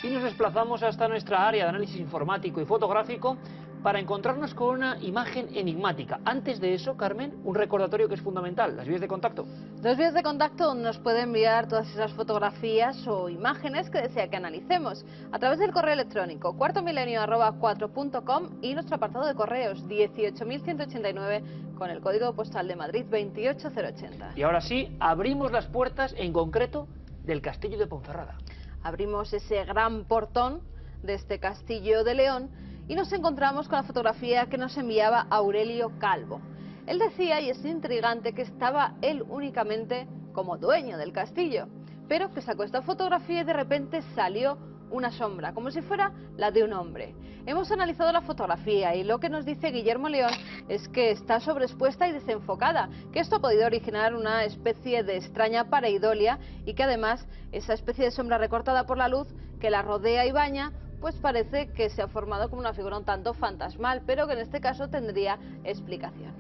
Y nos desplazamos hasta nuestra área de análisis informático y fotográfico para encontrarnos con una imagen enigmática. Antes de eso, Carmen, un recordatorio que es fundamental, las vías de contacto. Las vías de contacto donde nos puede enviar todas esas fotografías o imágenes que desea que analicemos a través del correo electrónico cuartomilenio@4.com y nuestro apartado de correos 18189 con el código postal de Madrid 28080. Y ahora sí, abrimos las puertas en concreto del castillo de Ponferrada. Abrimos ese gran portón de este castillo de León y nos encontramos con la fotografía que nos enviaba Aurelio Calvo. Él decía, y es intrigante, que estaba él únicamente como dueño del castillo, pero que sacó esta fotografía y de repente salió una sombra, como si fuera la de un hombre. Hemos analizado la fotografía y lo que nos dice Guillermo León es que está sobreexpuesta y desenfocada, que esto ha podido originar una especie de extraña pareidolia y que además esa especie de sombra recortada por la luz que la rodea y baña pues parece que se ha formado como una figura un tanto fantasmal, pero que en este caso tendría explicación.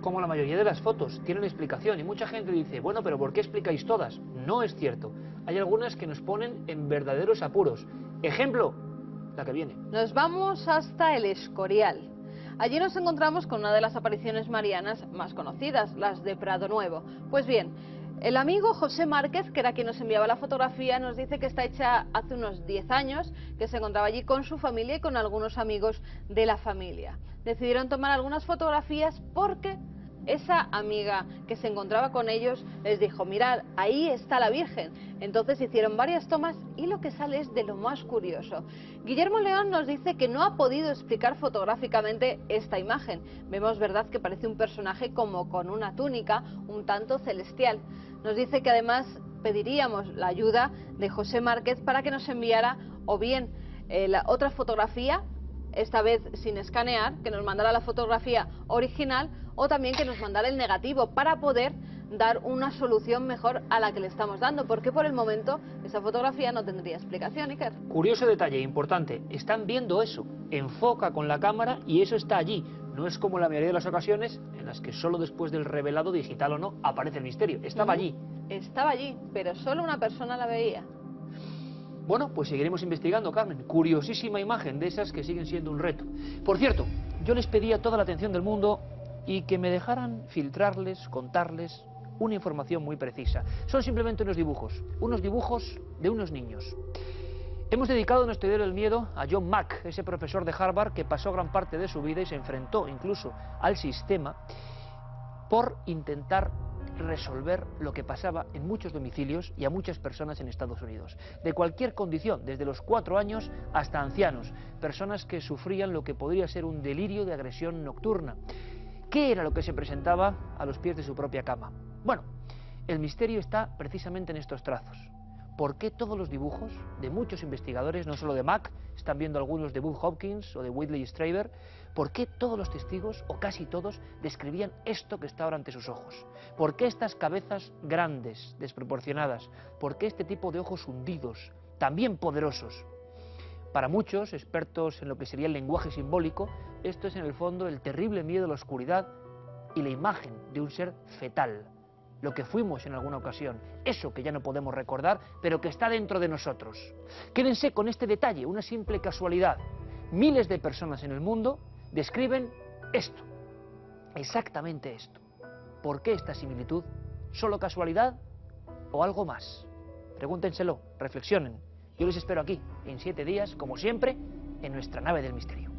Como la mayoría de las fotos tienen explicación y mucha gente dice, bueno, pero ¿por qué explicáis todas? No es cierto. Hay algunas que nos ponen en verdaderos apuros. Ejemplo, la que viene. Nos vamos hasta el Escorial. Allí nos encontramos con una de las apariciones marianas más conocidas, las de Prado Nuevo. Pues bien, el amigo José Márquez, que era quien nos enviaba la fotografía, nos dice que está hecha hace unos 10 años, que se encontraba allí con su familia y con algunos amigos de la familia. Decidieron tomar algunas fotografías porque esa amiga que se encontraba con ellos les dijo, mirad, ahí está la Virgen. Entonces hicieron varias tomas y lo que sale es de lo más curioso. Guillermo León nos dice que no ha podido explicar fotográficamente esta imagen. Vemos, verdad, que parece un personaje como con una túnica un tanto celestial. Nos dice que además pediríamos la ayuda de José Márquez para que nos enviara o bien la otra fotografía, esta vez sin escanear, que nos mandara la fotografía original, o también que nos mandara el negativo para poder dar una solución mejor a la que le estamos dando, porque por el momento esa fotografía no tendría explicación, Iker. Curioso detalle, importante, están viendo eso, enfoca con la cámara y eso está allí. No es como la mayoría de las ocasiones en las que solo después del revelado, digital o no, aparece el misterio. Estaba allí. Estaba allí, pero solo una persona la veía. Bueno, pues seguiremos investigando, Carmen. Curiosísima imagen de esas que siguen siendo un reto. Por cierto, yo les pedía toda la atención del mundo y que me dejaran filtrarles, contarles una información muy precisa. Son simplemente unos dibujos de unos niños. Hemos dedicado nuestro diario del miedo a John Mack, ese profesor de Harvard que pasó gran parte de su vida y se enfrentó incluso al sistema por intentar resolver lo que pasaba en muchos domicilios y a muchas personas en Estados Unidos, de cualquier condición, desde los 4 años hasta ancianos, personas que sufrían lo que podría ser un delirio de agresión nocturna. ¿Qué era lo que se presentaba a los pies de su propia cama? Bueno, el misterio está precisamente en estos trazos. ¿Por qué todos los dibujos de muchos investigadores, no solo de Mack, están viendo algunos de Bud Hopkins o de Whitley Strieber, por qué todos los testigos, o casi todos, describían esto que está ahora ante sus ojos? ¿Por qué estas cabezas grandes, desproporcionadas? ¿Por qué este tipo de ojos hundidos, también poderosos? Para muchos, expertos en lo que sería el lenguaje simbólico, esto es en el fondo el terrible miedo a la oscuridad y la imagen de un ser fetal. Lo que fuimos en alguna ocasión, eso que ya no podemos recordar, pero que está dentro de nosotros. Quédense con este detalle, una simple casualidad. Miles de personas en el mundo describen esto, exactamente esto. ¿Por qué esta similitud? ¿Solo casualidad o algo más? Pregúntenselo, reflexionen. Yo les espero aquí, en 7 días, como siempre, en nuestra nave del misterio.